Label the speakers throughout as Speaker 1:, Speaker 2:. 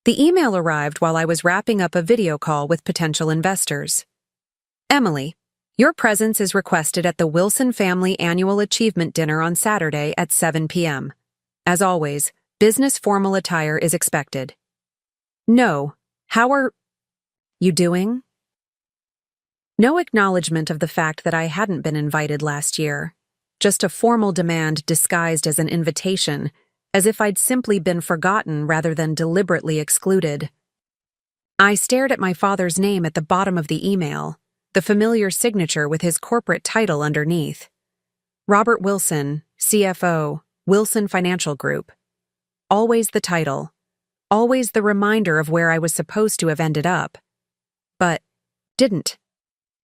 Speaker 1: The email arrived while I was wrapping up a video call with potential investors. Emily, your presence is requested at the Wilson Family Annual Achievement Dinner on Saturday at 7 p.m. As always, business formal attire is expected. No, how are you doing? No acknowledgement of the fact that I hadn't been invited last year. Just a formal demand disguised as an invitation, as if I'd simply been forgotten rather than deliberately excluded. I stared at my father's name at the bottom of the email, the familiar signature with his corporate title underneath. Robert Wilson, CFO, Wilson Financial Group. Always the title. Always the reminder of where I was supposed to have ended up. But didn't.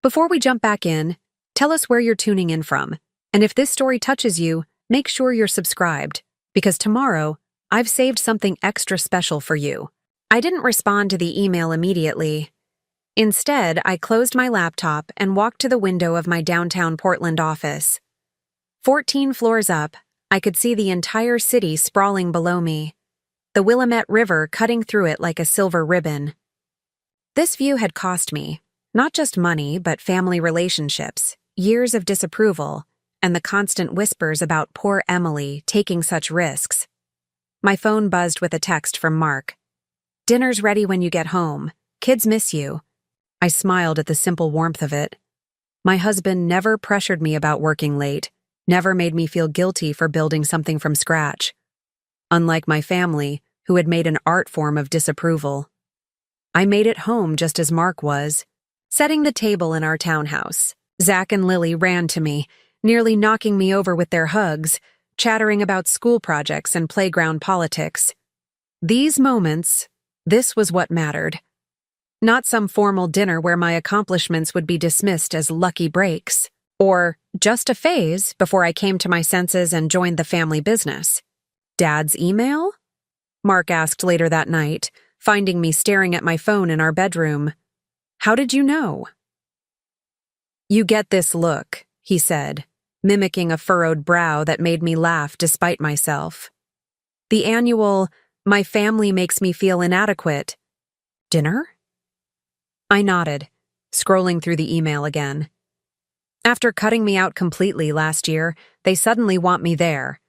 Speaker 1: Before we jump back in, tell us where you're tuning in from, and if this story touches you, make sure you're subscribed, because tomorrow, I've saved something extra special for you. I didn't respond to the email immediately. Instead, I closed my laptop and walked to the window of my downtown Portland office. 14 floors up, I could see the entire city sprawling below me, the Willamette River cutting through it like a silver ribbon. This view had cost me not just money, but family relationships, years of disapproval, and the constant whispers about poor Emily taking such risks. My phone buzzed with a text from Mark. "Dinner's ready when you get home. Kids miss you." I smiled at the simple warmth of it. My husband never pressured me about working late, never made me feel guilty for building something from scratch. Unlike my family, who had made an art form of disapproval. I made it home just as Mark was, setting the table in our townhouse. Zach and Lily ran to me, nearly knocking me over with their hugs, chattering about school projects and playground politics. These moments, this was what mattered. Not some formal dinner where my accomplishments would be dismissed as lucky breaks, or just a phase before I came to my senses and joined the family business. "Dad's email?" Mark asked later that night, finding me staring at my phone in our bedroom. "How did you know?" "You get this look," he said, mimicking a furrowed brow that made me laugh despite myself. "The annual, my family makes me feel inadequate. Dinner?" I nodded, scrolling through the email again. After cutting me out completely last year, they suddenly want me there.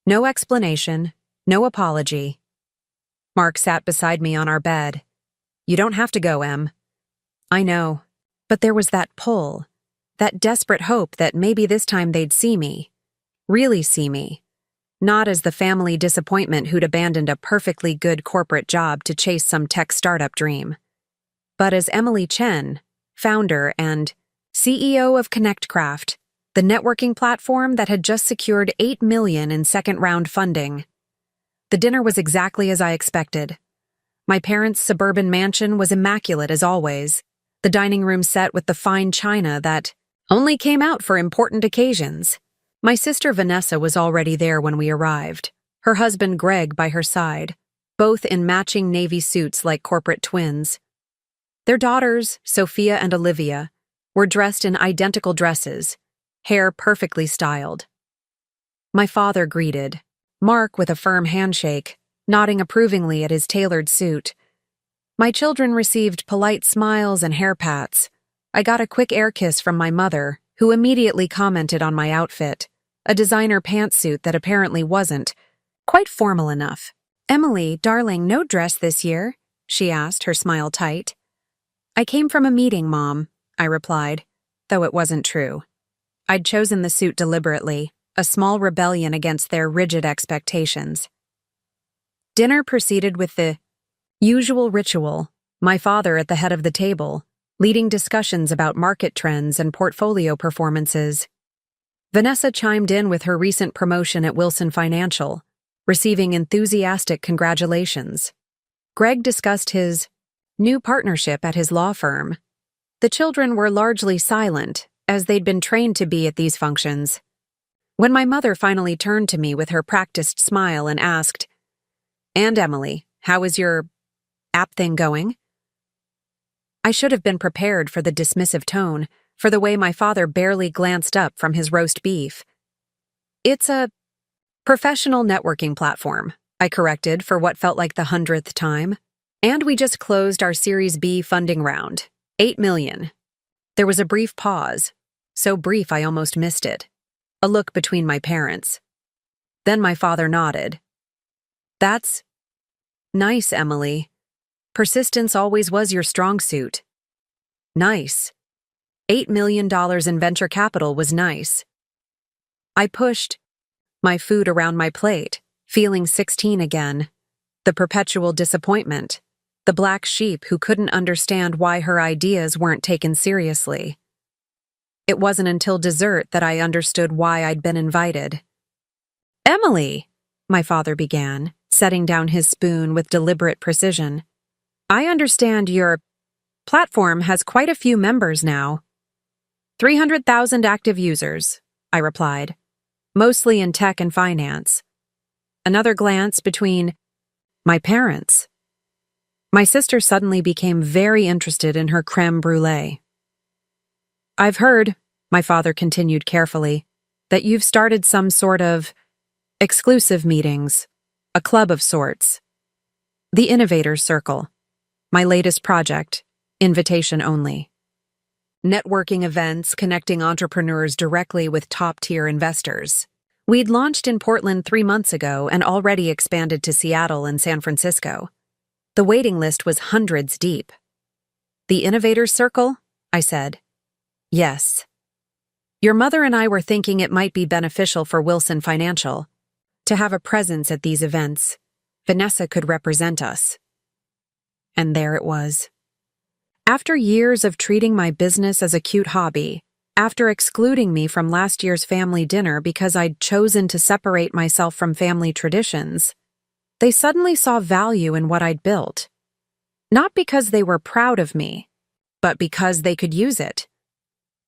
Speaker 1: No explanation, no apology. Mark sat beside me on our bed. "You don't have to go, Em." I know, but there was that pull, that desperate hope that maybe this time they'd see me, really see me, not as the family disappointment who'd abandoned a perfectly good corporate job to chase some tech startup dream, but as Emily Chen, founder and CEO of ConnectCraft, the networking platform that had just secured $8 million in second-round funding. The dinner was exactly as I expected. My parents' suburban mansion was immaculate as always, the dining room set with the fine china that only came out for important occasions. My sister Vanessa was already there when we arrived, her husband Greg by her side, both in matching navy suits like corporate twins. Their daughters, Sophia and Olivia, were dressed in identical dresses, hair perfectly styled. My father greeted, Mark with a firm handshake, nodding approvingly at his tailored suit. My children received polite smiles and hair pats. I got a quick air kiss from my mother, who immediately commented on my outfit, a designer pantsuit that apparently wasn't quite formal enough. "Emily, darling, no dress this year?" she asked, her smile tight. "I came from a meeting, Mom," I replied, though it wasn't true. I'd chosen the suit deliberately, a small rebellion against their rigid expectations. Dinner proceeded with the usual ritual, my father at the head of the table, leading discussions about market trends and portfolio performances. Vanessa chimed in with her recent promotion at Wilson Financial, receiving enthusiastic congratulations. Greg discussed his new partnership at his law firm. The children were largely silent, as they'd been trained to be at these functions. When my mother finally turned to me with her practiced smile and asked, "And Emily, how is your app thing going?" I should have been prepared for the dismissive tone, for the way my father barely glanced up from his roast beef. "It's a professional networking platform," I corrected for what felt like the 100th time. And we just closed our Series B funding round. 8 million. There was a brief pause, so brief I almost missed it. A look between my parents. Then my father nodded. That's nice, Emily. Persistence always was your strong suit. Nice. $8 million in venture capital was nice. I pushed my food around my plate, feeling 16 again. The perpetual disappointment. The black sheep who couldn't understand why her ideas weren't taken seriously. It wasn't until dessert that I understood why I'd been invited. Emily, my father began, setting down his spoon with deliberate precision. I understand your platform has quite a few members now. 300,000 active users, I replied, mostly in tech and finance. Another glance between my parents. My sister suddenly became very interested in her crème brûlée. I've heard, my father continued carefully, that you've started some sort of exclusive meetings, a club of sorts. The Innovators Circle, my latest project, invitation only. Networking events connecting entrepreneurs directly with top-tier investors. We'd launched in Portland 3 months ago and already expanded to Seattle and San Francisco. The waiting list was hundreds deep. The Innovators Circle? I said. Yes. Your mother and I were thinking it might be beneficial for Wilson Financial to have a presence at these events. Vanessa could represent us. And there it was. After years of treating my business as a cute hobby, after excluding me from last year's family dinner because I'd chosen to separate myself from family traditions, they suddenly saw value in what I'd built. Not because they were proud of me, but because they could use it.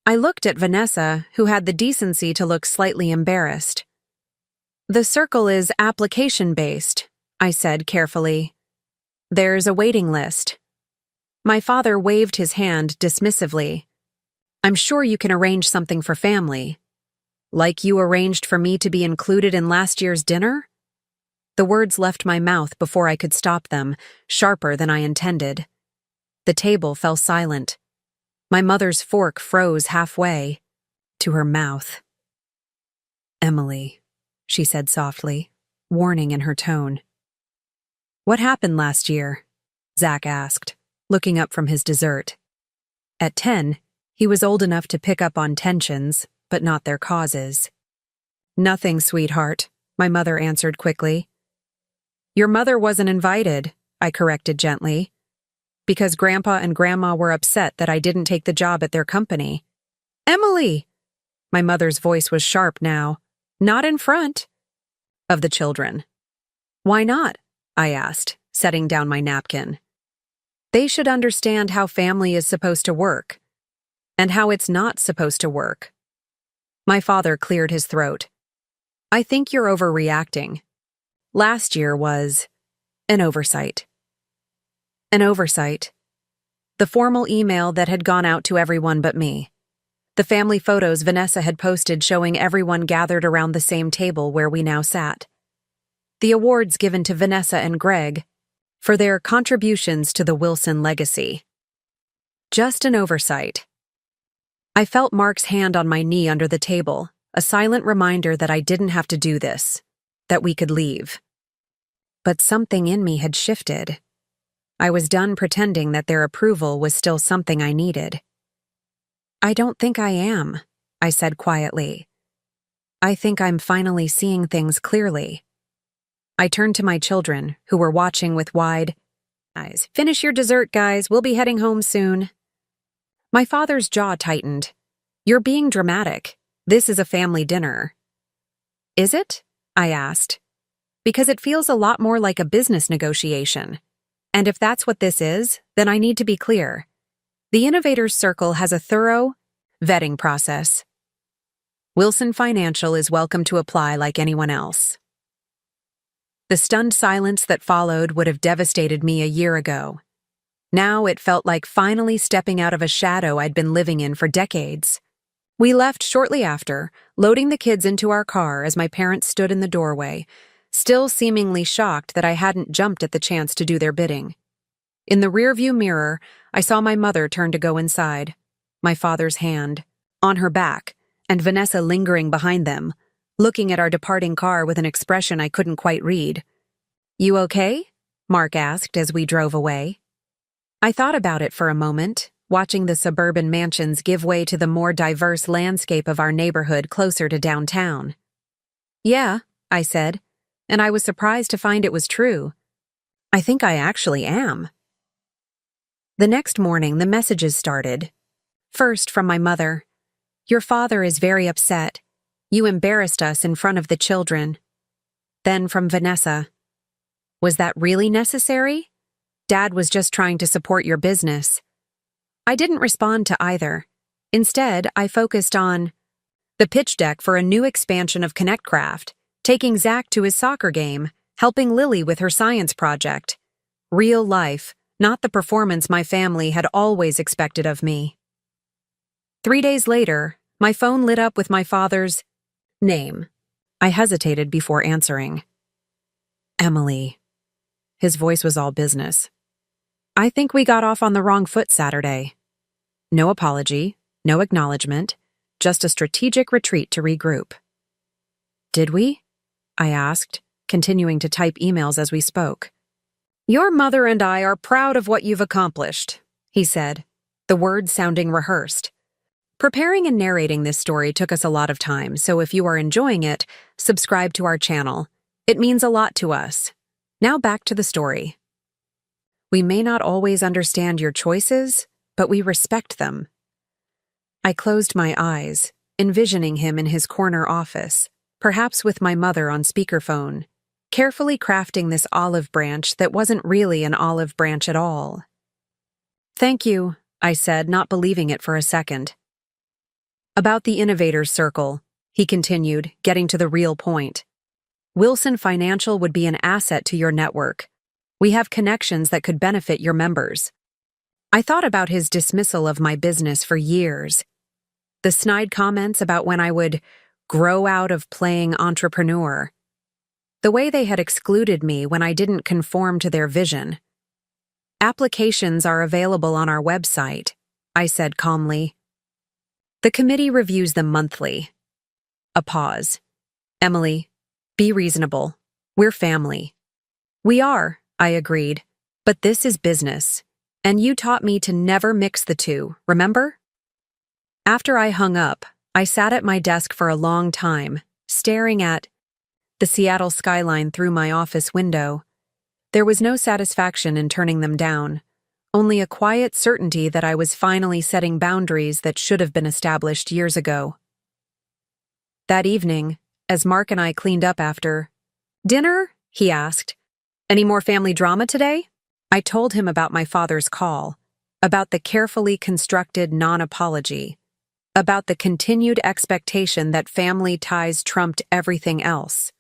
Speaker 1: I looked at Vanessa, who had the decency to look slightly embarrassed. The circle is application-based, I said carefully. There's a waiting list. My father waved his hand dismissively. I'm sure you can arrange something for family. Like you arranged for me to be included in last year's dinner? The words left my mouth before I could stop them, sharper than I intended. The table fell silent. My mother's fork froze halfway to her mouth. Emily, she said softly, warning in her tone. What happened last year? Zach asked, looking up from his dessert. At 10, he was old enough to pick up on tensions, but not their causes. Nothing, sweetheart, my mother answered quickly. Your mother wasn't invited, I corrected gently, because Grandpa and Grandma were upset that I didn't take the job at their company. Emily! My mother's voice was sharp now, not in front of the children. Why not? I asked, setting down my napkin. They should understand how family is supposed to work, and how it's not supposed to work. My father cleared his throat. I think you're overreacting. Last year was an oversight. An oversight. The formal email that had gone out to everyone but me. The family photos Vanessa had posted showing everyone gathered around the same table where we now sat. The awards given to Vanessa and Greg for their contributions to the Wilson legacy. Just an oversight. I felt Mark's hand on my knee under the table, a silent reminder that I didn't have to do this, that we could leave. But something in me had shifted. I was done pretending that their approval was still something I needed. I don't think I am, I said quietly. I think I'm finally seeing things clearly. I turned to my children, who were watching with wide eyes. Finish your dessert, guys. We'll be heading home soon. My father's jaw tightened. You're being dramatic. This is a family dinner. Is it? I asked. Because it feels a lot more like a business negotiation. And if that's what this is, then I need to be clear. The Innovators Circle has a thorough vetting process. Wilson Financial is welcome to apply like anyone else. The stunned silence that followed would have devastated me a year ago. Now it felt like finally stepping out of a shadow I'd been living in for decades. We left shortly after, loading the kids into our car as my parents stood in the doorway, still seemingly shocked that I hadn't jumped at the chance to do their bidding. In the rearview mirror, I saw my mother turn to go inside, my father's hand on her back, and Vanessa lingering behind them, looking at our departing car with an expression I couldn't quite read. "You okay?" Mark asked as we drove away. I thought about it for a moment, watching the suburban mansions give way to the more diverse landscape of our neighborhood closer to downtown. "Yeah," I said, and I was surprised to find it was true. I think I actually am. The next morning, the messages started. First, from my mother. "Your father is very upset. You embarrassed us in front of the children." Then from Vanessa. "Was that really necessary? Dad was just trying to support your business." I didn't respond to either. Instead, I focused on the pitch deck for a new expansion of ConnectCraft, taking Zach to his soccer game, helping Lily with her science project. Real life, not the performance my family had always expected of me. 3 days later, my phone lit up with my father's name. I hesitated before answering. "Emily." His voice was all business. "I think we got off on the wrong foot Saturday." No apology, no acknowledgement, just a strategic retreat to regroup. "Did we?" I asked, continuing to type emails as we spoke. "Your mother and I are proud of what you've accomplished," he said, the words sounding rehearsed. Preparing and narrating this story took us a lot of time, so if you are enjoying it, subscribe to our channel. It means a lot to us. Now back to the story. "We may not always understand your choices, but we respect them." I closed my eyes, envisioning him in his corner office, perhaps with my mother on speakerphone, carefully crafting this olive branch that wasn't really an olive branch at all. "Thank you," I said, not believing it for a second. "About the Innovators Circle," he continued, getting to the real point. "Wilson Financial would be an asset to your network. We have connections that could benefit your members." I thought about his dismissal of my business for years. The snide comments about when I would grow out of playing entrepreneur. The way they had excluded me when I didn't conform to their vision. "Applications are available on our website," I said calmly. "The committee reviews them monthly." A pause. "Emily, be reasonable. We're family." "We are," I agreed, "but this is business. And you taught me to never mix the two, remember?" After I hung up, I sat at my desk for a long time, staring at the Seattle skyline through my office window. There was no satisfaction in turning them down, only a quiet certainty that I was finally setting boundaries that should have been established years ago. That evening, as Mark and I cleaned up after dinner, he asked, "Any more family drama today?" I told him about my father's call, about the carefully constructed non-apology, about the continued expectation that family ties trumped everything else.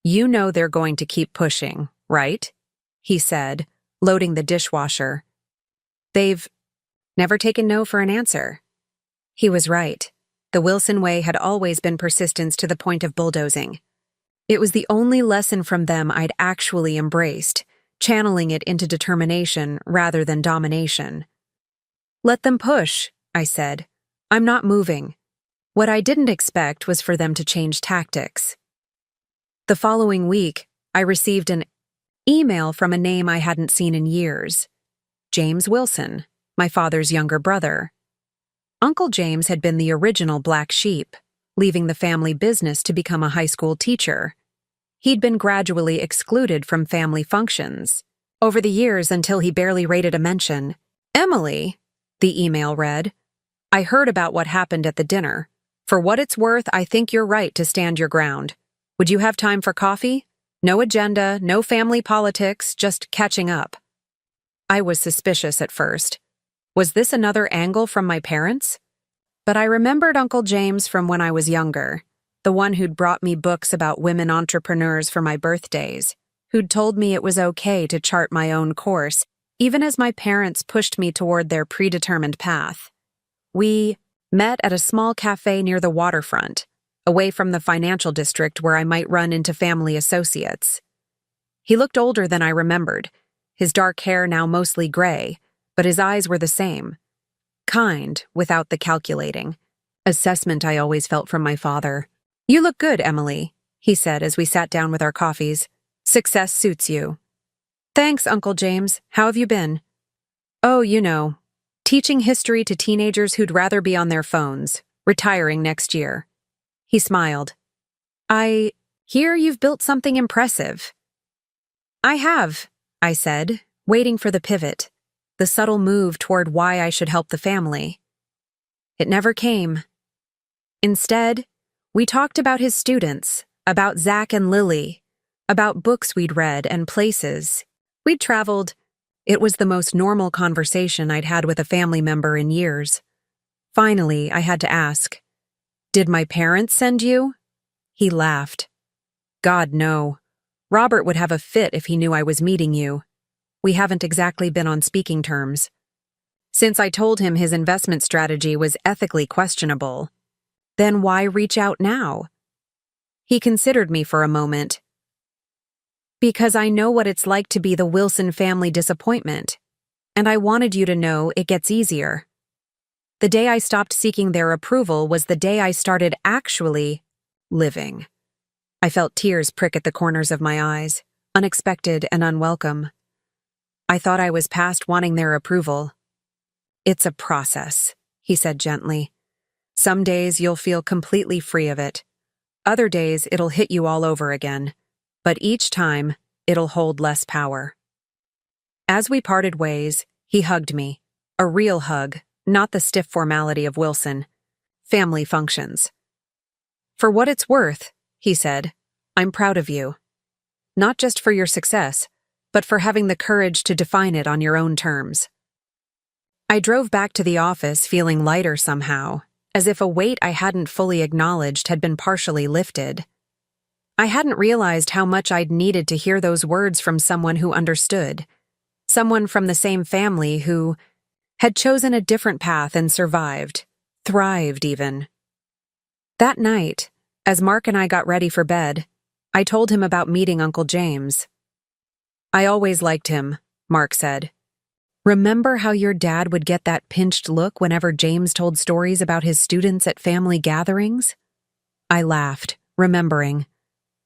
Speaker 1: "You know they're going to keep pushing, right?" he said, loading the dishwasher. "They've never taken no for an answer." He was right. The Wilson way had always been persistence to the point of bulldozing. It was the only lesson from them I'd actually embraced, channeling it into determination rather than domination. "Let them push," I said. "I'm not moving." What I didn't expect was for them to change tactics. The following week, I received an email from a name I hadn't seen in years. James Wilson, my father's younger brother. Uncle James had been the original black sheep, leaving the family business to become a high school teacher. He'd been gradually excluded from family functions over the years until he barely rated a mention. "Emily," the email read, "I heard about what happened at the dinner. For what it's worth, I think you're right to stand your ground. Would you have time for coffee? No agenda, no family politics, just catching up." I was suspicious at first. Was this another angle from my parents? But I remembered Uncle James from when I was younger. The one who'd brought me books about women entrepreneurs for my birthdays, who'd told me it was okay to chart my own course, even as my parents pushed me toward their predetermined path. We met at a small cafe near the waterfront, away from the financial district where I might run into family associates. He looked older than I remembered, his dark hair now mostly gray, but his eyes were the same. Kind, without the calculating. Assessment I always felt from my father. "You look good, Emily," he said as we sat down with our coffees. "Success suits you." "Thanks, Uncle James. How have you been?" "Oh, you know, teaching history to teenagers who'd rather be on their phones, retiring next year." He smiled. "I hear you've built something impressive." "I have," I said, waiting for the pivot, the subtle move toward why I should help the family. It never came. Instead, we talked about his students, about Zach and Lily, about books we'd read and places we'd traveled. It was the most normal conversation I'd had with a family member in years. Finally, I had to ask, "Did my parents send you?" He laughed. "God, no. Robert would have a fit if he knew I was meeting you. We haven't exactly been on speaking terms." Since I told him his investment strategy was ethically questionable, then why reach out now? He considered me for a moment. "Because I know what it's like to be the Wilson family disappointment, and I wanted you to know it gets easier. The day I stopped seeking their approval was the day I started actually living." I felt tears prick at the corners of my eyes, unexpected and unwelcome. I thought I was past wanting their approval. "It's a process," he said gently. "Some days you'll feel completely free of it. Other days it'll hit you all over again. But each time, it'll hold less power." As we parted ways, he hugged me. A real hug, not the stiff formality of Wilson. Family functions. "For what it's worth," he said, "I'm proud of you. Not just for your success, but for having the courage to define it on your own terms." I drove back to the office feeling lighter somehow, as if a weight I hadn't fully acknowledged had been partially lifted. I hadn't realized how much I'd needed to hear those words from someone who understood, someone from the same family who had chosen a different path and survived, thrived even. That night, as Mark and I got ready for bed, I told him about meeting Uncle James. "I always liked him," Mark said. "Remember how your dad would get that pinched look whenever James told stories about his students at family gatherings?" I laughed, remembering.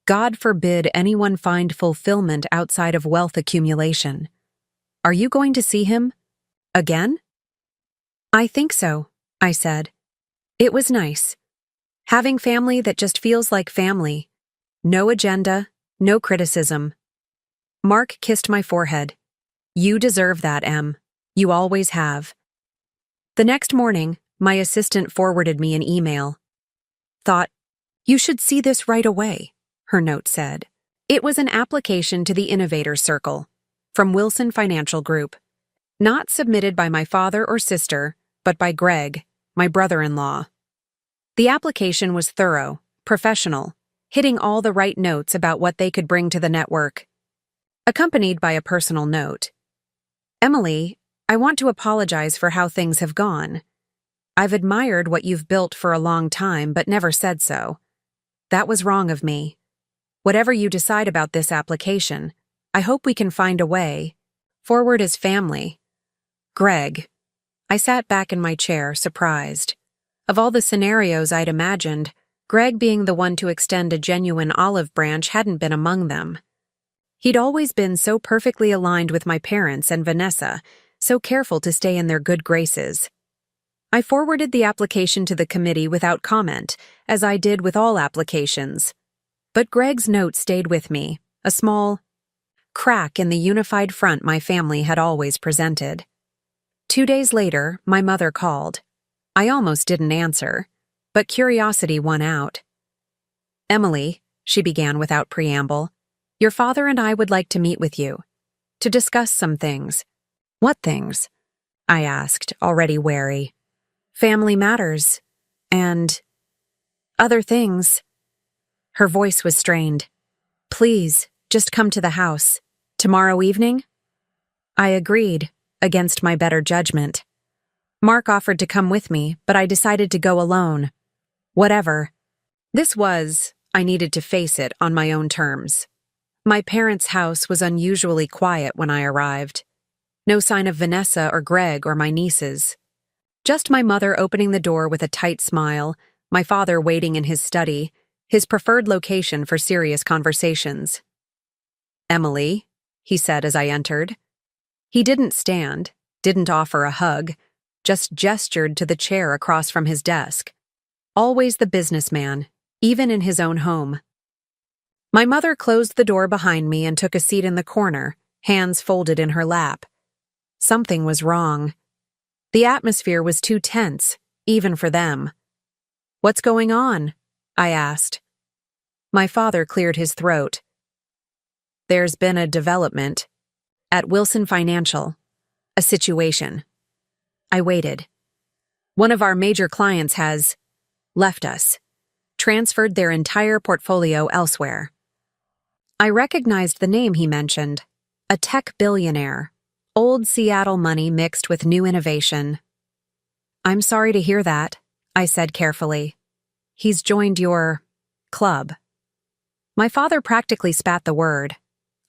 Speaker 1: God forbid anyone find fulfillment outside of wealth accumulation. "Are you going to see him? Again?" "I think so," I said. "It was nice. Having family that just feels like family. No agenda, no criticism." Mark kissed my forehead. "You deserve that, Em. You always have." The next morning, my assistant forwarded me an email. "Thought, you should see this right away," her note said. It was an application to the Innovator Circle, from Wilson Financial Group. Not submitted by my father or sister, but by Greg, my brother-in-law. The application was thorough, professional, hitting all the right notes about what they could bring to the network. Accompanied by a personal note. "Emily, I want to apologize for how things have gone. I've admired what you've built for a long time but never said so. That was wrong of me. Whatever you decide about this application, I hope we can find a way. Forward as family. Greg." I sat back in my chair, surprised. Of all the scenarios I'd imagined, Greg being the one to extend a genuine olive branch hadn't been among them. He'd always been so perfectly aligned with my parents and Vanessa, so careful to stay in their good graces. I forwarded the application to the committee without comment, as I did with all applications. But Greg's note stayed with me, a small crack in the unified front my family had always presented. 2 days later, my mother called. I almost didn't answer, but curiosity won out. "Emily," she began without preamble, "your father and I would like to meet with you, to discuss some things." "What things?" I asked, already wary. "Family matters, and other things." Her voice was strained. "Please, just come to the house. Tomorrow evening?" I agreed, against my better judgment. Mark offered to come with me, but I decided to go alone. Whatever. This was, I needed to face it on my own terms. My parents' house was unusually quiet when I arrived. No sign of Vanessa or Greg or my nieces. Just my mother opening the door with a tight smile, my father waiting in his study, his preferred location for serious conversations. "Emily," he said as I entered. He didn't stand, didn't offer a hug, just gestured to the chair across from his desk. Always the businessman, even in his own home. My mother closed the door behind me and took a seat in the corner, hands folded in her lap. Something was wrong. The atmosphere was too tense, even for them. "What's going on?" I asked. My father cleared his throat. "There's been a development at Wilson Financial, a situation." I waited. "One of our major clients has left us, transferred their entire portfolio elsewhere." I recognized the name he mentioned, a tech billionaire, old Seattle money mixed with new innovation. "I'm sorry to hear that," I said carefully. "He's joined your club." My father practically spat the word.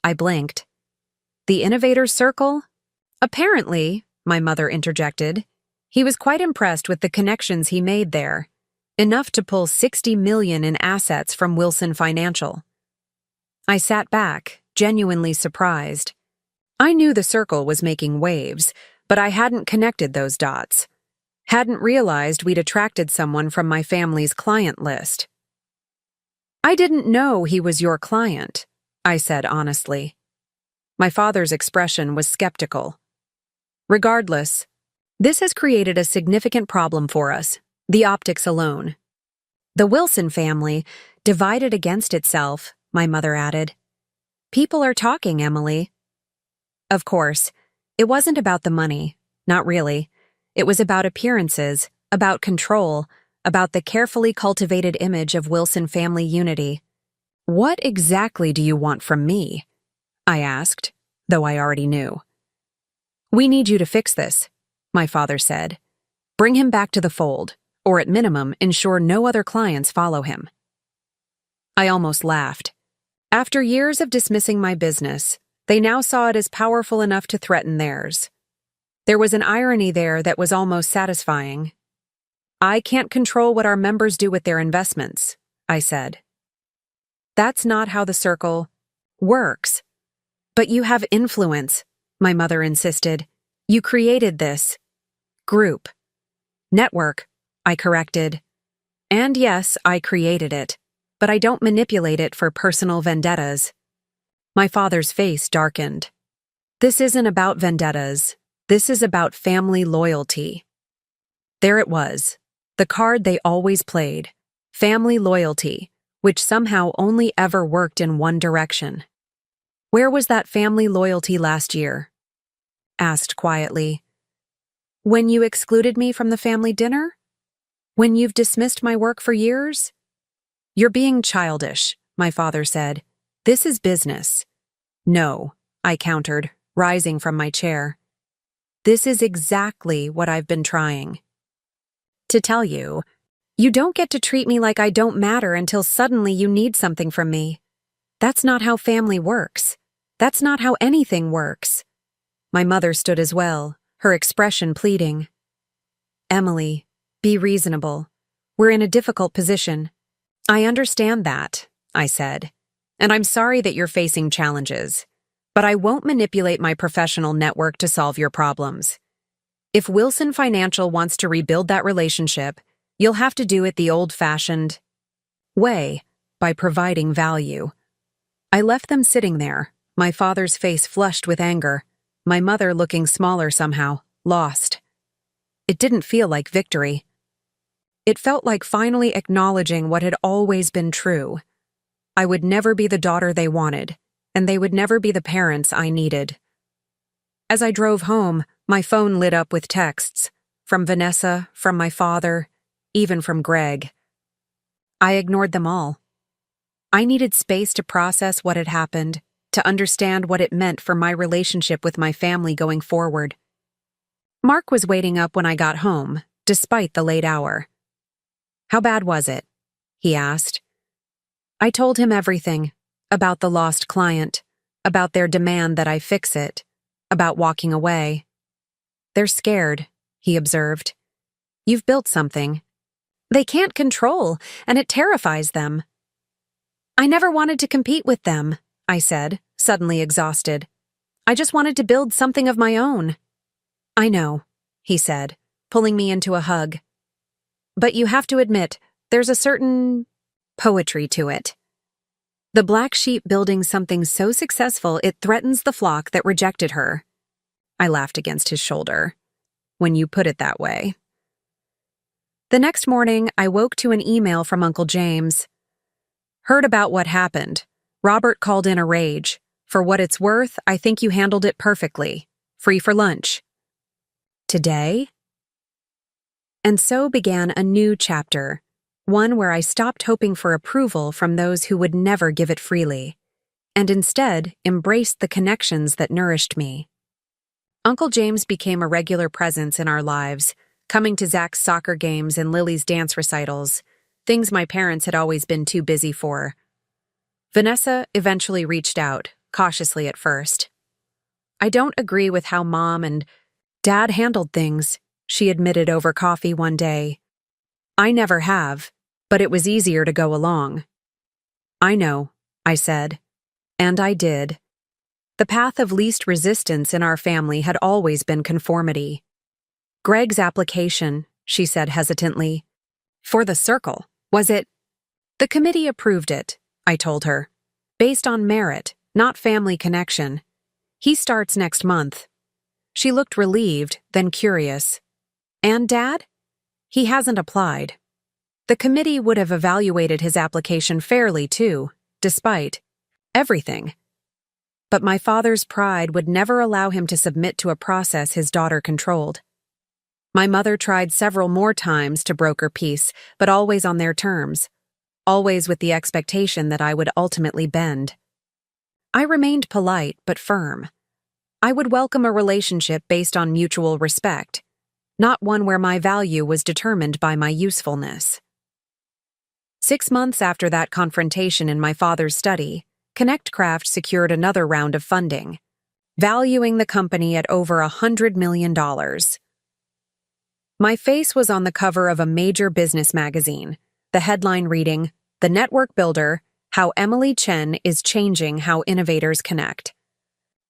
Speaker 1: I blinked. "The Innovators Circle?" "Apparently," my mother interjected, "he was quite impressed with the connections he made there, enough to pull $60 million in assets from Wilson Financial." I sat back, genuinely surprised. I knew the circle was making waves, but I hadn't connected those dots. Hadn't realized we'd attracted someone from my family's client list. "I didn't know he was your client," I said honestly. My father's expression was skeptical. "Regardless, this has created a significant problem for us, the optics alone." "The Wilson family, divided against itself," my mother added. "People are talking, Emily." Of course, it wasn't about the money, not really. It was about appearances, about control, about the carefully cultivated image of Wilson family unity. "What exactly do you want from me?" I asked, though I already knew. "We need you to fix this," my father said. "Bring him back to the fold, or at minimum, ensure no other clients follow him." I almost laughed. After years of dismissing my business, they now saw it as powerful enough to threaten theirs. There was an irony there that was almost satisfying. "I can't control what our members do with their investments," I said. "That's not how the circle works." "But you have influence," my mother insisted. "You created this group. Network," I corrected. "And yes, I created it, but I don't manipulate it for personal vendettas." My father's face darkened. "This isn't about vendettas. This is about family loyalty." There it was, the card they always played, family loyalty, which somehow only ever worked in one direction. "Where was that family loyalty last year?" asked quietly. "When you excluded me from the family dinner? When you've dismissed my work for years?" "You're being childish," my father said. "This is business." "No," I countered, rising from my chair. "This is exactly what I've been trying to tell you. You don't get to treat me like I don't matter until suddenly you need something from me. That's not how family works. That's not how anything works." My mother stood as well, her expression pleading. "Emily, be reasonable. We're in a difficult position." "I understand that," I said, "and I'm sorry that you're facing challenges, but I won't manipulate my professional network to solve your problems. If Wilson Financial wants to rebuild that relationship, you'll have to do it the old-fashioned way, by providing value." I left them sitting there, my father's face flushed with anger, my mother looking smaller somehow, lost. It didn't feel like victory. It felt like finally acknowledging what had always been true. I would never be the daughter they wanted, and they would never be the parents I needed. As I drove home, my phone lit up with texts, from Vanessa, from my father, even from Greg. I ignored them all. I needed space to process what had happened, to understand what it meant for my relationship with my family going forward. Mark was waiting up when I got home, despite the late hour. "How bad was it?" he asked. I told him everything. About the lost client, about their demand that I fix it, about walking away. They're scared, he observed. You've built something they can't control, and it terrifies them. I never wanted to compete with them, I said, suddenly exhausted. I just wanted to build something of my own. I know, he said, pulling me into a hug. But you have to admit, there's a certain poetry to it. The black sheep building something so successful it threatens the flock that rejected her. I laughed against his shoulder. When you put it that way. The next morning, I woke to an email from Uncle James. Heard about what happened. Robert called in a rage. For what it's worth, I think you handled it perfectly. Free for lunch. Today? And so began a new chapter, one where I stopped hoping for approval from those who would never give it freely, and instead embraced the connections that nourished me. Uncle James became a regular presence in our lives, coming to Zach's soccer games and Lily's dance recitals, things my parents had always been too busy for. Vanessa eventually reached out, cautiously at first. I don't agree with how Mom and Dad handled things, she admitted over coffee one day. I never have, but it was easier to go along. I know, I said. And I did. The path of least resistance in our family had always been conformity. Greg's application, she said hesitantly. For the circle, was it? The committee approved it, I told her. Based on merit, not family connection. He starts next month. She looked relieved, then curious. And Dad? He hasn't applied. The committee would have evaluated his application fairly, too, despite everything. But my father's pride would never allow him to submit to a process his daughter controlled. My mother tried several more times to broker peace, but always on their terms, always with the expectation that I would ultimately bend. I remained polite but firm. I would welcome a relationship based on mutual respect, not one where my value was determined by my usefulness. 6 months after that confrontation in my father's study, ConnectCraft secured another round of funding, valuing the company at over $100 million. My face was on the cover of a major business magazine, the headline reading, "The Network Builder, How Emily Chen is Changing How Innovators Connect."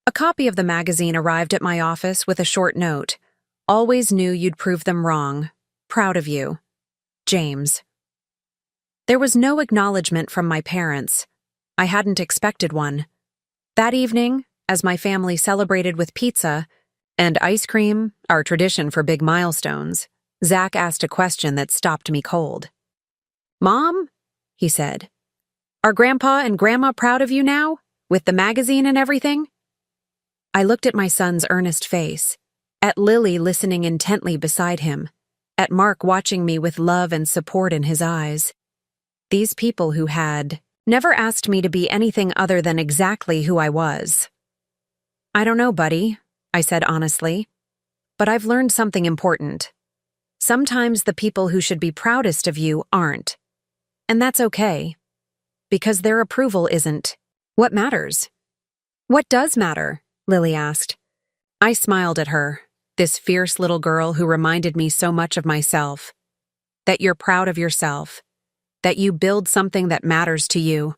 Speaker 1: A copy of the magazine arrived at my office with a short note. Always knew you'd prove them wrong. Proud of you. James. There was no acknowledgement from my parents. I hadn't expected one. That evening, as my family celebrated with pizza and ice cream, our tradition for big milestones, Zach asked a question that stopped me cold. "Mom," he said, "are Grandpa and Grandma proud of you now, with the magazine and everything?" I looked at my son's earnest face, at Lily listening intently beside him, at Mark watching me with love and support in his eyes. These people who had never asked me to be anything other than exactly who I was. "I don't know, buddy," I said honestly, "but I've learned something important. Sometimes the people who should be proudest of you aren't. And that's okay, because their approval isn't what matters." "What does matter?" Lily asked. I smiled at her, this fierce little girl who reminded me so much of myself. That you're proud of yourself, that you build something that matters to you,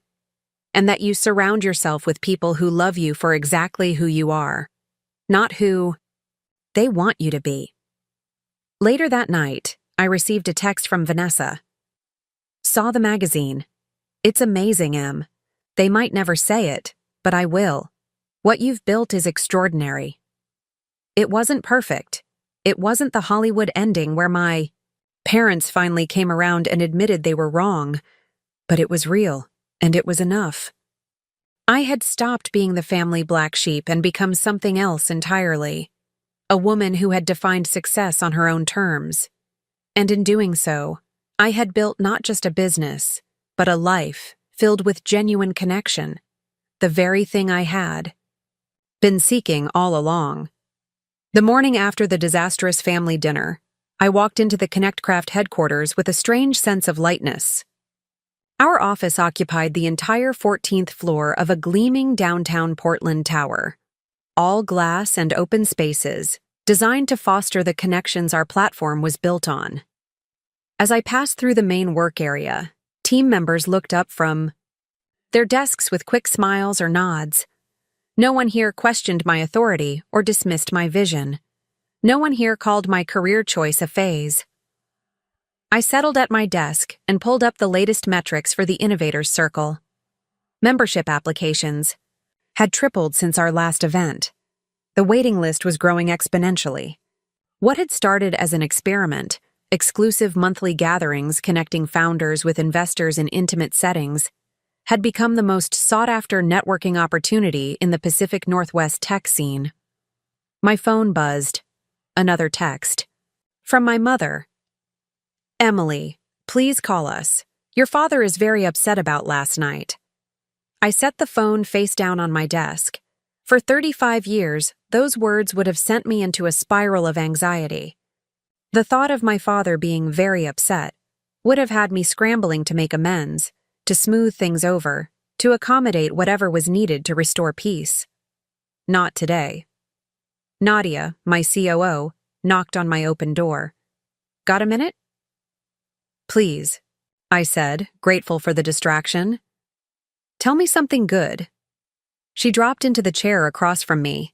Speaker 1: and that you surround yourself with people who love you for exactly who you are, not who they want you to be. Later that night, I received a text from Vanessa. "Saw the magazine. It's amazing, Em. They might never say it, but I will. What you've built is extraordinary. It wasn't perfect. It wasn't the Hollywood ending where my parents finally came around and admitted they were wrong, but it was real, and it was enough. I had stopped being the family black sheep and become something else entirely, a woman who had defined success on her own terms. And in doing so, I had built not just a business, but a life filled with genuine connection, the very thing I had been seeking all along. The morning after the disastrous family dinner, I walked into the ConnectCraft headquarters with a strange sense of lightness. Our office occupied the entire 14th floor of a gleaming downtown Portland tower. All glass and open spaces, designed to foster the connections our platform was built on. As I passed through the main work area, team members looked up from their desks with quick smiles or nods. No one here questioned my authority or dismissed my vision. No one here called my career choice a phase. I settled at my desk and pulled up the latest metrics for the Innovators Circle. Membership applications had tripled since our last event. The waiting list was growing exponentially. What had started as an experiment, exclusive monthly gatherings connecting founders with investors in intimate settings, had become the most sought-after networking opportunity in the Pacific Northwest tech scene. My phone buzzed. Another text. From my mother. Emily, please call us. Your father is very upset about last night. I set the phone face down on my desk. For 35 years, those words would have sent me into a spiral of anxiety. The thought of my father being very upset would have had me scrambling to make amends, to smooth things over, to accommodate whatever was needed to restore peace. Not today. Nadia, my COO, knocked on my open door. Got a minute? Please, I said, grateful for the distraction. Tell me something good. She dropped into the chair across from me.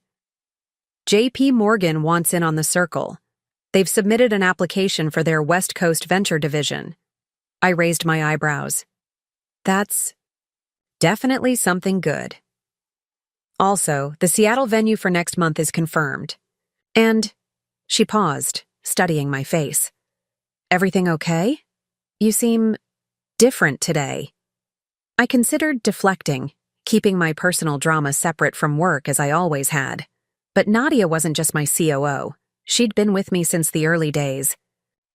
Speaker 1: JP Morgan wants in on the circle. They've submitted an application for their West Coast venture division. I raised my eyebrows. That's definitely something good. Also, the Seattle venue for next month is confirmed. And she paused, studying my face. Everything okay? You seem different today. I considered deflecting, keeping my personal drama separate from work as I always had. But Nadia wasn't just my COO. She'd been with me since the early days,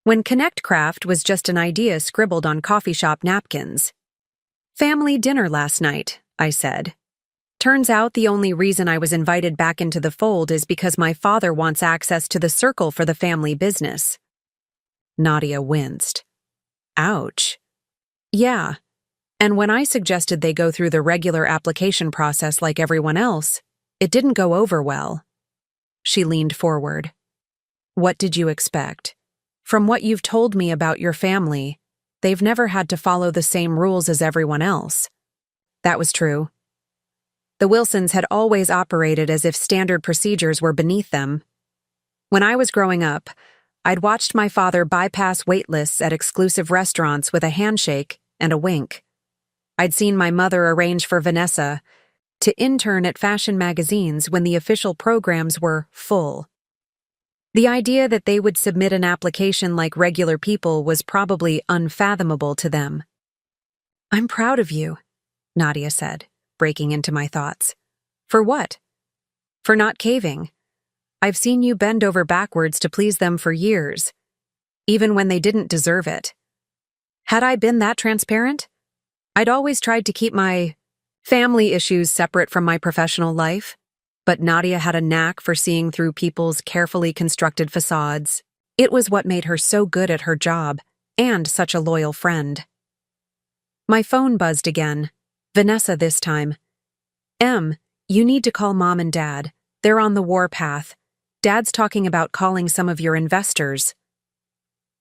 Speaker 1: when ConnectCraft was just an idea scribbled on coffee shop napkins. Family dinner last night, I said. Turns out the only reason I was invited back into the fold is because my father wants access to the circle for the family business. Nadia winced. Ouch. Yeah. And when I suggested they go through the regular application process like everyone else, it didn't go over well. She leaned forward. What did you expect? From what you've told me about your family, they've never had to follow the same rules as everyone else. That was true. The Wilsons had always operated as if standard procedures were beneath them. When I was growing up, I'd watched my father bypass wait lists at exclusive restaurants with a handshake and a wink. I'd seen my mother arrange for Vanessa to intern at fashion magazines when the official programs were full. The idea that they would submit an application like regular people was probably unfathomable to them. I'm proud of you, Nadia said, breaking into my thoughts. For what? For not caving. I've seen you bend over backwards to please them for years, even when they didn't deserve it. Had I been that transparent? I'd always tried to keep my family issues separate from my professional life, but Nadia had a knack for seeing through people's carefully constructed facades. It was what made her so good at her job and such a loyal friend. My phone buzzed again. Vanessa this time. Em, you need to call Mom and Dad. They're on the warpath. Dad's talking about calling some of your investors.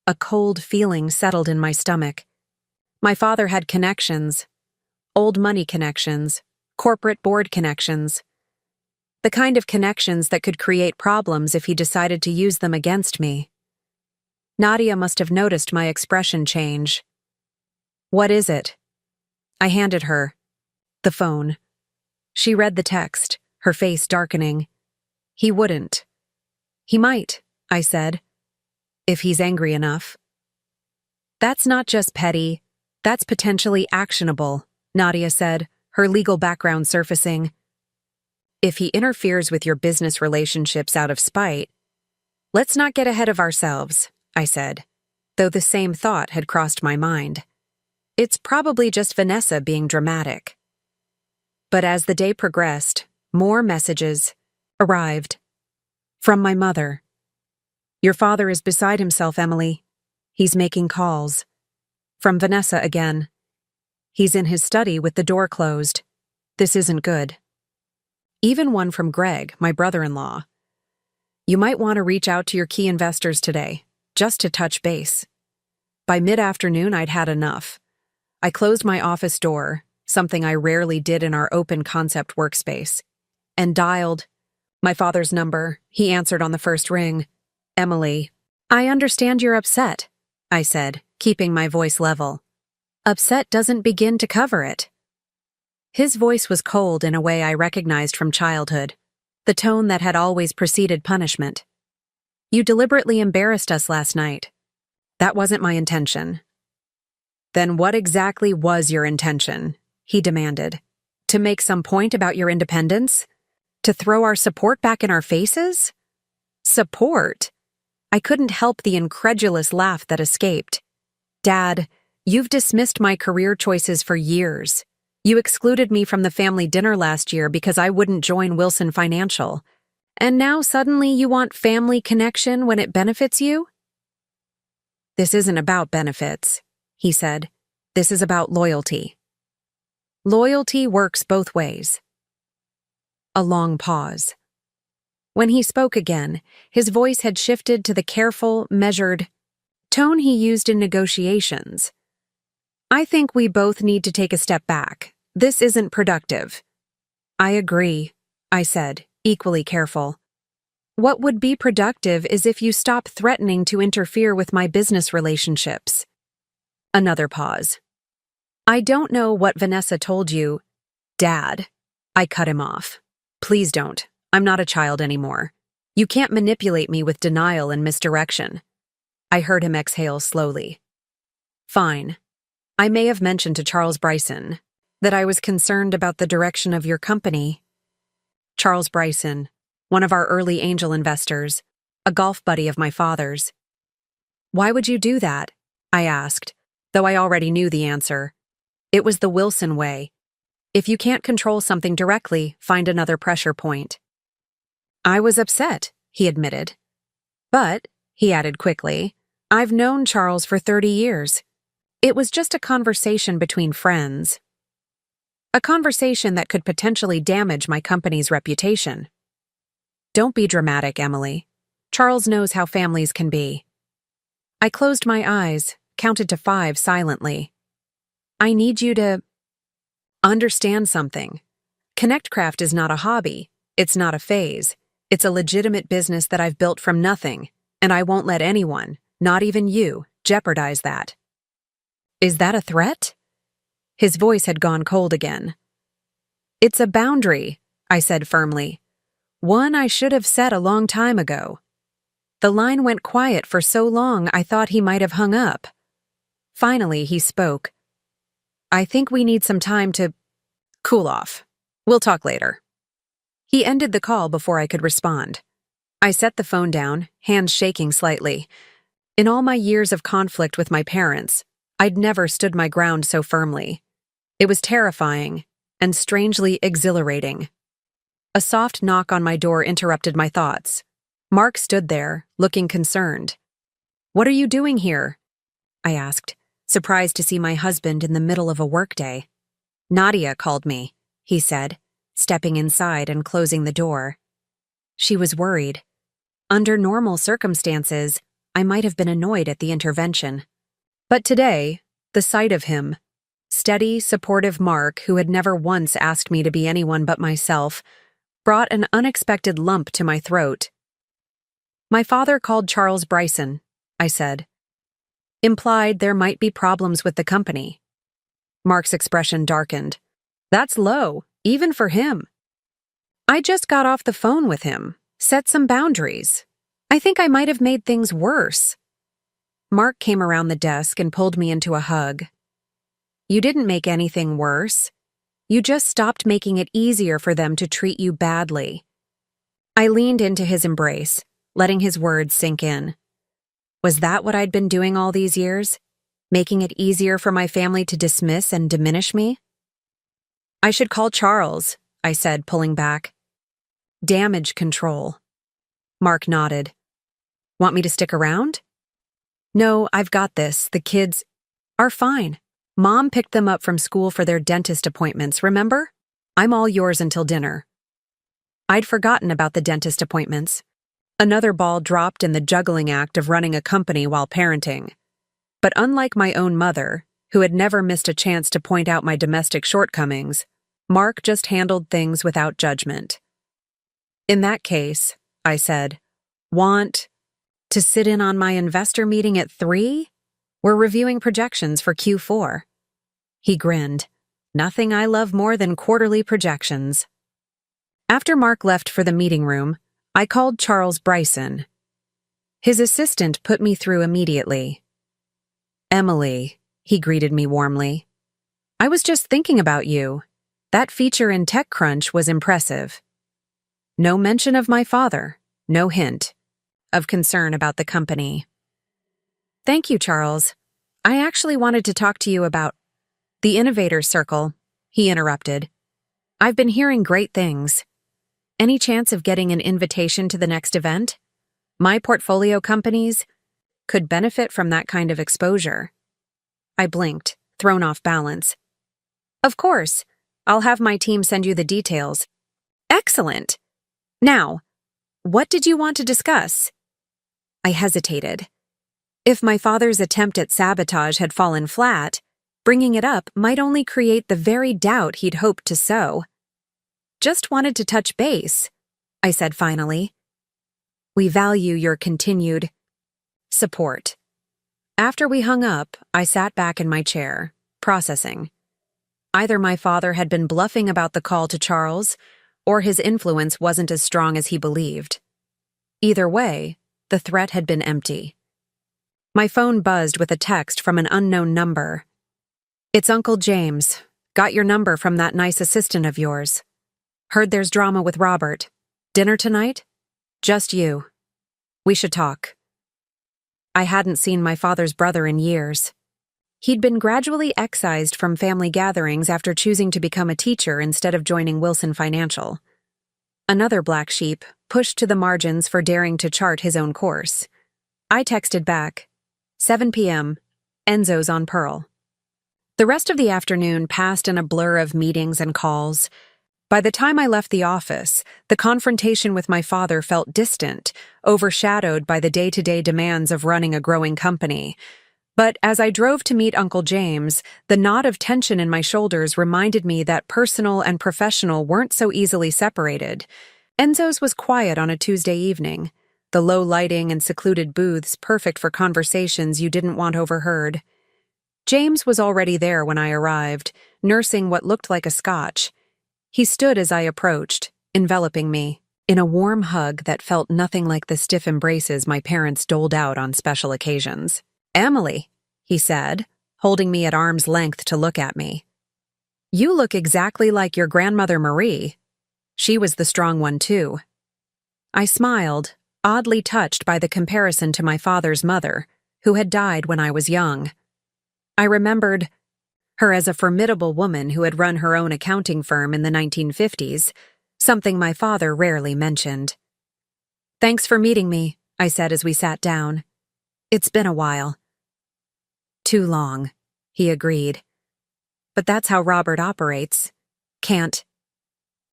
Speaker 1: A cold feeling settled in my stomach. My father had connections. Old money connections. Corporate board connections. The kind of connections that could create problems if he decided to use them against me. Nadia must have noticed my expression change. What is it? I handed her the phone. She read the text, her face darkening. He wouldn't. He might, I said, if he's angry enough. That's not just petty, that's potentially actionable, Nadia said, her legal background surfacing. If he interferes with your business relationships out of spite, let's not get ahead of ourselves, I said, though the same thought had crossed my mind. It's probably just Vanessa being dramatic. But as the day progressed, more messages arrived. From my mother. Your father is beside himself, Emily. He's making calls. From Vanessa again. He's in his study with the door closed. This isn't good. Even one from Greg, my brother-in-law. You might want to reach out to your key investors today, just to touch base. By mid-afternoon, I'd had enough. I closed my office door, something I rarely did in our open concept workspace, and dialed my father's number. He answered on the first ring. Emily, I understand you're upset, I said, keeping my voice level. Upset doesn't begin to cover it. His voice was cold in a way I recognized from childhood, the tone that had always preceded punishment. You deliberately embarrassed us last night. That wasn't my intention. Then what exactly was your intention? He demanded. To make some point about your independence? To throw our support back in our faces? Support? I couldn't help the incredulous laugh that escaped. Dad, you've dismissed my career choices for years. You excluded me from the family dinner last year because I wouldn't join Wilson Financial. And now suddenly you want family connection when it benefits you? This isn't about benefits, he said. This is about loyalty. Loyalty works both ways. A long pause. When he spoke again, his voice had shifted to the careful, measured tone he used in negotiations. I think we both need to take a step back. This isn't productive. I agree, I said, equally careful. What would be productive is if you stop threatening to interfere with my business relationships. Another pause. I don't know what Vanessa told you, Dad. I cut him off. Please don't. I'm not a child anymore. You can't manipulate me with denial and misdirection. I heard him exhale slowly. Fine. I may have mentioned to Charles Bryson that I was concerned about the direction of your company. Charles Bryson, one of our early angel investors, a golf buddy of my father's. Why would you do that? I asked, though I already knew the answer. It was the Wilson way. If you can't control something directly, find another pressure point. I was upset, he admitted. But, he added quickly, I've known Charles for 30 years. It was just a conversation between friends. A conversation that could potentially damage my company's reputation. Don't be dramatic, Emily. Charles knows how families can be. I closed my eyes, counted to 5 silently. I need you to understand something. ConnectCraft is not a hobby. It's not a phase. It's a legitimate business that I've built from nothing, and I won't let anyone, not even you, jeopardize that. Is that a threat? His voice had gone cold again. It's a boundary, I said firmly. One I should have set a long time ago. The line went quiet for so long I thought he might have hung up. Finally, he spoke. I think we need some time to cool off. We'll talk later. He ended the call before I could respond. I set the phone down, hands shaking slightly. In all my years of conflict with my parents, I'd never stood my ground so firmly. It was terrifying and strangely exhilarating. A soft knock on my door interrupted my thoughts. Mark stood there, looking concerned. What are you doing here? I asked, surprised to see my husband in the middle of a workday. Nadia called me, he said, stepping inside and closing the door. She was worried. Under normal circumstances, I might have been annoyed at the intervention. But today, the sight of him, steady, supportive Mark who had never once asked me to be anyone but myself, brought an unexpected lump to my throat. My father called Charles Bryson, I said. Implied there might be problems with the company. Mark's expression darkened. That's low, even for him. I just got off the phone with him, set some boundaries. I think I might have made things worse. Mark came around the desk and pulled me into a hug. You didn't make anything worse. You just stopped making it easier for them to treat you badly. I leaned into his embrace, letting his words sink in. Was that what I'd been doing all these years? Making it easier for my family to dismiss and diminish me? I should call Charles, I said, pulling back. Damage control. Mark nodded. Want me to stick around? No, I've got this. The kids are fine. Mom picked them up from school for their dentist appointments, remember? I'm all yours until dinner. I'd forgotten about the dentist appointments. Another ball dropped in the juggling act of running a company while parenting. But unlike my own mother, who had never missed a chance to point out my domestic shortcomings, Mark just handled things without judgment. In that case, I said, want to sit in on my investor meeting at 3? We're reviewing projections for Q4. He grinned. Nothing I love more than quarterly projections. After Mark left for the meeting room, I called Charles Bryson. His assistant put me through immediately. Emily, he greeted me warmly. I was just thinking about you. That feature in TechCrunch was impressive. No mention of my father, no hint of concern about the company. Thank you, Charles. I actually wanted to talk to you about the Innovators Circle, he interrupted. I've been hearing great things. Any chance of getting an invitation to the next event? My portfolio companies could benefit from that kind of exposure. I blinked, thrown off balance. Of course. I'll have my team send you the details. Excellent. Now, what did you want to discuss? I hesitated. If my father's attempt at sabotage had fallen flat, bringing it up might only create the very doubt he'd hoped to sow. Just wanted to touch base, I said finally. We value your continued support. After we hung up, I sat back in my chair, processing. Either my father had been bluffing about the call to Charles, or his influence wasn't as strong as he believed. Either way, the threat had been empty. My phone buzzed with a text from an unknown number. It's Uncle James. Got your number from that nice assistant of yours. Heard there's drama with Robert. Dinner tonight? Just you. We should talk. I hadn't seen my father's brother in years. He'd been gradually excised from family gatherings after choosing to become a teacher instead of joining Wilson Financial. Another black sheep, pushed to the margins for daring to chart his own course. I texted back, 7 p.m., Enzo's on Pearl. The rest of the afternoon passed in a blur of meetings and calls. By the time I left the office, the confrontation with my father felt distant, overshadowed by the day-to-day demands of running a growing company. But as I drove to meet Uncle James, the knot of tension in my shoulders reminded me that personal and professional weren't so easily separated. Enzo's was quiet on a Tuesday evening, the low lighting and secluded booths perfect for conversations you didn't want overheard. James was already there when I arrived, nursing what looked like a scotch. He stood as I approached, enveloping me, in a warm hug that felt nothing like the stiff embraces my parents doled out on special occasions. Emily, he said, holding me at arm's length to look at me. You look exactly like your grandmother Marie. She was the strong one, too. I smiled, oddly touched by the comparison to my father's mother, who had died when I was young. I remembered her as a formidable woman who had run her own accounting firm in the 1950s, something my father rarely mentioned. Thanks for meeting me, I said as we sat down. It's been a while. Too long, he agreed. But that's how Robert operates. Can't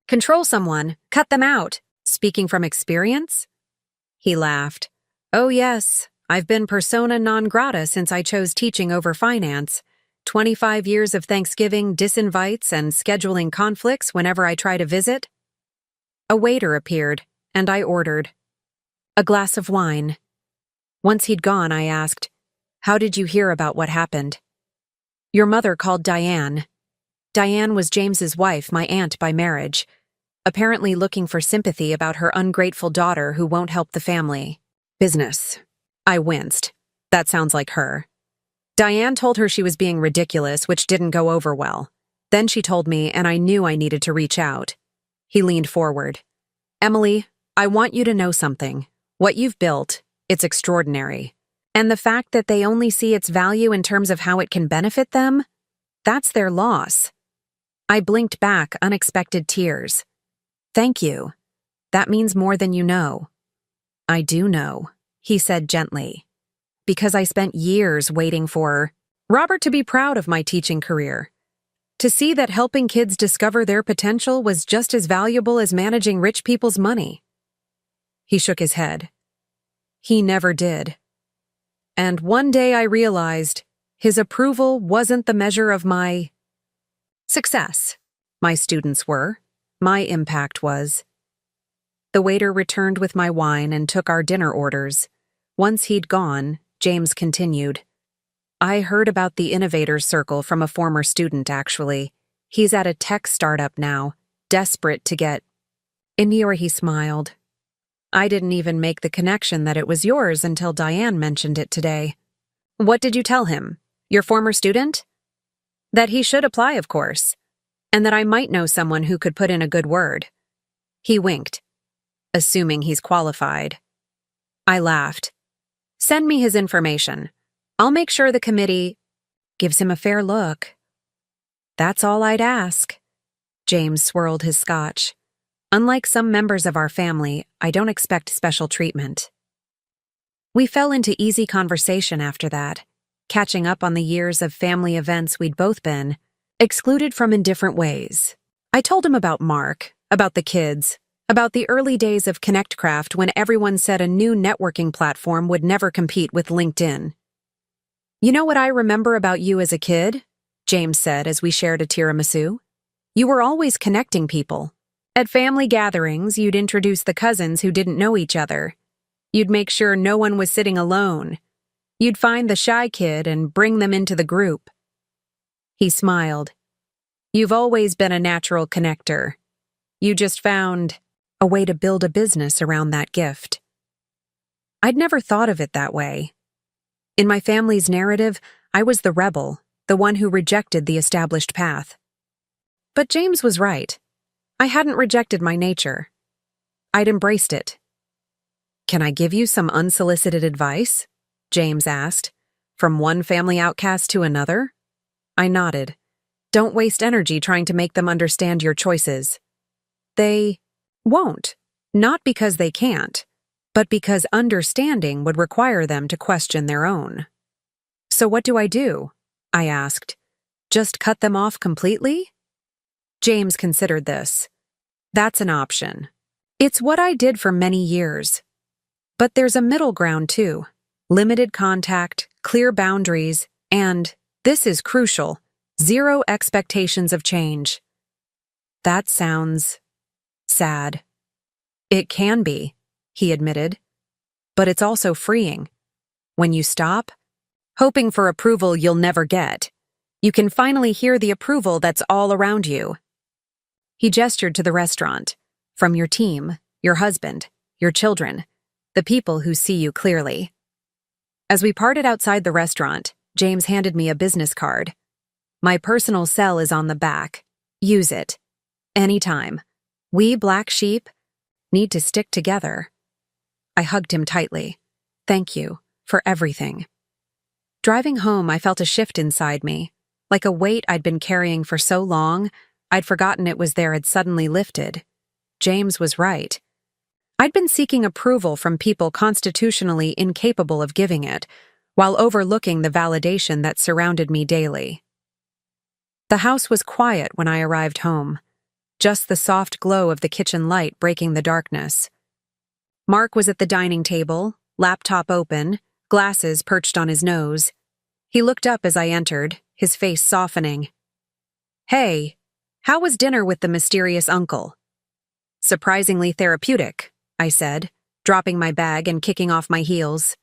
Speaker 1: control someone, cut them out. Speaking from experience? He laughed. Oh yes, I've been persona non grata since I chose teaching over finance. 25 years of Thanksgiving disinvites and scheduling conflicts whenever I try to visit. A waiter appeared, and I ordered a glass of wine. Once he'd gone, I asked, How did you hear about what happened? Your mother called Diane. Diane was James's wife, my aunt by marriage, apparently looking for sympathy about her ungrateful daughter who won't help the family. Business. I winced. That sounds like her. Diane told her she was being ridiculous, which didn't go over well. Then she told me, and I knew I needed to reach out. He leaned forward. Emily, I want you to know something. What you've built, it's extraordinary. And the fact that they only see its value in terms of how it can benefit them, that's their loss. I blinked back unexpected tears. Thank you. That means more than you know. I do know, he said gently. Because I spent years waiting for Robert to be proud of my teaching career. To see that helping kids discover their potential was just as valuable as managing rich people's money. He shook his head. He never did. And one day I realized his approval wasn't the measure of my success. My students were. My impact was. The waiter returned with my wine and took our dinner orders. Once he'd gone, James continued. I heard about the Innovators Circle from a former student, actually. He's at a tech startup now, desperate to get. In New York, he smiled. I didn't even make the connection that it was yours until Diane mentioned it today. What did you tell him? Your former student? That he should apply, of course, and that I might know someone who could put in a good word. He winked, assuming he's qualified. I laughed. Send me his information. I'll make sure the committee gives him a fair look. That's all I'd ask. James swirled his scotch. Unlike some members of our family, I don't expect special treatment. We fell into easy conversation after that, catching up on the years of family events we'd both been excluded from in different ways. I told him about Mark, about the kids, about the early days of ConnectCraft when everyone said a new networking platform would never compete with LinkedIn. You know what I remember about you as a kid? James said as we shared a tiramisu. You were always connecting people. At family gatherings, you'd introduce the cousins who didn't know each other. You'd make sure no one was sitting alone. You'd find the shy kid and bring them into the group. He smiled. You've always been a natural connector. You just found a way to build a business around that gift. I'd never thought of it that way. In my family's narrative, I was the rebel, the one who rejected the established path. But James was right. I hadn't rejected my nature. I'd embraced it. Can I give you some unsolicited advice? James asked. From one family outcast to another? I nodded. Don't waste energy trying to make them understand your choices. They won't. Not because they can't, but because understanding would require them to question their own. So what do? I asked. Just cut them off completely? James considered this. That's an option. It's what I did for many years. But there's a middle ground too. Limited contact, clear boundaries, and, this is crucial, zero expectations of change. That sounds sad. It can be, he admitted. But it's also freeing. When you stop, hoping for approval you'll never get, you can finally hear the approval that's all around you. He gestured to the restaurant. From your team, your husband, your children, the people who see you clearly. As we parted outside the restaurant, James handed me a business card. My personal cell is on the back. Use it. Anytime. We black sheep need to stick together. I hugged him tightly. Thank you for everything. Driving home, I felt a shift inside me. Like a weight I'd been carrying for so long, I'd forgotten it was there had suddenly lifted. James was right. I'd been seeking approval from people constitutionally incapable of giving it, while overlooking the validation that surrounded me daily. The house was quiet when I arrived home, just the soft glow of the kitchen light breaking the darkness. Mark was at the dining table, laptop open, glasses perched on his nose. He looked up as I entered, his face softening. Hey, how was dinner with the mysterious uncle? Surprisingly therapeutic, I said, dropping my bag and kicking off my heels.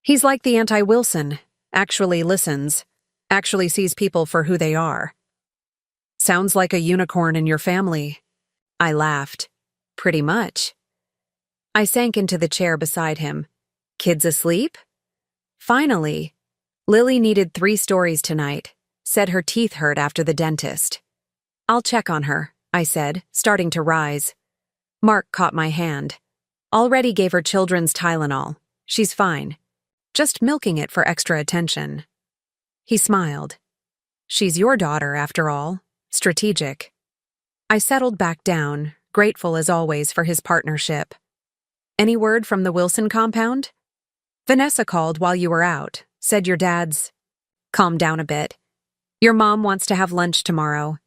Speaker 1: He's like the anti-Wilson, actually listens, actually sees people for who they are. Sounds like a unicorn in your family. I laughed. Pretty much. I sank into the chair beside him. Kids asleep? Finally. Lily needed 3 stories tonight, said her teeth hurt after the dentist. I'll check on her, I said, starting to rise. Mark caught my hand. Already gave her children's Tylenol. She's fine. Just milking it for extra attention. He smiled. She's your daughter, after all. Strategic. I settled back down, grateful as always for his partnership. Any word from the Wilson compound? Vanessa called while you were out, said your dad's Calm down a bit. Your mom wants to have lunch tomorrow.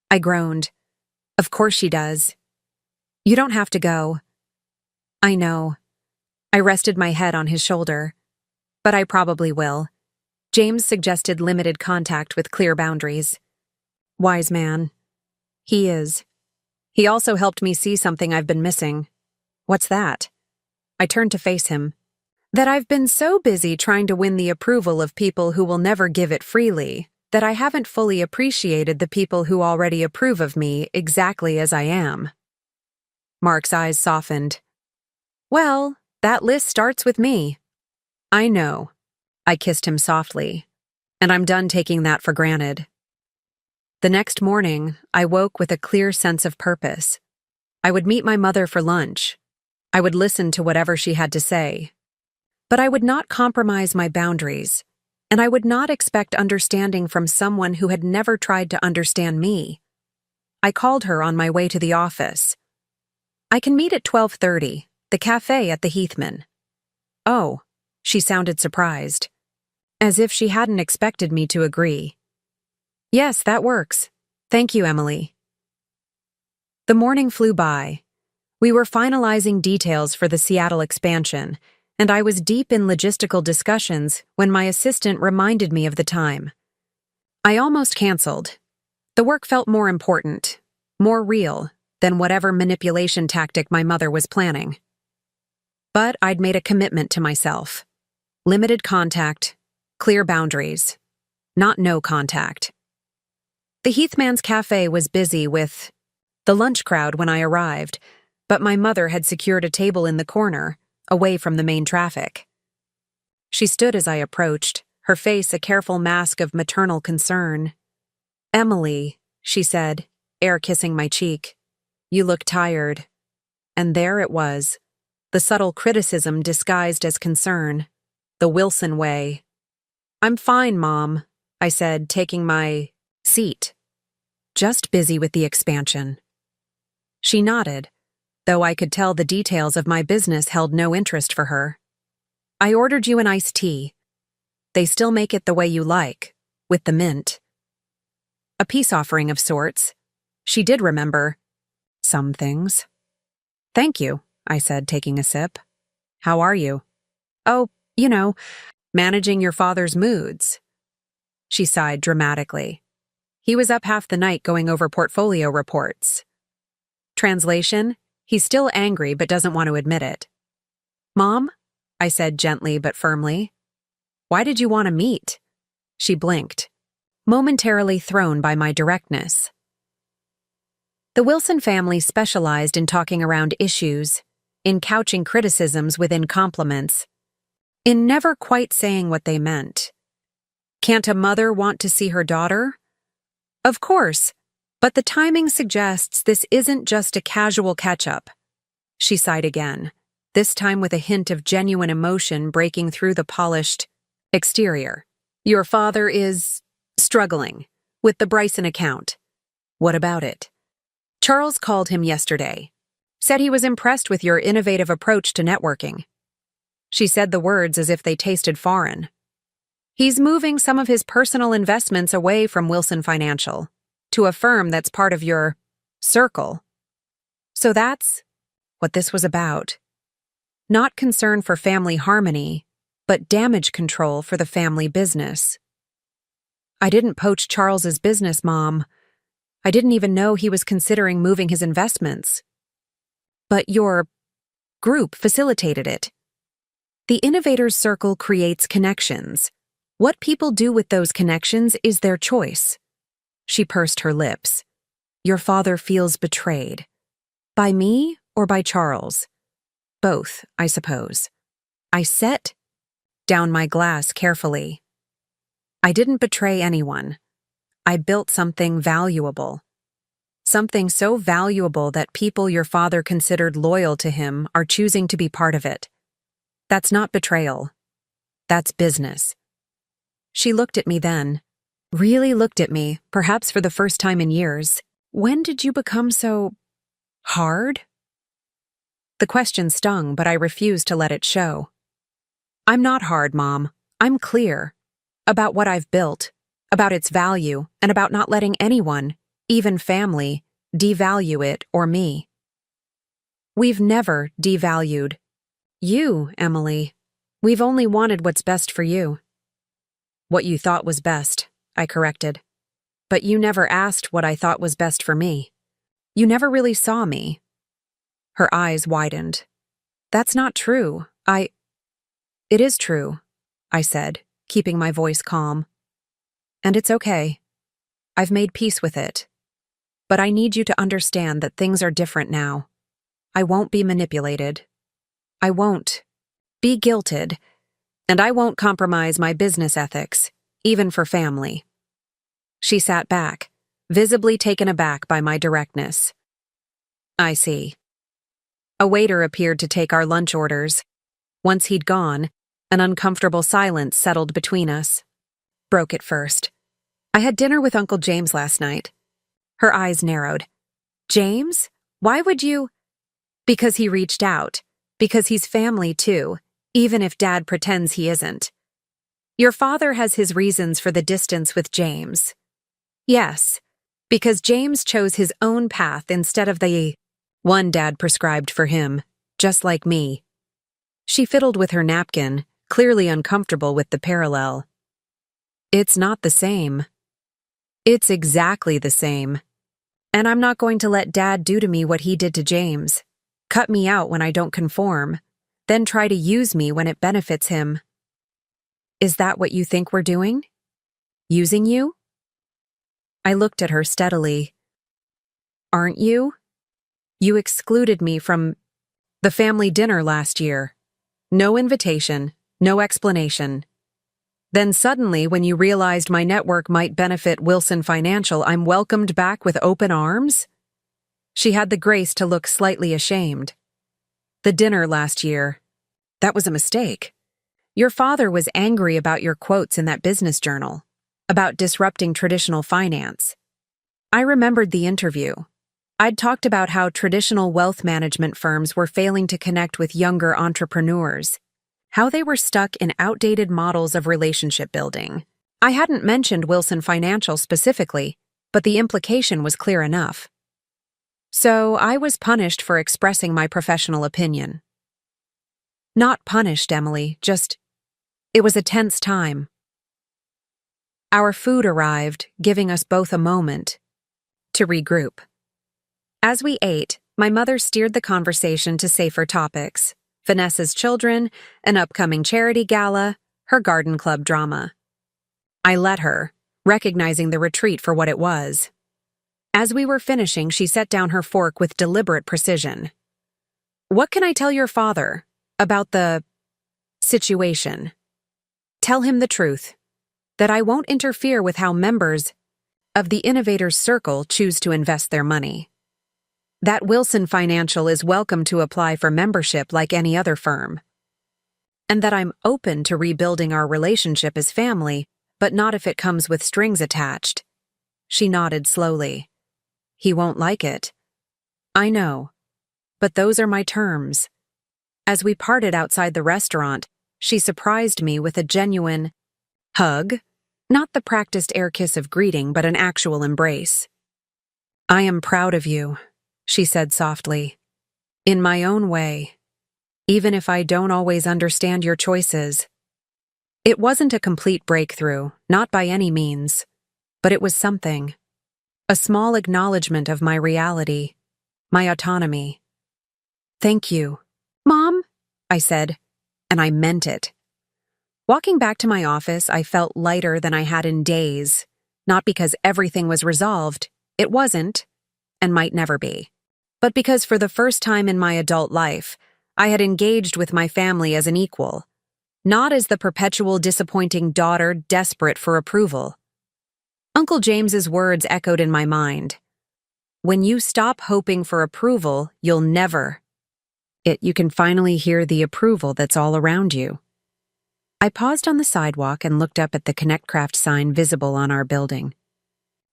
Speaker 1: I groaned. Of course she does. You don't have to go. I know. I rested my head on his shoulder. But I probably will. James suggested limited contact with clear boundaries. Wise man. He is. He also helped me see something I've been missing. What's that? I turned to face him. That I've been so busy trying to win the approval of people who will never give it freely, that I haven't fully appreciated the people who already approve of me exactly as I am. Mark's eyes softened. Well, that list starts with me. I know. I kissed him softly. And I'm done taking that for granted. The next morning, I woke with a clear sense of purpose. I would meet my mother for lunch. I would listen to whatever she had to say. But I would not compromise my boundaries, and I would not expect understanding from someone who had never tried to understand me. I called her on my way to the office. I can meet at 12:30, the cafe at the Heathman. Oh, she sounded surprised, as if she hadn't expected me to agree. Yes, that works. Thank you, Emily. The morning flew by. We were finalizing details for the Seattle expansion, and I was deep in logistical discussions when my assistant reminded me of the time. I almost canceled. The work felt more important, more real, than whatever manipulation tactic my mother was planning. But I'd made a commitment to myself. Limited contact, clear boundaries, not no contact. The Heathman's Cafe was busy with the lunch crowd when I arrived, but my mother had secured a table in the corner, away from the main traffic. She stood as I approached, her face a careful mask of maternal concern. Emily, she said, air kissing my cheek, you look tired. And there it was, the subtle criticism disguised as concern, the Wilson way. I'm fine, Mom, I said, taking my seat. Just busy with the expansion. She nodded, though I could tell the details of my business held no interest for her. I ordered you an iced tea. They still make it the way you like, with the mint. A peace offering of sorts. She did remember some things. Thank you, I said, taking a sip. How are you? Oh, managing your father's moods. She sighed dramatically. He was up half the night going over portfolio reports. Translation? He's still angry but doesn't want to admit it. Mom? I said gently but firmly. Why did you want to meet? She blinked, momentarily thrown by my directness. The Wilson family specialized in talking around issues, in couching criticisms within compliments, in never quite saying what they meant. Can't a mother want to see her daughter? Of course. But the timing suggests this isn't just a casual catch-up. She sighed again, this time with a hint of genuine emotion breaking through the polished exterior. Your father is struggling with the Bryson account. What about it? Charles called him yesterday. Said he was impressed with your innovative approach to networking. She said the words as if they tasted foreign. He's moving some of his personal investments away from Wilson Financial to a firm that's part of your circle. So that's what this was about. Not concern for family harmony, but damage control for the family business. I didn't poach Charles's business, Mom. I didn't even know he was considering moving his investments. But your group facilitated it. The Innovators Circle creates connections. What people do with those connections is their choice. She pursed her lips. Your father feels betrayed. By me or by Charles? Both, I suppose. I set down my glass carefully. I didn't betray anyone. I built something valuable. Something so valuable that people your father considered loyal to him are choosing to be part of it. That's not betrayal. That's business. She looked at me then. Really looked at me, perhaps for the first time in years. When did you become so hard? The question stung, but I refused to let it show. I'm not hard, Mom. I'm clear. about what I've built, about its value, and about not letting anyone, even family, devalue it or me. We've never devalued you, Emily. We've only wanted what's best for you. What you thought was best, I corrected. But you never asked what I thought was best for me. You never really saw me. Her eyes widened. That's not true. It is true, I said, keeping my voice calm. And it's okay. I've made peace with it. But I need you to understand that things are different now. I won't be manipulated. I won't be guilted. And I won't compromise my business ethics, even for family. She sat back, visibly taken aback by my directness. I see. A waiter appeared to take our lunch orders. Once he'd gone, an uncomfortable silence settled between us. Broke it first. I had dinner with Uncle James last night. Her eyes narrowed. James? Why would you? Because he reached out. Because he's family too, even if Dad pretends he isn't. Your father has his reasons for the distance with James. Yes, because James chose his own path instead of the one Dad prescribed for him, just like me. She fiddled with her napkin, clearly uncomfortable with the parallel. It's not the same. It's exactly the same. And I'm not going to let Dad do to me what he did to James. Cut me out when I don't conform, then try to use me when it benefits him. Is that what you think we're doing? Using you? I looked at her steadily. Aren't you? You excluded me from the family dinner last year. No invitation, no explanation. Then suddenly, when you realized my network might benefit Wilson Financial, I'm welcomed back with open arms? She had the grace to look slightly ashamed. The dinner last year, that was a mistake. Your father was angry about your quotes in that business journal, about disrupting traditional finance. I remembered the interview. I'd talked about how traditional wealth management firms were failing to connect with younger entrepreneurs, how they were stuck in outdated models of relationship building. I hadn't mentioned Wilson Financial specifically, but the implication was clear enough. So I was punished for expressing my professional opinion. Not punished, Emily, it was a tense time. Our food arrived, giving us both a moment to regroup. As we ate, my mother steered the conversation to safer topics: Vanessa's children, an upcoming charity gala, her garden club drama. I let her, recognizing the retreat for what it was. As we were finishing, she set down her fork with deliberate precision. What can I tell your father about the situation? Tell him the truth, that I won't interfere with how members of the Innovators Circle choose to invest their money. That Wilson Financial is welcome to apply for membership like any other firm. And that I'm open to rebuilding our relationship as family, but not if it comes with strings attached. She nodded slowly. He won't like it. I know. But those are my terms. As we parted outside the restaurant, she surprised me with a genuine hug, not the practiced air kiss of greeting, but an actual embrace. I am proud of you, she said softly. In my own way. Even if I don't always understand your choices. It wasn't a complete breakthrough, not by any means. But it was something. A small acknowledgement of my reality, my autonomy. Thank you, Mom, I said, and I meant it. Walking back to my office, I felt lighter than I had in days, not because everything was resolved, it wasn't, and might never be, but because for the first time in my adult life, I had engaged with my family as an equal, not as the perpetual disappointing daughter desperate for approval. Uncle James's words echoed in my mind. When you stop hoping for approval, you'll never. You can finally hear the approval that's all around you. I paused on the sidewalk and looked up at the ConnectCraft sign visible on our building.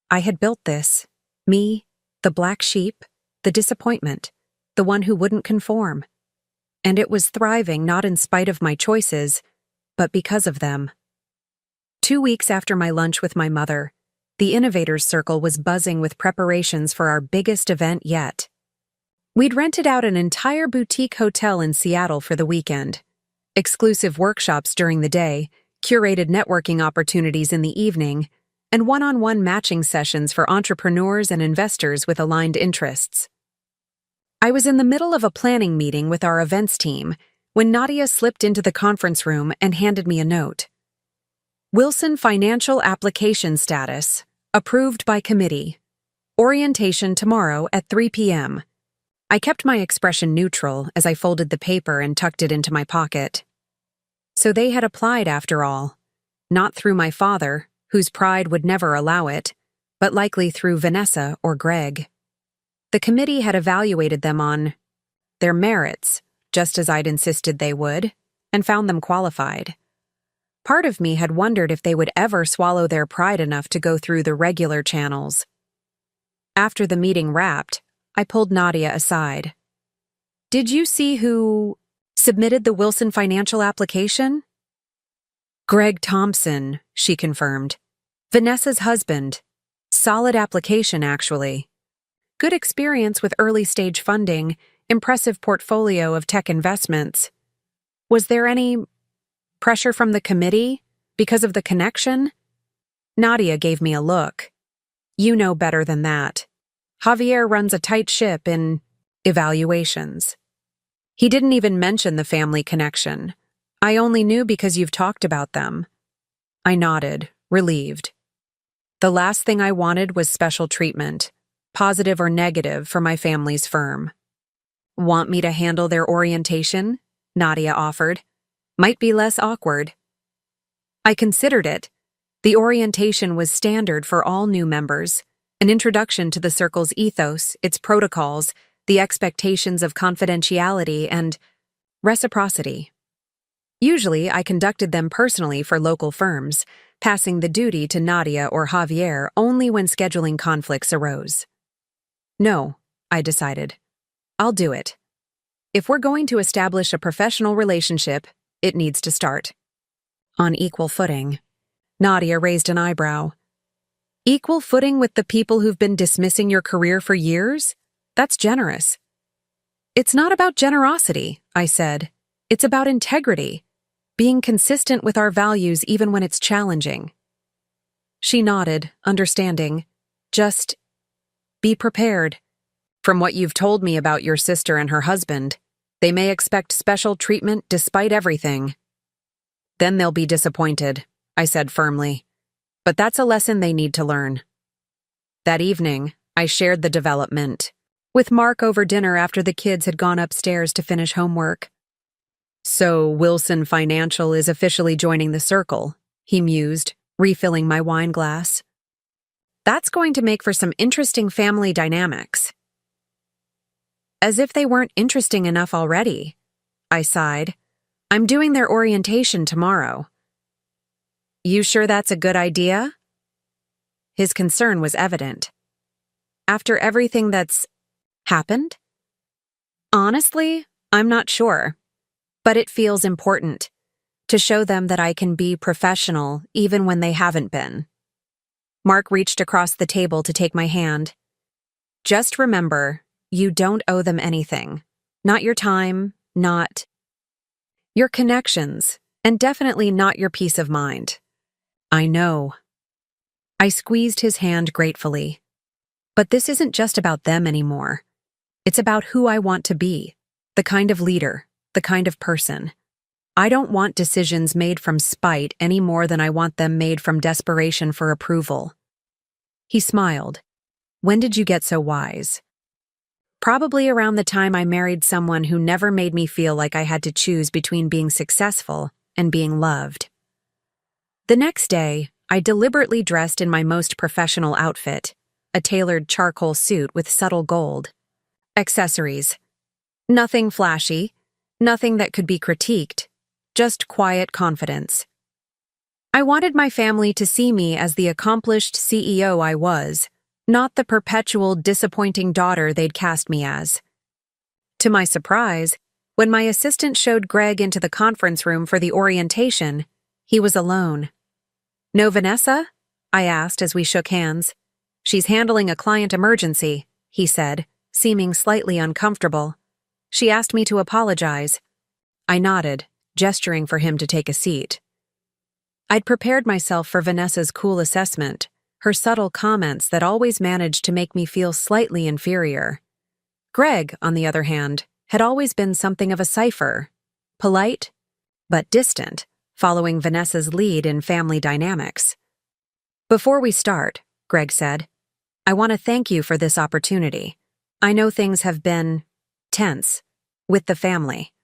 Speaker 1: I had built this. Me, the black sheep, the disappointment, the one who wouldn't conform. And it was thriving not in spite of my choices, but because of them. 2 weeks after my lunch with my mother, the Innovators Circle was buzzing with preparations for our biggest event yet. We'd rented out an entire boutique hotel in Seattle for the weekend. Exclusive workshops during the day, curated networking opportunities in the evening, and one-on-one matching sessions for entrepreneurs and investors with aligned interests. I was in the middle of a planning meeting with our events team when Nadia slipped into the conference room and handed me a note. Wilson Financial Application Status, approved by committee. Orientation tomorrow at 3 p.m. I kept my expression neutral as I folded the paper and tucked it into my pocket. So they had applied after all, not through my father, whose pride would never allow it, but likely through Vanessa or Greg. The committee had evaluated them on their merits, just as I'd insisted they would, and found them qualified. Part of me had wondered if they would ever swallow their pride enough to go through the regular channels. After the meeting wrapped, I pulled Nadia aside. "Did you see who submitted the Wilson Financial application?" "Greg Thompson," she confirmed. "Vanessa's husband. Solid application, actually. Good experience with early-stage funding, impressive portfolio of tech investments. Was there any pressure from the committee because of the connection?" Nadia gave me a look. "You know better than that. Javier runs a tight ship in evaluations. He didn't even mention the family connection. I only knew because you've talked about them." I nodded, relieved. The last thing I wanted was special treatment, positive or negative, for my family's firm. "Want me to handle their orientation?" Nadia offered. "Might be less awkward." I considered it. The orientation was standard for all new members, an introduction to the circle's ethos, its protocols, the expectations of confidentiality and reciprocity. Usually, I conducted them personally for local firms, passing the duty to Nadia or Javier only when scheduling conflicts arose. No, I decided. I'll do it. If we're going to establish a professional relationship, it needs to start on equal footing. Nadia raised an eyebrow. "Equal footing with the people who've been dismissing your career for years? That's generous." "It's not about generosity," I said. "It's about integrity, being consistent with our values even when it's challenging." She nodded, understanding. "Just be prepared. From what you've told me about your sister and her husband, they may expect special treatment despite everything." "Then they'll be disappointed," I said firmly. "But that's a lesson they need to learn." That evening, I shared the development with Mark over dinner after the kids had gone upstairs to finish homework. "So Wilson Financial is officially joining the circle," he mused, refilling my wine glass. "That's going to make for some interesting family dynamics." As if they weren't interesting enough already, I sighed. "I'm doing their orientation tomorrow." "You sure that's a good idea?" His concern was evident. "After everything that's happened?" "Honestly, I'm not sure. But it feels important to show them that I can be professional even when they haven't been." Mark reached across the table to take my hand. "Just remember, you don't owe them anything. Not your time, not your connections, and definitely not your peace of mind." "I know." I squeezed his hand gratefully. "But this isn't just about them anymore. It's about who I want to be, the kind of leader, the kind of person. I don't want decisions made from spite any more than I want them made from desperation for approval." He smiled. "When did you get so wise?" "Probably around the time I married someone who never made me feel like I had to choose between being successful and being loved." The next day, I deliberately dressed in my most professional outfit, a tailored charcoal suit with subtle gold. Accessories. Nothing flashy, nothing that could be critiqued, just quiet confidence. I wanted my family to see me as the accomplished CEO I was, not the perpetual disappointing daughter they'd cast me as. To my surprise, when my assistant showed Greg into the conference room for the orientation, he was alone. "No Vanessa?" I asked as we shook hands. "She's handling a client emergency," he said, seeming slightly uncomfortable. "She asked me to apologize." I nodded, gesturing for him to take a seat. I'd prepared myself for Vanessa's cool assessment, her subtle comments that always managed to make me feel slightly inferior. Greg, on the other hand, had always been something of a cipher, polite, but distant, following Vanessa's lead in family dynamics. "Before we start," Greg said, "I want to thank you for this opportunity. I know things have been tense with the family."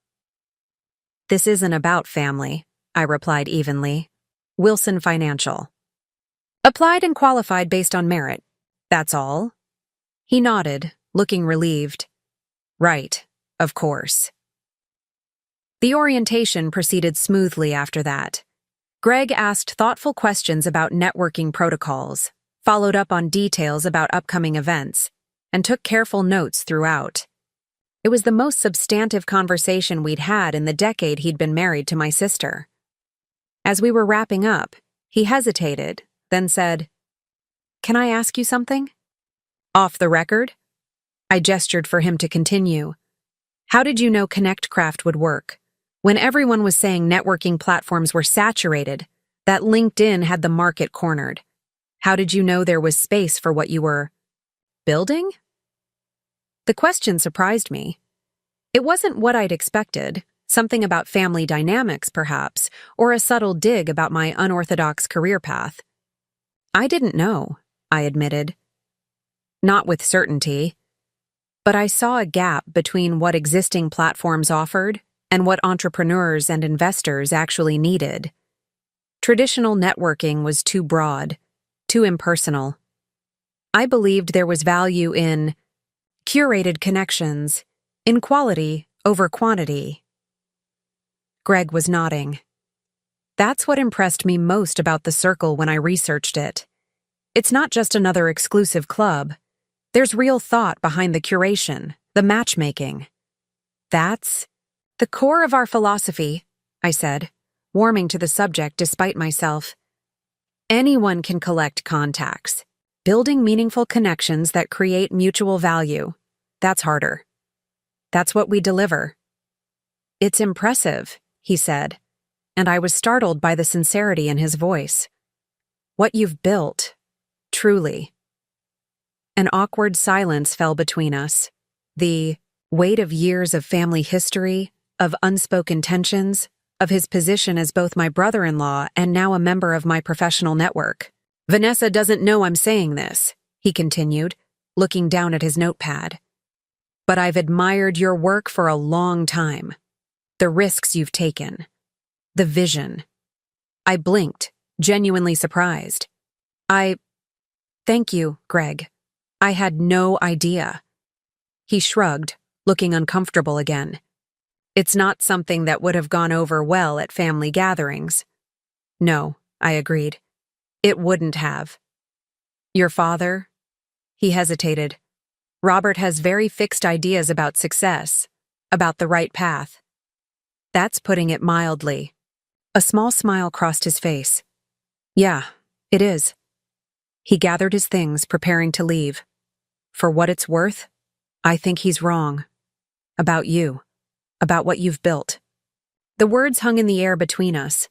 Speaker 1: "This isn't about family," I replied evenly. "Wilson Financial. Applied and qualified based on merit. That's all." He nodded, looking relieved. "Right, of course." The orientation proceeded smoothly after that. Greg asked thoughtful questions about networking protocols, followed up on details about upcoming events, and took careful notes throughout. It was the most substantive conversation we'd had in the decade he'd been married to my sister. As we were wrapping up, he hesitated, then said, "Can I ask you something?" "Off the record?" I gestured for him to continue. "How did you know ConnectCraft would work? When everyone was saying networking platforms were saturated, that LinkedIn had the market cornered. How did you know there was space for what you were building?" The question surprised me. It wasn't what I'd expected, something about family dynamics, perhaps, or a subtle dig about my unorthodox career path. "I didn't know," I admitted. "Not with certainty. But I saw a gap between what existing platforms offered and what entrepreneurs and investors actually needed. Traditional networking was too broad, too impersonal. I believed there was value in curated connections, in quality over quantity." Greg was nodding. "That's what impressed me most about the circle when I researched it. It's not just another exclusive club. There's real thought behind the curation, the matchmaking. That's the core of our philosophy," I said, warming to the subject despite myself. "Anyone can collect contacts. Building meaningful connections that create mutual value. That's harder. That's what we deliver." "It's impressive," he said, and I was startled by the sincerity in his voice. "What you've built, truly." An awkward silence fell between us. The weight of years of family history, of unspoken tensions, of his position as both my brother-in-law and now a member of my professional network. "Vanessa doesn't know I'm saying this," he continued, looking down at his notepad. "But I've admired your work for a long time. The risks you've taken. The vision." I blinked, genuinely surprised. "Thank you, Greg. I had no idea." He shrugged, looking uncomfortable again. "It's not something that would have gone over well at family gatherings." "No," I agreed. "It wouldn't have." "Your father?" He hesitated. "Robert has very fixed ideas about success, about the right path." "That's putting it mildly." A small smile crossed his face. "Yeah, it is." He gathered his things, preparing to leave. "For what it's worth, I think he's wrong. About you. About what you've built." The words hung in the air between us.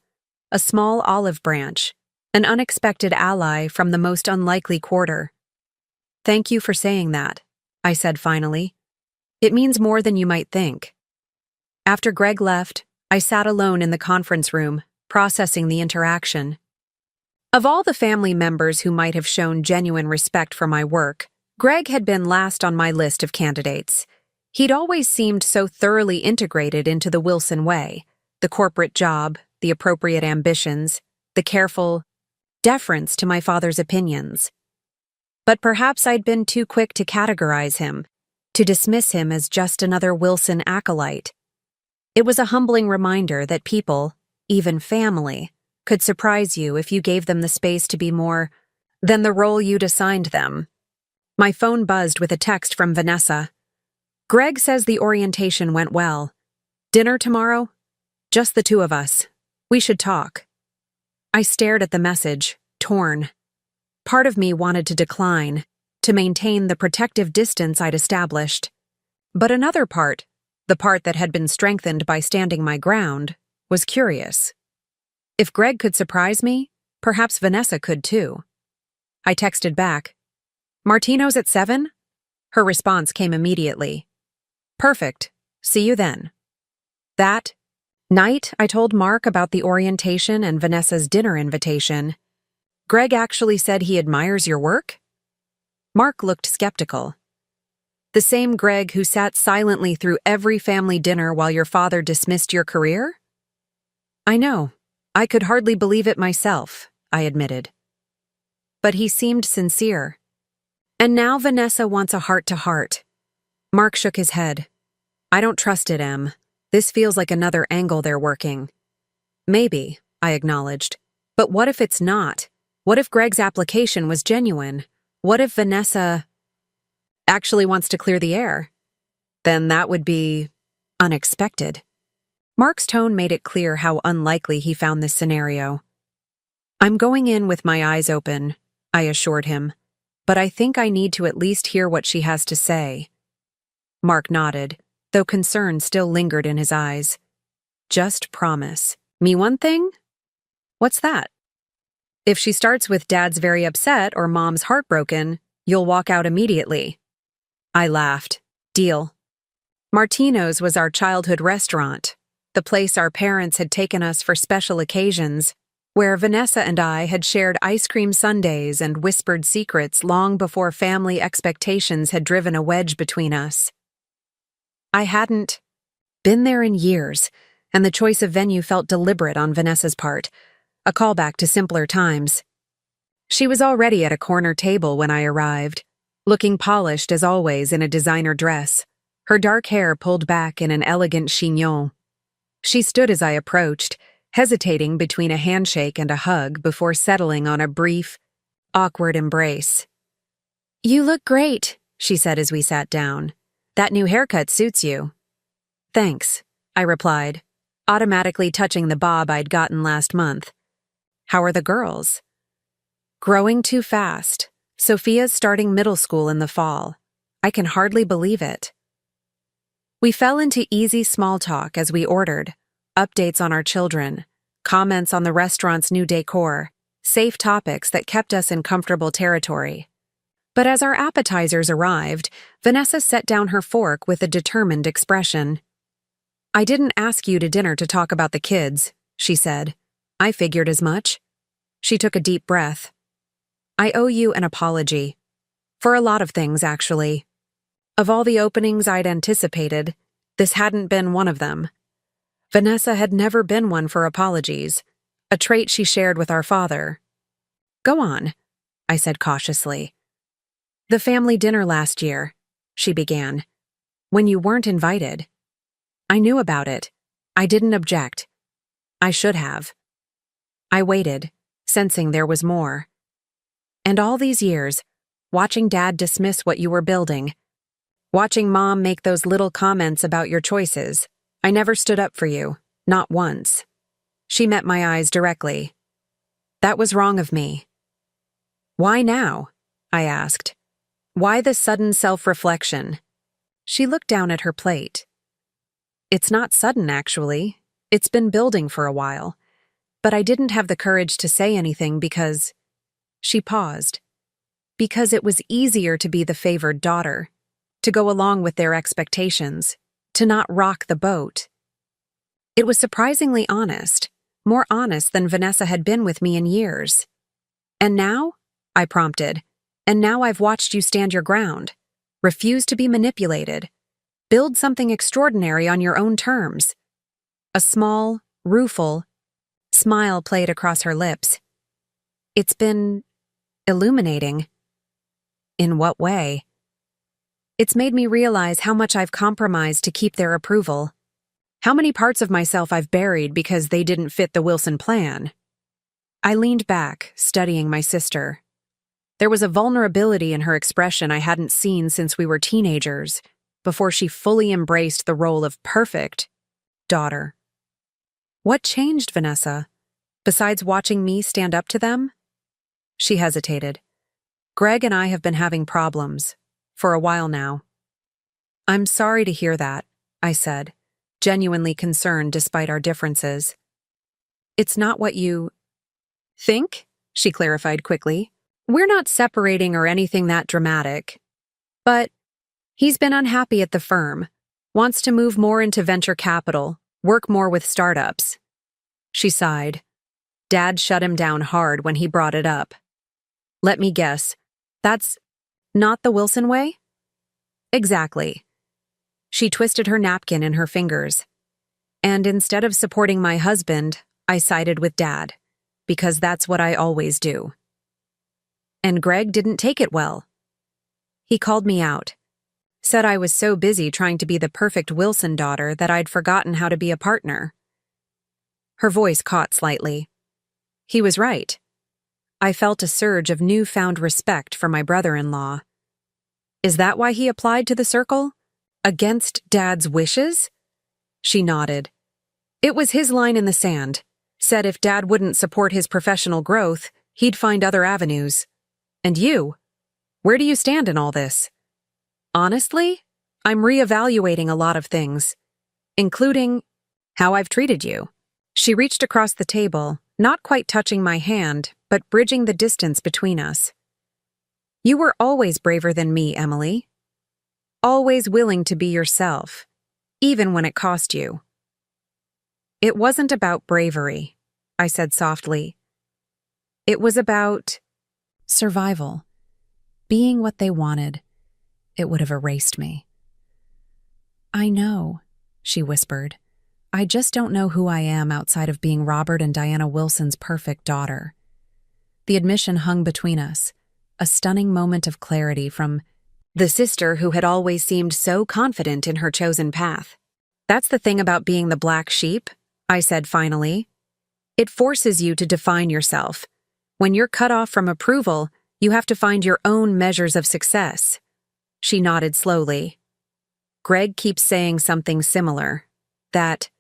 Speaker 1: A small olive branch, an unexpected ally from the most unlikely quarter. "Thank you for saying that," I said finally. "It means more than you might think." After Greg left, I sat alone in the conference room, processing the interaction. Of all the family members who might have shown genuine respect for my work, Greg had been last on my list of candidates. He'd always seemed so thoroughly integrated into the Wilson way, the corporate job, the appropriate ambitions, the careful deference to my father's opinions. But perhaps I'd been too quick to categorize him, to dismiss him as just another Wilson acolyte. It was a humbling reminder that people, even family, could surprise you if you gave them the space to be more than the role you'd assigned them. My phone buzzed with a text from Vanessa. "Greg says the orientation went well. Dinner tomorrow? Just the two of us. We should talk." I stared at the message, torn. Part of me wanted to decline, to maintain the protective distance I'd established. But another part, the part that had been strengthened by standing my ground, was curious. If Greg could surprise me, perhaps Vanessa could too. I texted back, "Martino's at 7?" Her response came immediately. "Perfect. See you then." That night, I told Mark about the orientation and Vanessa's dinner invitation. "Greg actually said he admires your work?" Mark looked skeptical. "The same Greg who sat silently through every family dinner while your father dismissed your career?" "I know. I could hardly believe it myself," I admitted. But he seemed sincere. "And now Vanessa wants a heart-to-heart." Mark shook his head. "I don't trust it, Em. This feels like another angle they're working." "Maybe," I acknowledged. "But what if it's not? What if Greg's application was genuine? What if Vanessa actually wants to clear the air? Then that would be unexpected." Mark's tone made it clear how unlikely he found this scenario. "I'm going in with my eyes open," I assured him, "but I think I need to at least hear what she has to say." Mark nodded, though concern still lingered in his eyes. "Just promise me one thing?" "What's that?" "If she starts with Dad's very upset or Mom's heartbroken, you'll walk out immediately." I laughed. "Deal." Martino's was our childhood restaurant, the place our parents had taken us for special occasions, where Vanessa and I had shared ice cream sundaes and whispered secrets long before family expectations had driven a wedge between us. I hadn't been there in years, and the choice of venue felt deliberate on Vanessa's part, a callback to simpler times. She was already at a corner table when I arrived, looking polished as always in a designer dress, her dark hair pulled back in an elegant chignon. She stood as I approached, hesitating between a handshake and a hug before settling on a brief, awkward embrace. "You look great," she said as we sat down. "That new haircut suits you." "Thanks," I replied, automatically touching the bob I'd gotten last month. "How are the girls?" "Growing too fast. Sophia's starting middle school in the fall. I can hardly believe it." We fell into easy small talk as we ordered, updates on our children, comments on the restaurant's new decor, safe topics that kept us in comfortable territory. But as our appetizers arrived, Vanessa set down her fork with a determined expression. "I didn't ask you to dinner to talk about the kids," she said. "I figured as much." She took a deep breath. "I owe you an apology. For a lot of things, actually. Of all the openings I'd anticipated, this hadn't been one of them." Vanessa had never been one for apologies, a trait she shared with our father. "Go on," I said cautiously. "The family dinner last year," she began, "when you weren't invited. I knew about it. I didn't object. I should have." I waited, sensing there was more. "And all these years, watching Dad dismiss what you were building, watching Mom make those little comments about your choices, I never stood up for you, not once." She met my eyes directly. "That was wrong of me." "Why now?" I asked. "Why the sudden self-reflection?" She looked down at her plate. "It's not sudden, actually. It's been building for a while. But I didn't have the courage to say anything because—" She paused. "Because it was easier to be the favored daughter, to go along with their expectations, to not rock the boat." It was surprisingly honest, more honest than Vanessa had been with me in years. "And now?" I prompted. "And now I've watched you stand your ground, refuse to be manipulated, build something extraordinary on your own terms." A small, rueful smile played across her lips. "It's been illuminating." "In what way?" "It's made me realize how much I've compromised to keep their approval. How many parts of myself I've buried because they didn't fit the Wilson plan." I leaned back, studying my sister. There was a vulnerability in her expression I hadn't seen since we were teenagers, before she fully embraced the role of perfect daughter. "What changed, Vanessa?" besides watching me stand up to them? She hesitated. Greg and I have been having problems. For a while now. I'm sorry to hear that, I said, genuinely concerned despite our differences. It's not what you think, she clarified quickly. We're not separating or anything that dramatic. But he's been unhappy at the firm, wants to move more into venture capital, work more with startups. She sighed. Dad shut him down hard when he brought it up. Let me guess, that's not the Wilson way? Exactly. She twisted her napkin in her fingers. And instead of supporting my husband, I sided with Dad, because that's what I always do. And Greg didn't take it well. He called me out. Said I was so busy trying to be the perfect Wilson daughter that I'd forgotten how to be a partner. Her voice caught slightly. He was right. I felt a surge of newfound respect for my brother-in-law. Is that why he applied to the circle? Against Dad's wishes? She nodded. It was his line in the sand. Said if Dad wouldn't support his professional growth, he'd find other avenues. And you? Where do you stand in all this? Honestly, I'm reevaluating a lot of things, including how I've treated you. She reached across the table, not quite touching my hand, but bridging the distance between us. You were always braver than me, Emily. Always willing to be yourself, even when it cost you. It wasn't about bravery, I said softly. It was about survival. Being what they wanted. It would have erased me. I know, she whispered. I just don't know who I am outside of being Robert and Diana Wilson's perfect daughter. The admission hung between us, a stunning moment of clarity from the sister who had always seemed so confident in her chosen path. That's the thing about being the black sheep, I said finally. It forces you to define yourself. When you're cut off from approval, you have to find your own measures of success. She nodded slowly. Greg keeps saying something similar, that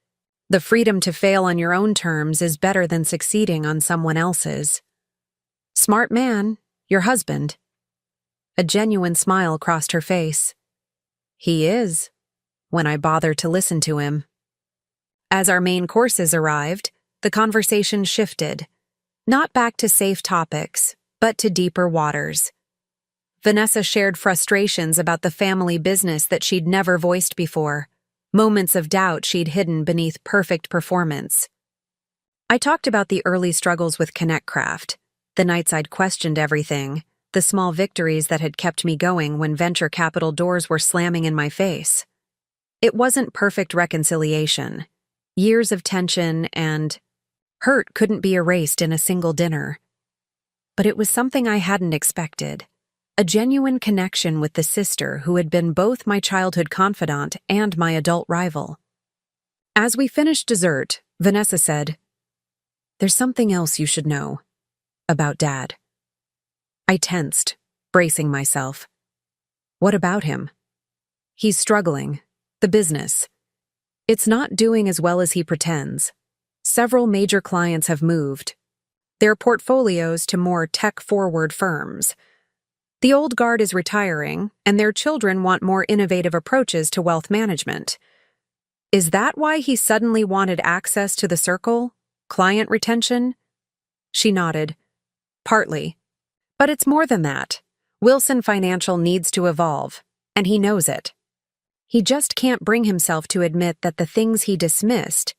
Speaker 1: the freedom to fail on your own terms is better than succeeding on someone else's. Smart man, your husband. A genuine smile crossed her face. He is, when I bother to listen to him. As our main courses arrived, the conversation shifted, not back to safe topics, but to deeper waters. Vanessa shared frustrations about the family business that she'd never voiced before, moments of doubt she'd hidden beneath perfect performance. I talked about the early struggles with ConnectCraft, the nights I'd questioned everything, the small victories that had kept me going when venture capital doors were slamming in my face. It wasn't perfect reconciliation. Years of tension and hurt couldn't be erased in a single dinner. But it was something I hadn't expected. A genuine connection with the sister who had been both my childhood confidant and my adult rival. As we finished dessert, Vanessa said, "There's something else you should know about Dad." I tensed, bracing myself. What about him? He's struggling. The business. It's not doing as well as he pretends. Several major clients have moved their portfolios to more tech-forward firms. The old guard is retiring, and their children want more innovative approaches to wealth management. Is that why he suddenly wanted access to the circle? Client retention? She nodded. Partly. But it's more than that. Wilson Financial needs to evolve, and he knows it. He just can't bring himself to admit that the things he dismissed,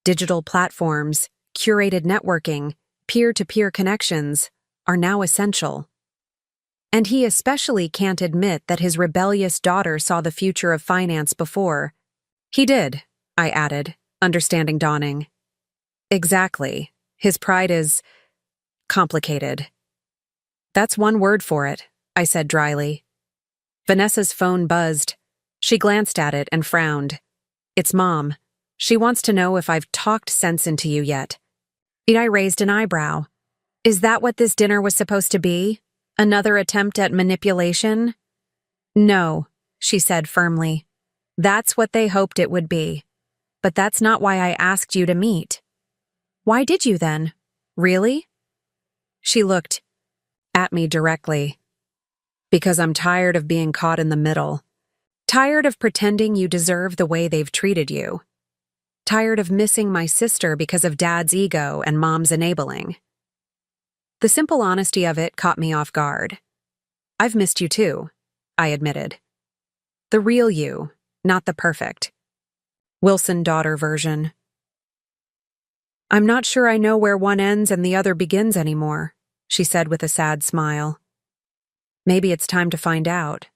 Speaker 1: digital platforms, curated networking, peer-to-peer connections, are now essential. And he especially can't admit that his rebellious daughter saw the future of finance before. He did, I added, understanding dawning. Exactly. His pride is complicated. That's one word for it, I said dryly. Vanessa's phone buzzed. She glanced at it and frowned. It's Mom. She wants to know if I've talked sense into you yet. I raised an eyebrow. Is that what this dinner was supposed to be? Another attempt at manipulation? No, she said firmly. That's what they hoped it would be. But that's not why I asked you to meet. Why did you then? Really? She looked at me directly. Because I'm tired of being caught in the middle. Tired of pretending you deserve the way they've treated you. Tired of missing my sister because of Dad's ego and Mom's enabling. The simple honesty of it caught me off guard. I've missed you too, I admitted. The real you, not the perfect Wilson daughter version. I'm not sure I know where one ends and the other begins anymore, she said with a sad smile. Maybe it's time to find out.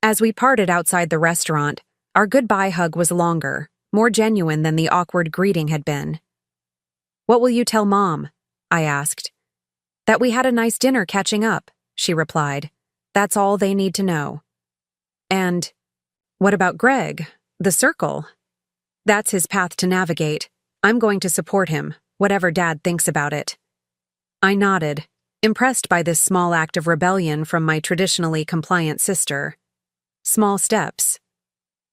Speaker 1: As we parted outside the restaurant, our goodbye hug was longer, more genuine than the awkward greeting had been. What will you tell Mom? I asked. That we had a nice dinner catching up, she replied. That's all they need to know. And what about Greg, the circle? That's his path to navigate. I'm going to support him, whatever Dad thinks about it. I nodded, impressed by this small act of rebellion from my traditionally compliant sister. Small steps.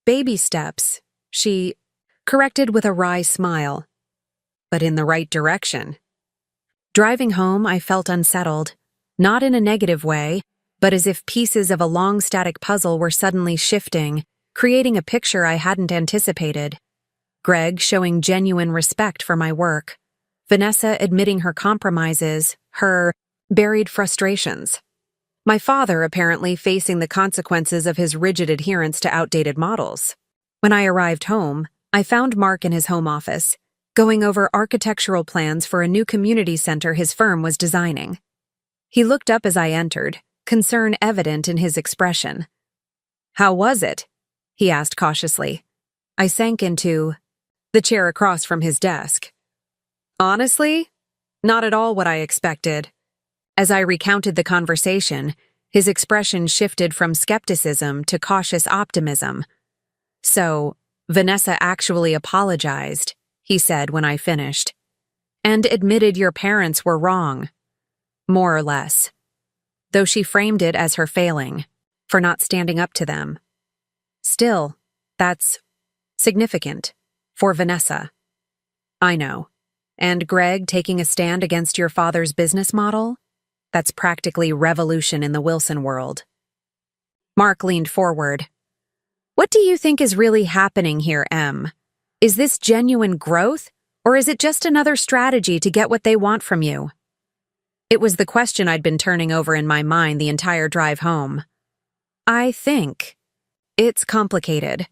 Speaker 1: Baby steps, she corrected with a wry smile. But in the right direction. Driving home, I felt unsettled, not in a negative way, but as if pieces of a long static puzzle were suddenly shifting, creating a picture I hadn't anticipated. Greg showing genuine respect for my work. Vanessa admitting her compromises, her buried frustrations. My father apparently facing the consequences of his rigid adherence to outdated models. When I arrived home, I found Mark in his home office, going over architectural plans for a new community center his firm was designing. He looked up as I entered, concern evident in his expression. How was it? He asked cautiously. I sank into the chair across from his desk. Honestly, not at all what I expected. As I recounted the conversation, his expression shifted from skepticism to cautious optimism. So, Vanessa actually apologized, he said when I finished, and admitted your parents were wrong. More or less. Though she framed it as her failing, for not standing up to them. Still, that's significant. For Vanessa. I know. And Greg taking a stand against your father's business model? That's practically revolution in the Wilson world. Mark leaned forward. What do you think is really happening here, Em? Is this genuine growth, or is it just another strategy to get what they want from you? It was the question I'd been turning over in my mind the entire drive home. I think it's complicated.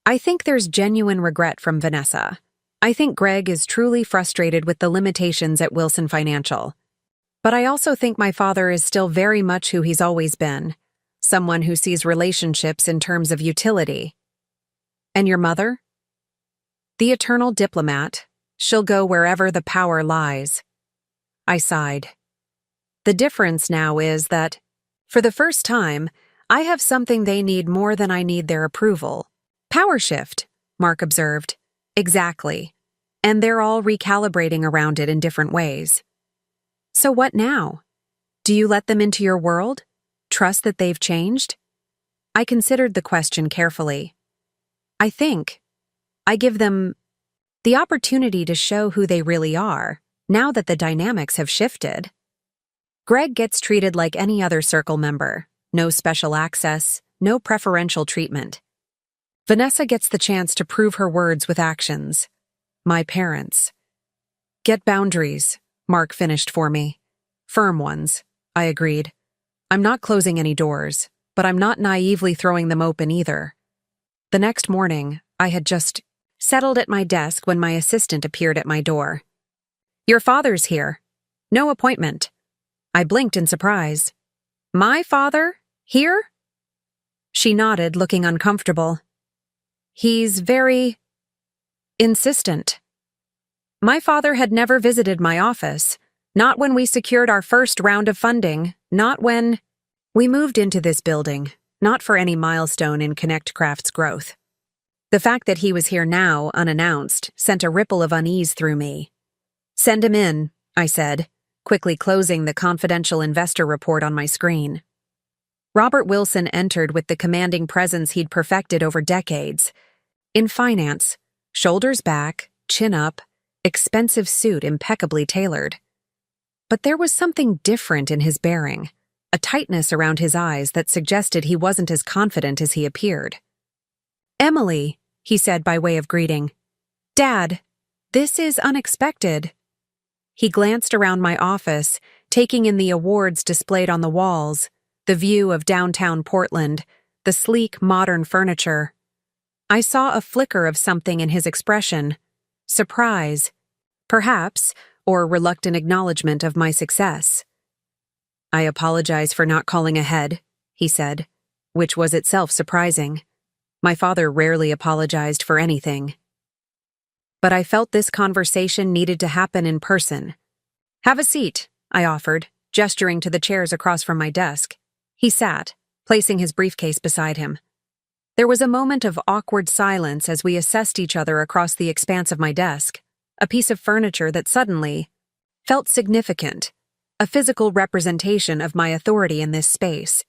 Speaker 1: I think there's genuine regret from Vanessa. I think Greg is truly frustrated with the limitations at Wilson Financial. But I also think my father is still very much who he's always been, someone who sees relationships in terms of utility. And your mother? The eternal diplomat. She'll go wherever the power lies. I sighed. The difference now is that, for the first time, I have something they need more than I need their approval. Power shift, Mark observed. Exactly. And they're all recalibrating around it in different ways. So what now? Do you let them into your world? Trust that they've changed? I considered the question carefully. I think I give them the opportunity to show who they really are, now that the dynamics have shifted. Greg gets treated like any other circle member. No special access, no preferential treatment. Vanessa gets the chance to prove her words with actions. My parents. Get boundaries, Mark finished for me. Firm ones, I agreed. I'm not closing any doors, but I'm not naively throwing them open either. The next morning, I had just settled at my desk when my assistant appeared at my door. Your father's here. No appointment. I blinked in surprise. My father? Here? She nodded, looking uncomfortable. He's very insistent. My father had never visited my office, not when we secured our first round of funding, not when we moved into this building, not for any milestone in ConnectCraft's growth. The fact that he was here now, unannounced, sent a ripple of unease through me. Send him in, I said, quickly closing the confidential investor report on my screen. Robert Wilson entered with the commanding presence he'd perfected over decades. In finance, shoulders back, chin up, expensive suit impeccably tailored. But there was something different in his bearing, a tightness around his eyes that suggested he wasn't as confident as he appeared. "Emily," he said by way of greeting. "Dad, this is unexpected." He glanced around my office, taking in the awards displayed on the walls, the view of downtown Portland, the sleek, modern furniture. I saw a flicker of something in his expression. Surprise, perhaps, or reluctant acknowledgement of my success. "I apologize for not calling ahead," he said, which was itself surprising. My father rarely apologized for anything. But I felt this conversation needed to happen in person. "Have a seat," I offered, gesturing to the chairs across from my desk. He sat, placing his briefcase beside him. There was a moment of awkward silence as we assessed each other across the expanse of my desk, a piece of furniture that suddenly felt significant, a physical representation of my authority in this space.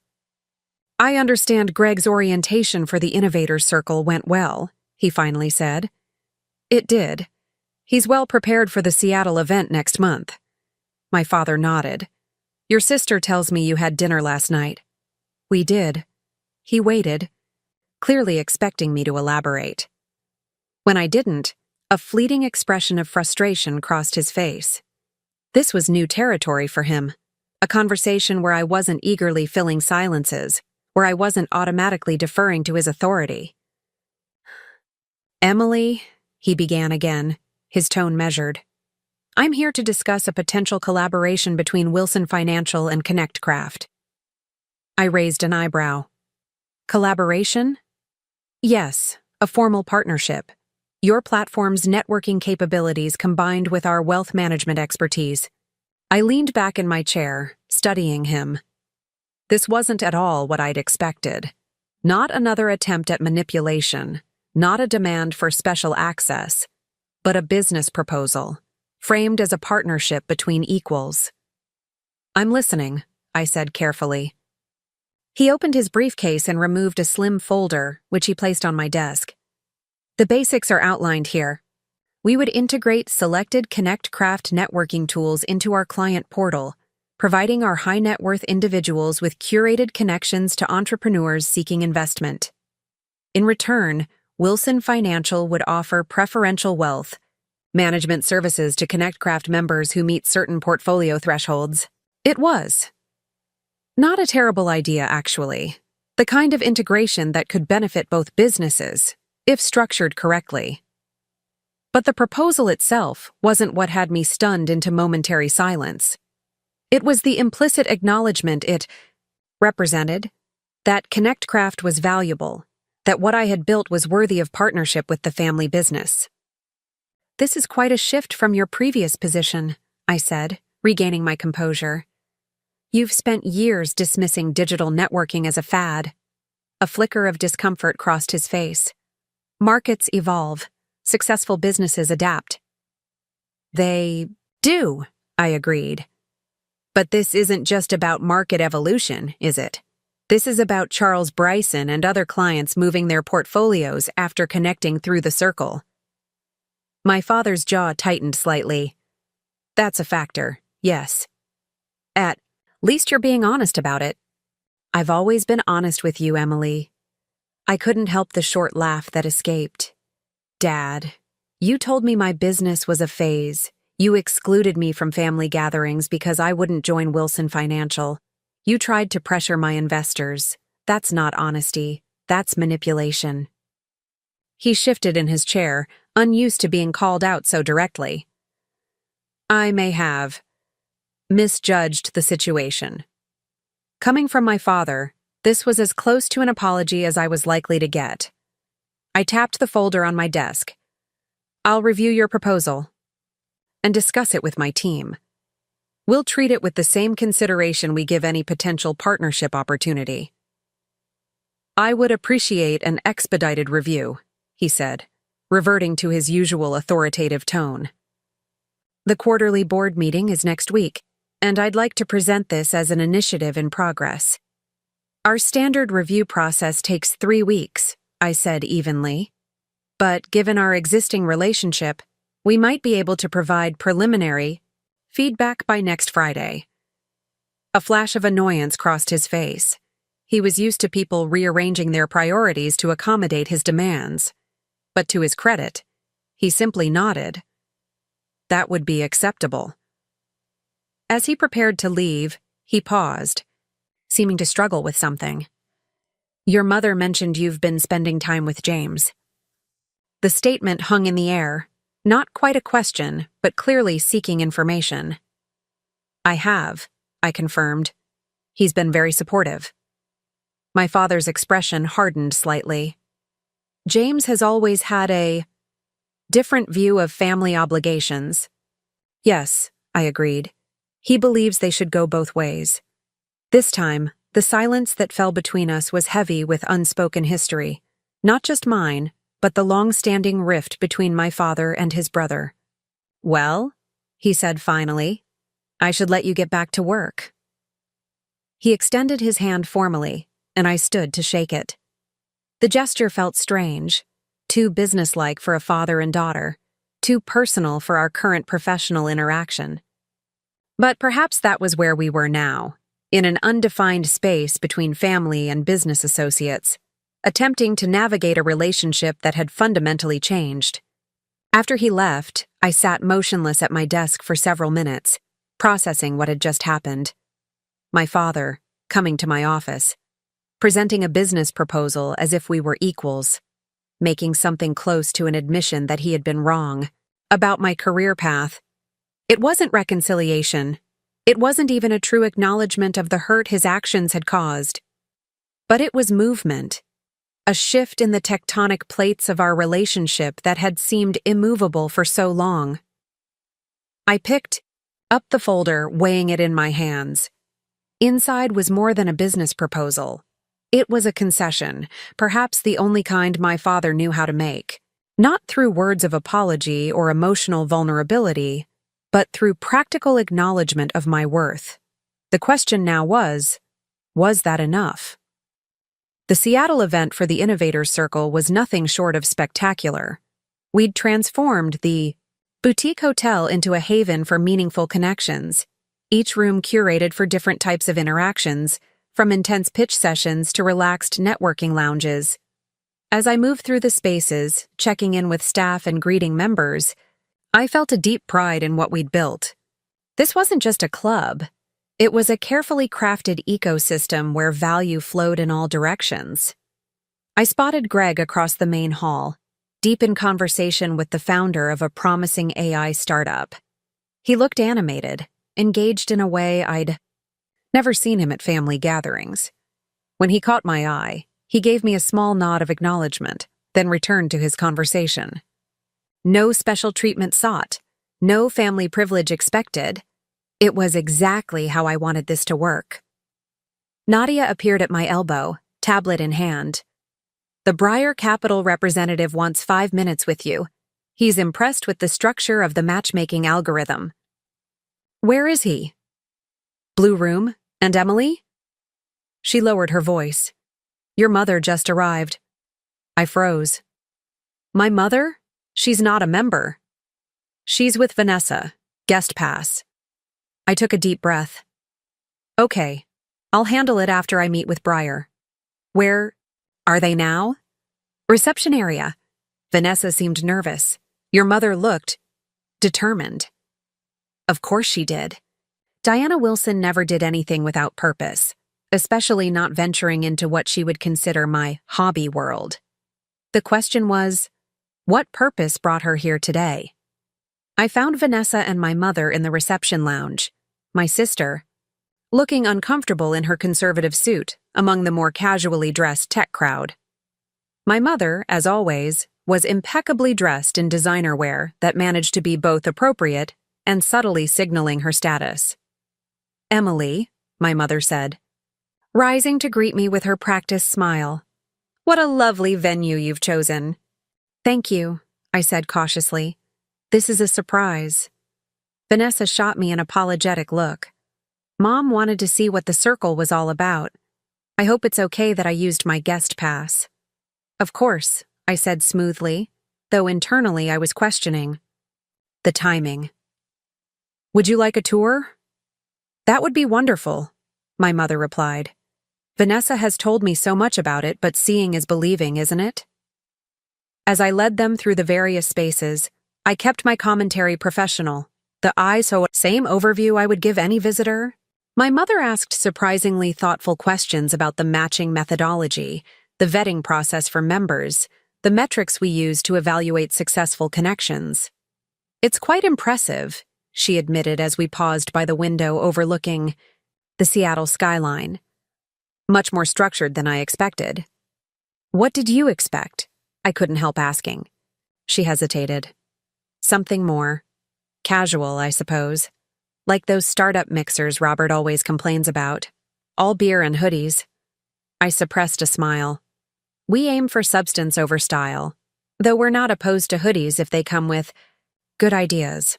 Speaker 1: "I understand Greg's orientation for the Innovators Circle went well," he finally said. "It did. He's well prepared for the Seattle event next month." My father nodded. "Your sister tells me you had dinner last night." "We did." He waited, clearly expecting me to elaborate. When I didn't, a fleeting expression of frustration crossed his face. This was new territory for him, a conversation where I wasn't eagerly filling silences, where I wasn't automatically deferring to his authority. "Emily," he began again, his tone measured. "I'm here to discuss a potential collaboration between Wilson Financial and ConnectCraft." I raised an eyebrow. "Collaboration?" "Yes, a formal partnership. Your platform's networking capabilities combined with our wealth management expertise." I leaned back in my chair, studying him. This wasn't at all what I'd expected. Not another attempt at manipulation, not a demand for special access, but a business proposal, framed as a partnership between equals. "I'm listening," I said carefully. He opened his briefcase and removed a slim folder, which he placed on my desk. "The basics are outlined here. We would integrate selected ConnectCraft networking tools into our client portal, providing our high-net-worth individuals with curated connections to entrepreneurs seeking investment. In return, Wilson Financial would offer preferential wealth management services to ConnectCraft members who meet certain portfolio thresholds." It was. Not a terrible idea, actually. The kind of integration that could benefit both businesses, if structured correctly. But the proposal itself wasn't what had me stunned into momentary silence. It was the implicit acknowledgement it represented, that ConnectCraft was valuable, that what I had built was worthy of partnership with the family business. "This is quite a shift from your previous position," I said, regaining my composure. "You've spent years dismissing digital networking as a fad." A flicker of discomfort crossed his face. "Markets evolve. Successful businesses adapt." "They do," I agreed. "But this isn't just about market evolution, is it? This is about Charles Bryson and other clients moving their portfolios after connecting through the circle." My father's jaw tightened slightly. "That's a factor, yes. At least you're being honest about it." "I've always been honest with you, Emily." I couldn't help the short laugh that escaped. "Dad, you told me my business was a phase. You excluded me from family gatherings because I wouldn't join Wilson Financial. You tried to pressure my investors. That's not honesty. That's manipulation." He shifted in his chair, unused to being called out so directly. "I may have misjudged the situation." Coming from my father, this was as close to an apology as I was likely to get. I tapped the folder on my desk. "I'll review your proposal and discuss it with my team. We'll treat it with the same consideration we give any potential partnership opportunity." "I would appreciate an expedited review," he said, reverting to his usual authoritative tone. "The quarterly board meeting is next week, and I'd like to present this as an initiative in progress." "Our standard review process takes 3 weeks," I said evenly. "But given our existing relationship, We might be able to provide preliminary feedback by next Friday. A flash of annoyance crossed his face. He was used to people rearranging their priorities to accommodate his demands. But to his credit, he simply nodded. That would be acceptable. As he prepared to leave, he paused, seeming to struggle with something. Your mother mentioned you've been spending time with James. The statement hung in the air, not quite a question, but clearly seeking information. I have, I confirmed. He's been very supportive. My father's expression hardened slightly. James has always had a different view of family obligations. Yes, I agreed. He believes they should go both ways. This time, the silence that fell between us was heavy with unspoken history, not just mine, but the long-standing rift between my father and his brother. Well, he said finally, I should let you get back to work. He extended his hand formally, and I stood to shake it. The gesture felt strange, too businesslike for a father and daughter, too personal for our current professional interaction. But perhaps that was where we were now, in an undefined space between family and business associates, attempting to navigate a relationship that had fundamentally changed. After he left, I sat motionless at my desk for several minutes, processing what had just happened. My father, coming to my office, presenting a business proposal as if we were equals, making something close to an admission that he had been wrong about my career path. It wasn't reconciliation. It wasn't even a true acknowledgement of the hurt his actions had caused. But it was movement. A shift in the tectonic plates of our relationship that had seemed immovable for so long. I picked up the folder, weighing it in my hands. Inside was more than a business proposal. It was a concession, perhaps the only kind my father knew how to make. Not through words of apology or emotional vulnerability, but through practical acknowledgement of my worth. The question now was that enough? The Seattle event for the Innovators Circle was nothing short of spectacular. We'd transformed the boutique hotel into a haven for meaningful connections, each room curated for different types of interactions, from intense pitch sessions to relaxed networking lounges. As I moved through the spaces, checking in with staff and greeting members, I felt a deep pride in what we'd built. This wasn't just a club. It was a carefully crafted ecosystem where value flowed in all directions. I spotted Greg across the main hall, deep in conversation with the founder of a promising AI startup. He looked animated, engaged in a way I'd never seen him at family gatherings. When he caught my eye, he gave me a small nod of acknowledgement, then returned to his conversation. No special treatment sought, no family privilege expected. It was exactly how I wanted this to work. Nadia appeared at my elbow, tablet in hand. The Briar Capital representative wants 5 minutes with you. He's impressed with the structure of the matchmaking algorithm. Where is he? Blue Room, and Emily? She lowered her voice. Your mother just arrived. I froze. My mother? She's not a member. She's with Vanessa, guest pass. I took a deep breath. Okay, I'll handle it after I meet with Briar. Where are they now? Reception area. Vanessa seemed nervous. Your mother looked determined. Of course she did. Diana Wilson never did anything without purpose, especially not venturing into what she would consider my hobby world. The question was, what purpose brought her here today? I found Vanessa and my mother in the reception lounge. My sister, looking uncomfortable in her conservative suit, among the more casually dressed tech crowd. My mother, as always, was impeccably dressed in designer wear that managed to be both appropriate and subtly signaling her status. Emily, my mother said, rising to greet me with her practiced smile. What a lovely venue you've chosen. Thank you, I said cautiously. This is a surprise. Vanessa shot me an apologetic look. Mom wanted to see what the circle was all about. I hope it's okay that I used my guest pass. Of course, I said smoothly, though internally I was questioning. The timing. Would you like a tour? That would be wonderful, my mother replied. Vanessa has told me so much about it, but seeing is believing, isn't it? As I led them through the various spaces, I kept my commentary professional. The same overview I would give any visitor. My mother asked surprisingly thoughtful questions about the matching methodology, the vetting process for members, the metrics we use to evaluate successful connections. It's quite impressive, she admitted as we paused by the window overlooking the Seattle skyline. Much more structured than I expected. What did you expect? I couldn't help asking. She hesitated. Something more. Casual, I suppose. Like those startup mixers Robert always complains about. All beer and hoodies. I suppressed a smile. We aim for substance over style, though we're not opposed to hoodies if they come with good ideas.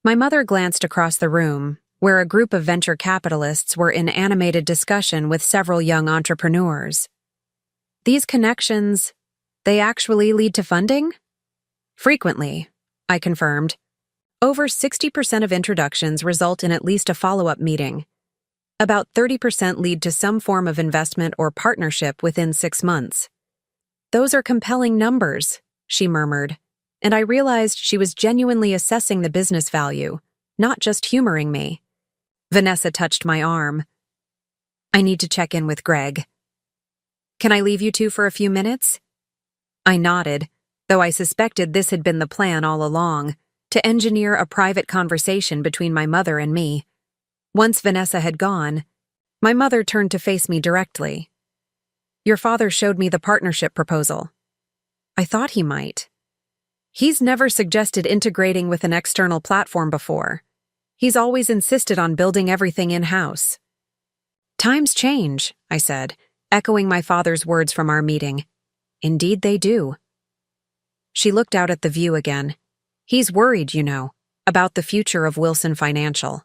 Speaker 1: My mother glanced across the room, where a group of venture capitalists were in animated discussion with several young entrepreneurs. These connections, they actually lead to funding? Frequently, I confirmed. Over 60% of introductions result in at least a follow-up meeting. About 30% lead to some form of investment or partnership within 6 months. Those are compelling numbers, she murmured, and I realized she was genuinely assessing the business value, not just humoring me. Vanessa touched my arm. I need to check in with Greg. Can I leave you two for a few minutes? I nodded, though I suspected this had been the plan all along, to engineer a private conversation between my mother and me. Once Vanessa had gone, my mother turned to face me directly. Your father showed me the partnership proposal. I thought he might. He's never suggested integrating with an external platform before. He's always insisted on building everything in-house. Times change, I said, echoing my father's words from our meeting. Indeed they do. She looked out at the view again. He's worried, you know, about the future of Wilson Financial.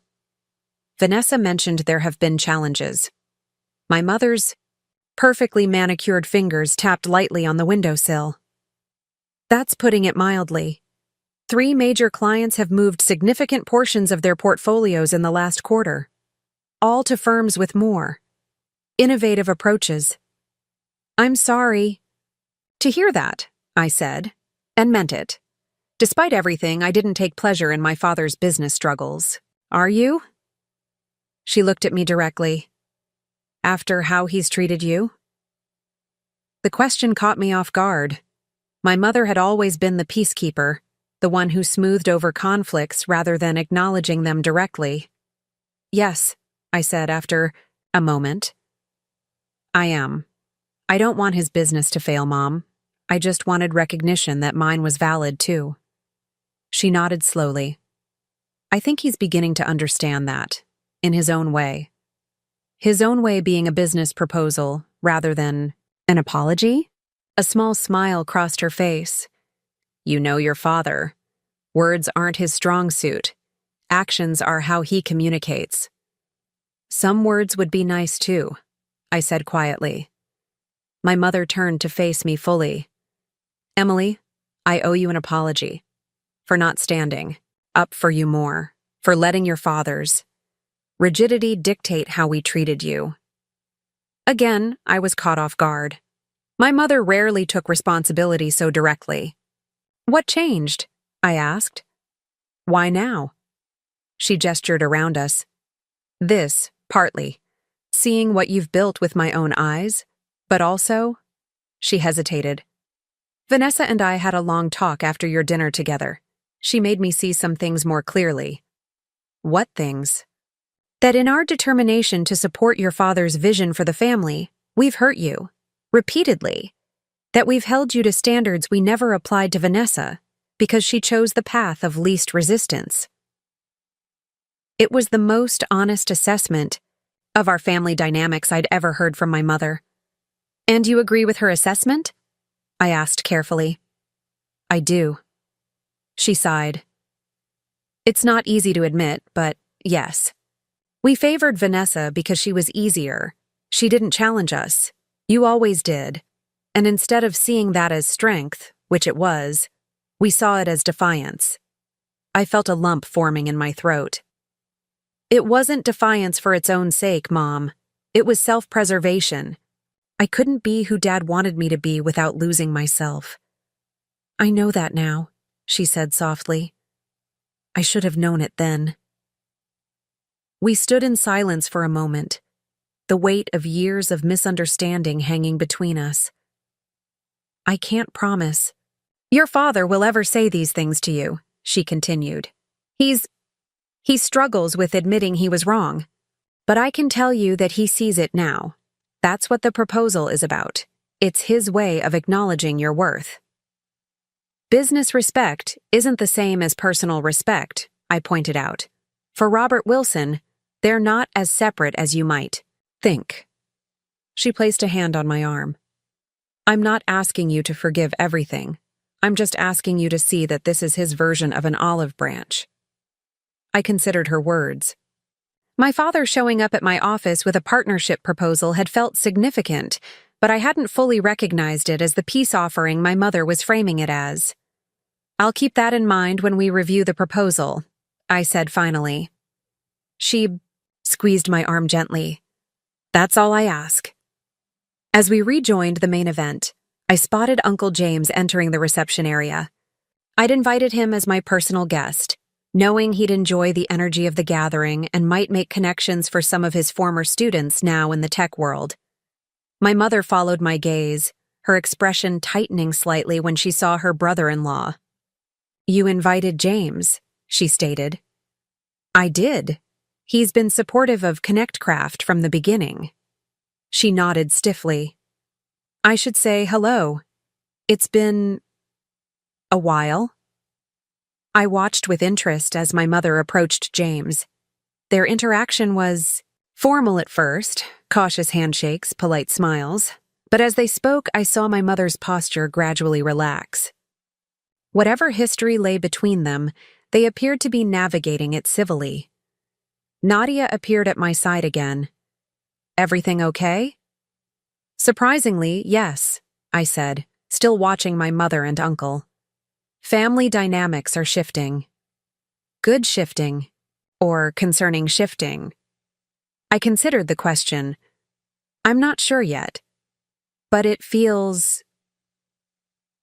Speaker 1: Vanessa mentioned there have been challenges. My mother's perfectly manicured fingers tapped lightly on the windowsill. That's putting it mildly. 3 major clients have moved significant portions of their portfolios in the last quarter, all to firms with more innovative approaches. I'm sorry to hear that, I said, and meant it. Despite everything, I didn't take pleasure in my father's business struggles. Are you? She looked at me directly. After how he's treated you? The question caught me off guard. My mother had always been the peacekeeper, the one who smoothed over conflicts rather than acknowledging them directly. Yes, I said after a moment. I am. I don't want his business to fail, Mom. I just wanted recognition that mine was valid, too. She nodded slowly. I think he's beginning to understand that, in his own way. His own way being a business proposal rather than an apology? A small smile crossed her face. You know your father. Words aren't his strong suit. Actions are how he communicates. Some words would be nice too, I said quietly. My mother turned to face me fully. Emily, I owe you an apology. For not standing up for you more, for letting your father's rigidity dictate how we treated you. Again, I was caught off guard. My mother rarely took responsibility so directly. What changed? I asked. Why now? She gestured around us. This, partly. Seeing what you've built with my own eyes, but also... She hesitated. Vanessa and I had a long talk after your dinner together. She made me see some things more clearly. What things? That in our determination to support your father's vision for the family, we've hurt you. Repeatedly. That we've held you to standards we never applied to Vanessa because she chose the path of least resistance. It was the most honest assessment of our family dynamics I'd ever heard from my mother. And you agree with her assessment? I asked carefully. I do. She sighed. It's not easy to admit, but yes. We favored Vanessa because she was easier. She didn't challenge us. You always did. And instead of seeing that as strength, which it was, we saw it as defiance. I felt a lump forming in my throat. It wasn't defiance for its own sake, Mom. It was self-preservation. I couldn't be who Dad wanted me to be without losing myself. I know that now, she said softly. I should have known it then. We stood in silence for a moment, the weight of years of misunderstanding hanging between us. I can't promise your father will ever say these things to you, she continued. He struggles with admitting he was wrong. But I can tell you that he sees it now. That's what the proposal is about. It's his way of acknowledging your worth. Business respect isn't the same as personal respect, I pointed out. For Robert Wilson, they're not as separate as you might think. She placed a hand on my arm. I'm not asking you to forgive everything. I'm just asking you to see that this is his version of an olive branch. I considered her words. My father showing up at my office with a partnership proposal had felt significant, but I hadn't fully recognized it as the peace offering my mother was framing it as. I'll keep that in mind when we review the proposal, I said finally. She squeezed my arm gently. That's all I ask. As we rejoined the main event, I spotted Uncle James entering the reception area. I'd invited him as my personal guest, knowing he'd enjoy the energy of the gathering and might make connections for some of his former students now in the tech world. My mother followed my gaze, her expression tightening slightly when she saw her brother-in-law. You invited James, she stated. I did. He's been supportive of ConnectCraft from the beginning. She nodded stiffly. I should say hello. It's been a while. I watched with interest as my mother approached James. Their interaction was formal at first, cautious handshakes, polite smiles, but as they spoke, I saw my mother's posture gradually relax. Whatever history lay between them, they appeared to be navigating it civilly. Nadia appeared at my side again. Everything okay? Surprisingly, yes, I said, still watching my mother and uncle. Family dynamics are shifting. Good shifting, or concerning shifting. I considered the question. I'm not sure yet, but it feels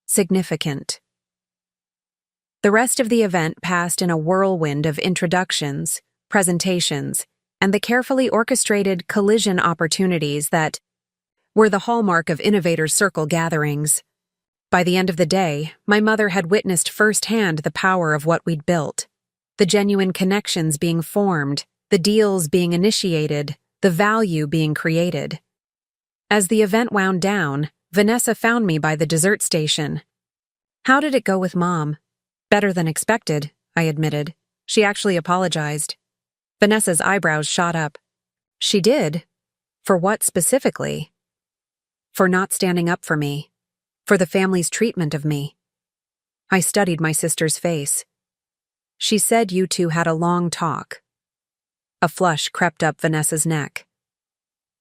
Speaker 1: significant. The rest of the event passed in a whirlwind of introductions, presentations, and the carefully orchestrated collision opportunities that were the hallmark of Innovators Circle gatherings. By the end of the day, my mother had witnessed firsthand the power of what we'd built, the genuine connections being formed, the deals being initiated, the value being created. As the event wound down, Vanessa found me by the dessert station. How did it go with Mom? Better than expected, I admitted. She actually apologized. Vanessa's eyebrows shot up. She did? For what specifically? For not standing up for me. For the family's treatment of me. I studied my sister's face. She said you two had a long talk. A flush crept up Vanessa's neck.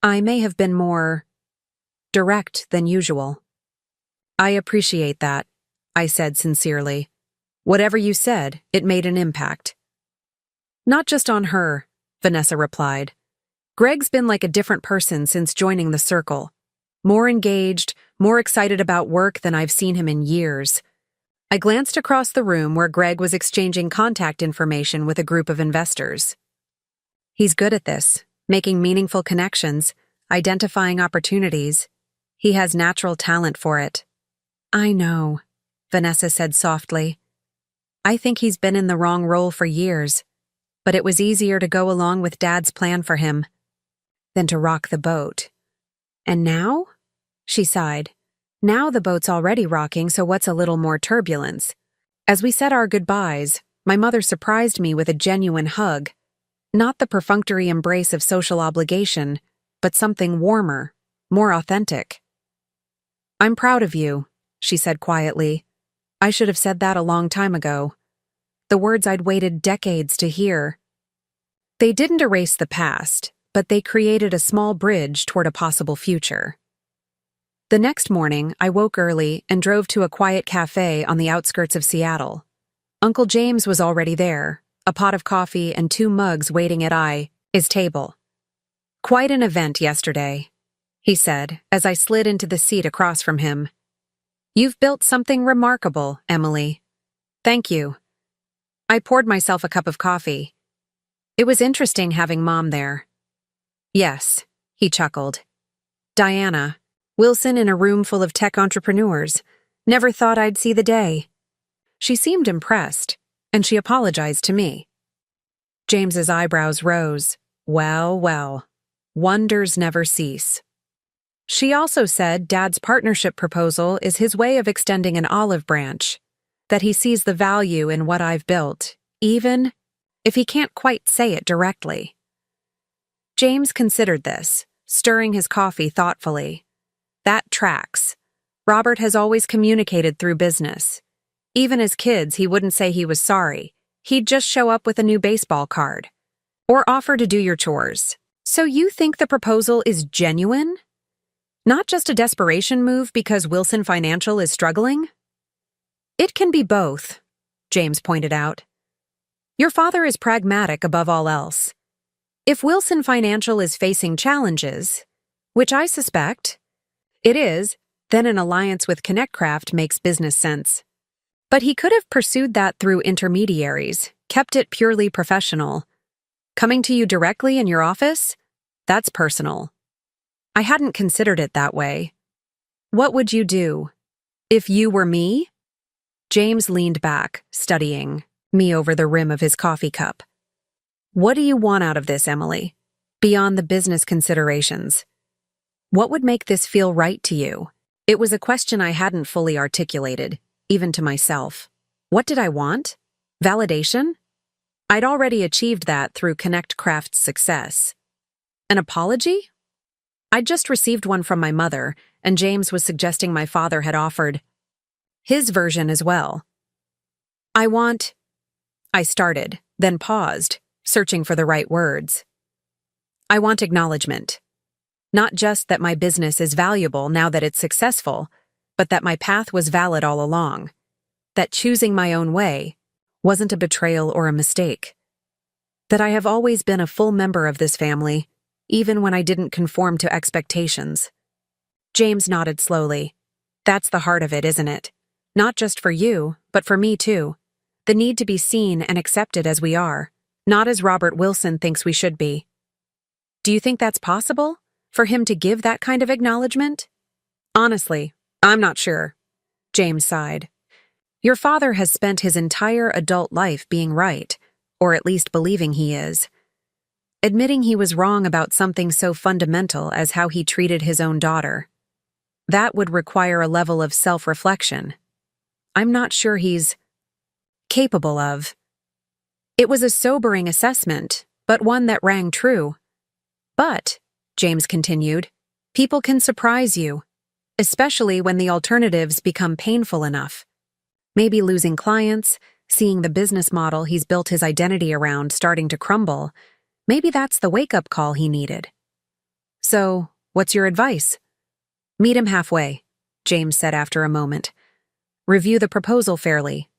Speaker 1: I may have been more direct than usual. I appreciate that, I said sincerely. Whatever you said, it made an impact. Not just on her, Vanessa replied. Greg's been like a different person since joining the circle. More engaged, more excited about work than I've seen him in years. I glanced across the room where Greg was exchanging contact information with a group of investors. He's good at this, making meaningful connections, identifying opportunities. He has natural talent for it. I know, Vanessa said softly. I think he's been in the wrong role for years, but it was easier to go along with Dad's plan for him than to rock the boat. And now? She sighed. Now the boat's already rocking, so what's a little more turbulence? As we said our goodbyes, my mother surprised me with a genuine hug. Not the perfunctory embrace of social obligation, but something warmer, more authentic. I'm proud of you, she said quietly. I should have said that a long time ago. The words I'd waited decades to hear. They didn't erase the past, but they created a small bridge toward a possible future. The next morning, I woke early and drove to a quiet cafe on the outskirts of Seattle. Uncle James was already there, a pot of coffee and 2 mugs waiting at his table. "Quite an event yesterday," he said as I slid into the seat across from him. "You've built something remarkable, Emily." "Thank you." I poured myself a cup of coffee. It was interesting having Mom there. "Yes," he chuckled. "Diana, Wilson in a room full of tech entrepreneurs. Never thought I'd see the day." She seemed impressed, and she apologized to me. James's eyebrows rose. Well, well. Wonders never cease. She also said Dad's partnership proposal is his way of extending an olive branch, that he sees the value in what I've built, even if he can't quite say it directly. James considered this, stirring his coffee thoughtfully. That tracks. Robert has always communicated through business. Even as kids, he wouldn't say he was sorry. He'd just show up with a new baseball card. Or offer to do your chores. So you think the proposal is genuine? Not just a desperation move because Wilson Financial is struggling? It can be both, James pointed out. Your father is pragmatic above all else. If Wilson Financial is facing challenges, which I suspect it is, then an alliance with ConnectCraft makes business sense. But he could have pursued that through intermediaries, kept it purely professional. Coming to you directly in your office? That's personal. I hadn't considered it that way. What would you do? If you were me? James leaned back, studying me over the rim of his coffee cup. What do you want out of this, Emily? Beyond the business considerations. What would make this feel right to you? It was a question I hadn't fully articulated, even to myself. What did I want? Validation? I'd already achieved that through ConnectCraft's success. An apology? I'd just received one from my mother, and James was suggesting my father had offered his version as well. I started, then paused, searching for the right words. I want acknowledgement. Not just that my business is valuable now that it's successful, but that my path was valid all along. That choosing my own way wasn't a betrayal or a mistake. That I have always been a full member of this family, even when I didn't conform to expectations. James nodded slowly. That's the heart of it, isn't it? Not just for you, but for me too. The need to be seen and accepted as we are, not as Robert Wilson thinks we should be. Do you think that's possible? For him to give that kind of acknowledgement? Honestly, I'm not sure. James sighed. Your father has spent his entire adult life being right, or at least believing he is. Admitting he was wrong about something so fundamental as how he treated his own daughter. That would require a level of self-reflection. I'm not sure he's capable of. It was a sobering assessment, but one that rang true. But, James continued, people can surprise you, especially when the alternatives become painful enough. Maybe losing clients, seeing the business model he's built his identity around starting to crumble. Maybe that's the wake-up call he needed. So, what's your advice? Meet him halfway, James said after a moment. Review the proposal fairly.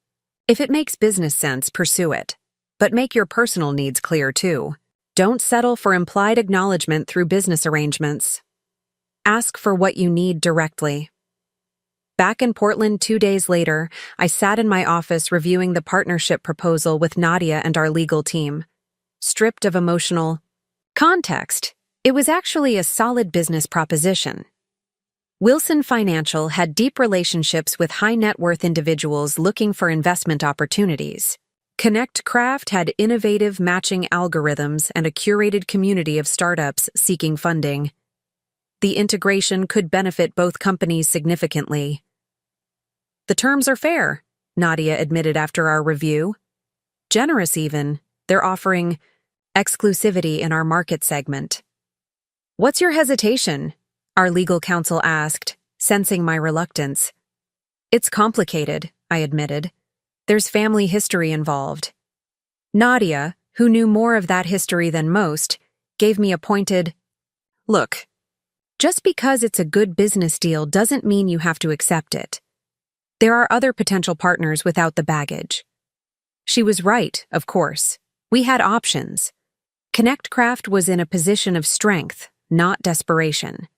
Speaker 1: If it makes business sense, pursue it. But make your personal needs clear too. Don't settle for implied acknowledgement through business arrangements. Ask for what you need directly. Back in Portland 2 days later, I sat in my office reviewing the partnership proposal with Nadia and our legal team. Stripped of emotional context, it was actually a solid business proposition. Wilson Financial had deep relationships with high-net-worth individuals looking for investment opportunities. ConnectCraft had innovative matching algorithms and a curated community of startups seeking funding. The integration could benefit both companies significantly. The terms are fair, Nadia admitted after our review. Generous even. They're offering exclusivity in our market segment. What's your hesitation? Our legal counsel asked, sensing my reluctance. It's complicated, I admitted. There's family history involved. Nadia, who knew more of that history than most, gave me a pointed, look, just because it's a good business deal doesn't mean you have to accept it. There are other potential partners without the baggage. She was right, of course. We had options. ConnectCraft was in a position of strength, not desperation.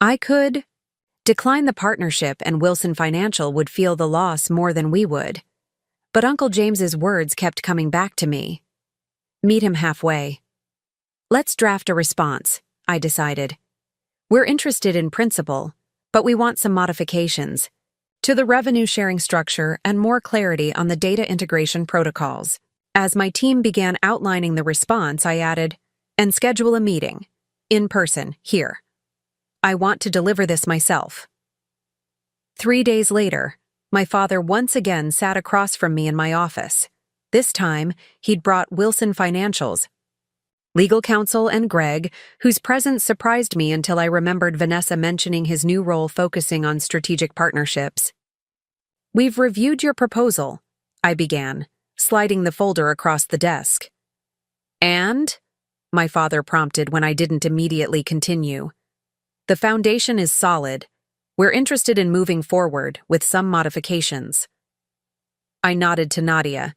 Speaker 1: I could decline the partnership and Wilson Financial would feel the loss more than we would. But Uncle James's words kept coming back to me. Meet him halfway. Let's draft a response, I decided. We're interested in principle, but we want some modifications to the revenue sharing structure and more clarity on the data integration protocols. As my team began outlining the response, I added, and schedule a meeting, in person, here. I want to deliver this myself. 3 days later, my father once again sat across from me in my office. This time, he'd brought Wilson Financial's legal counsel and Greg, whose presence surprised me until I remembered Vanessa mentioning his new role focusing on strategic partnerships. We've reviewed your proposal, I began, sliding the folder across the desk. And? My father prompted when I didn't immediately continue. The foundation is solid. We're interested in moving forward with some modifications. I nodded to Nadia,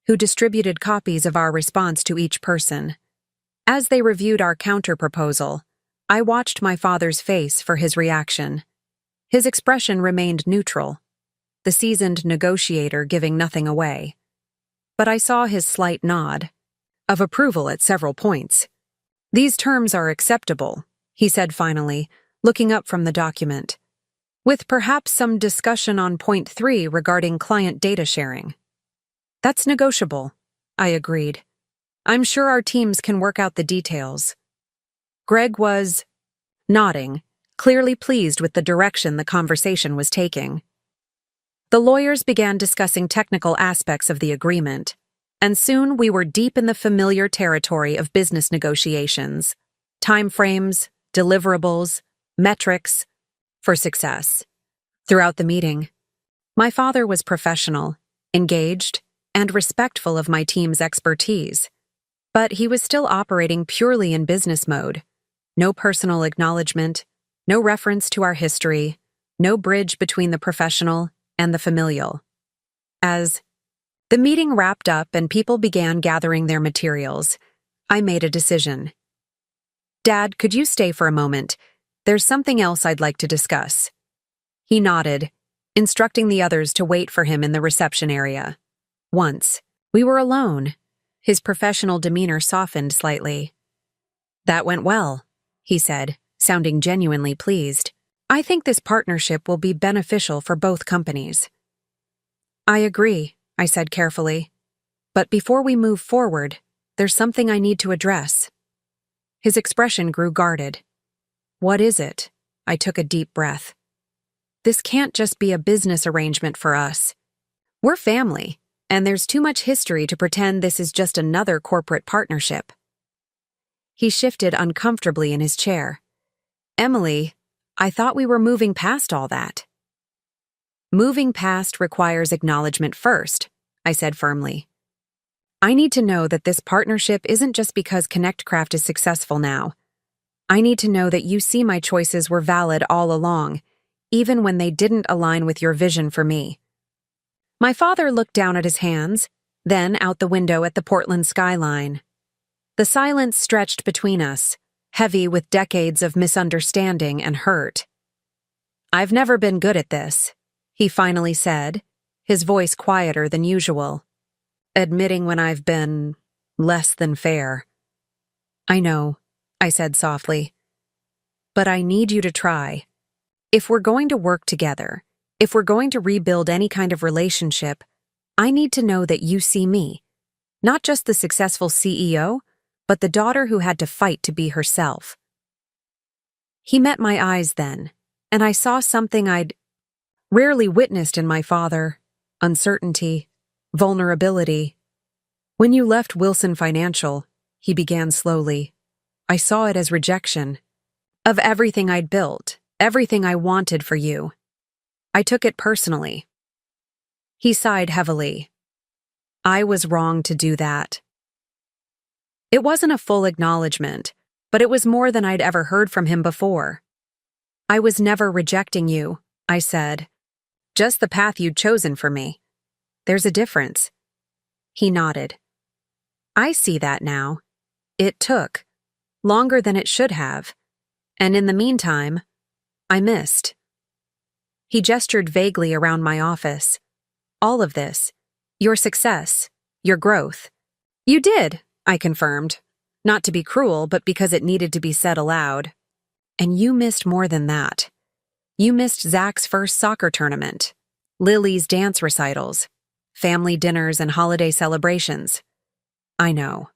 Speaker 1: who distributed copies of our response to each person. As they reviewed our counter-proposal, I watched my father's face for his reaction. His expression remained neutral, the seasoned negotiator giving nothing away. But I saw his slight nod of approval at several points. These terms are acceptable, he said finally, looking up from the document, with perhaps some discussion on point 3 regarding client data sharing. That's negotiable, I agreed. I'm sure our teams can work out the details. Greg was nodding, clearly pleased with the direction the conversation was taking. The lawyers began discussing technical aspects of the agreement, and soon we were deep in the familiar territory of business negotiations, timeframes, deliverables, metrics for success. Throughout the meeting, my father was professional, engaged, and respectful of my team's expertise. But he was still operating purely in business mode. No personal acknowledgement, no reference to our history, no bridge between the professional and the familial. As the meeting wrapped up and people began gathering their materials, I made a decision. Dad, could you stay for a moment? There's something else I'd like to discuss. He nodded, instructing the others to wait for him in the reception area. Once, we were alone. His professional demeanor softened slightly. That went well, he said, sounding genuinely pleased. I think this partnership will be beneficial for both companies. I agree, I said carefully. But before we move forward, there's something I need to address. His expression grew guarded. What is it? I took a deep breath. This can't just be a business arrangement for us. We're family. And there's too much history to pretend this is just another corporate partnership. He shifted uncomfortably in his chair. Emily, I thought we were moving past all that. Moving past requires acknowledgement first, I said firmly. I need to know that this partnership isn't just because ConnectCraft is successful now. I need to know that you see my choices were valid all along, even when they didn't align with your vision for me. My father looked down at his hands, then out the window at the Portland skyline. The silence stretched between us, heavy with decades of misunderstanding and hurt. I've never been good at this, he finally said, his voice quieter than usual, admitting when I've been less than fair. I know, I said softly, but I need you to try. If we're going to work together, if we're going to rebuild any kind of relationship, I need to know that you see me, not just the successful CEO, but the daughter who had to fight to be herself. He met my eyes then, and I saw something I'd rarely witnessed in my father: uncertainty, vulnerability. When you left Wilson Financial, he began slowly, I saw it as rejection of everything I'd built, everything I wanted for you. I took it personally. He sighed heavily. I was wrong to do that. It wasn't a full acknowledgement, but it was more than I'd ever heard from him before. I was never rejecting you, I said. Just the path you'd chosen for me. There's a difference. He nodded. I see that now. It took longer than it should have, and in the meantime, I missed. He gestured vaguely around my office. All of this, your success, your growth. You did, I confirmed, not to be cruel, but because it needed to be said aloud. And you missed more than that. You missed Zach's first soccer tournament, Lily's dance recitals, family dinners and holiday celebrations. I know.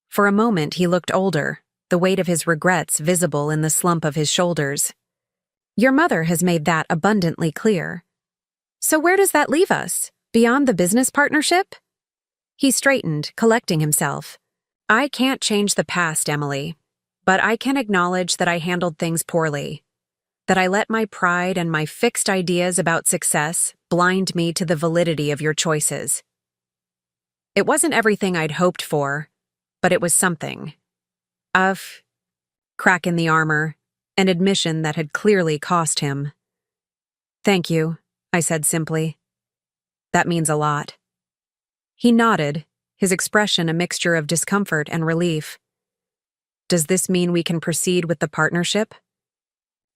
Speaker 1: For a moment he looked older, the weight of his regrets visible in the slump of his shoulders. Your mother has made that abundantly clear. So where does that leave us? Beyond the business partnership? He straightened, collecting himself. I can't change the past, Emily, but I can acknowledge that I handled things poorly, that I let my pride and my fixed ideas about success blind me to the validity of your choices. It wasn't everything I'd hoped for, but it was something. Crack in the armor, an admission that had clearly cost him. Thank you, I said simply. That means a lot. He nodded, his expression a mixture of discomfort and relief. Does this mean we can proceed with the partnership?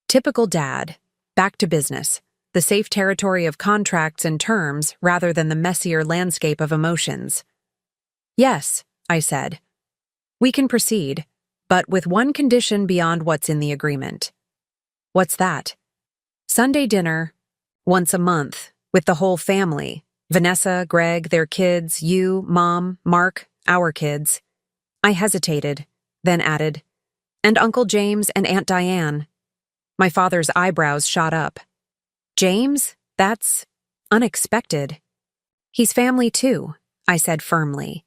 Speaker 1: Typical dad. Back to business. The safe territory of contracts and terms rather than the messier landscape of emotions. Yes, I said. We can proceed, but with one condition beyond what's in the agreement. What's that? Sunday dinner, once a month, with the whole family. Vanessa, Greg, their kids, you, Mom, Mark, our kids. I hesitated, then added, and Uncle James and Aunt Diane. My father's eyebrows shot up. James? That's unexpected. He's family too, I said firmly.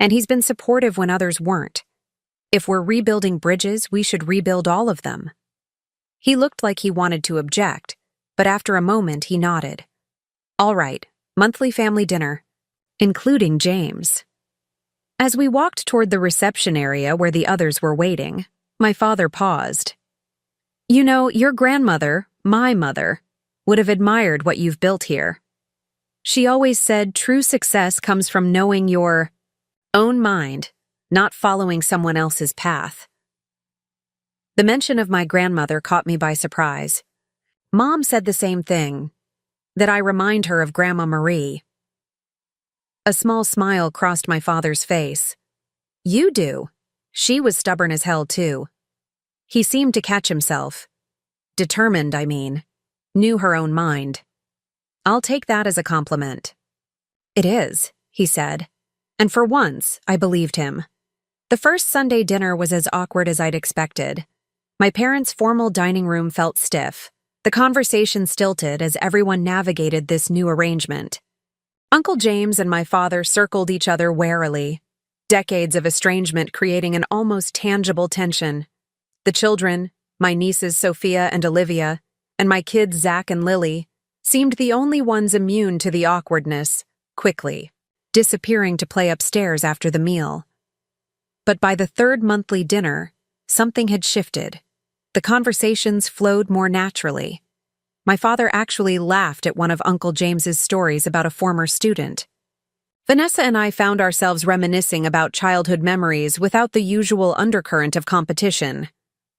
Speaker 1: And he's been supportive when others weren't. If we're rebuilding bridges, we should rebuild all of them. He looked like he wanted to object, but after a moment he nodded. All right, monthly family dinner, including James. As we walked toward the reception area where the others were waiting, my father paused. You know, your grandmother, my mother, would have admired what you've built here. She always said true success comes from knowing your own mind, not following someone else's path. The mention of my grandmother caught me by surprise. Mom said the same thing, that I remind her of Grandma Marie. A small smile crossed my father's face. You do. She was stubborn as hell, too. He seemed to catch himself. Determined, I mean. Knew her own mind. I'll take that as a compliment. It is, he said. And for once, I believed him. The first Sunday dinner was as awkward as I'd expected. My parents' formal dining room felt stiff. The conversation stilted as everyone navigated this new arrangement. Uncle James and my father circled each other warily, decades of estrangement creating an almost tangible tension. The children, my nieces Sophia and Olivia, and my kids Zach and Lily, seemed the only ones immune to the awkwardness, quickly, disappearing to play upstairs after the meal. But by the third monthly dinner, something had shifted. The conversations flowed more naturally. My father actually laughed at one of Uncle James's stories about a former student. Vanessa and I found ourselves reminiscing about childhood memories without the usual undercurrent of competition.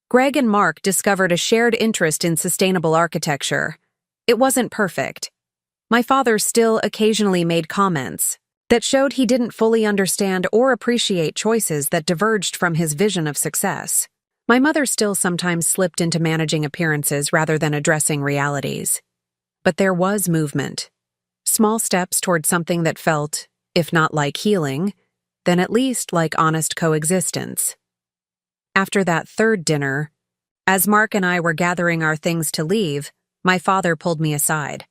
Speaker 1: Greg and Mark discovered a shared interest in sustainable architecture. It wasn't perfect. My father still occasionally made comments that showed he didn't fully understand or appreciate choices that diverged from his vision of success. My mother still sometimes slipped into managing appearances rather than addressing realities. But there was movement. Small steps toward something that felt, if not like healing, then at least like honest coexistence. After that third dinner, as Mark and I were gathering our things to leave, my father pulled me aside.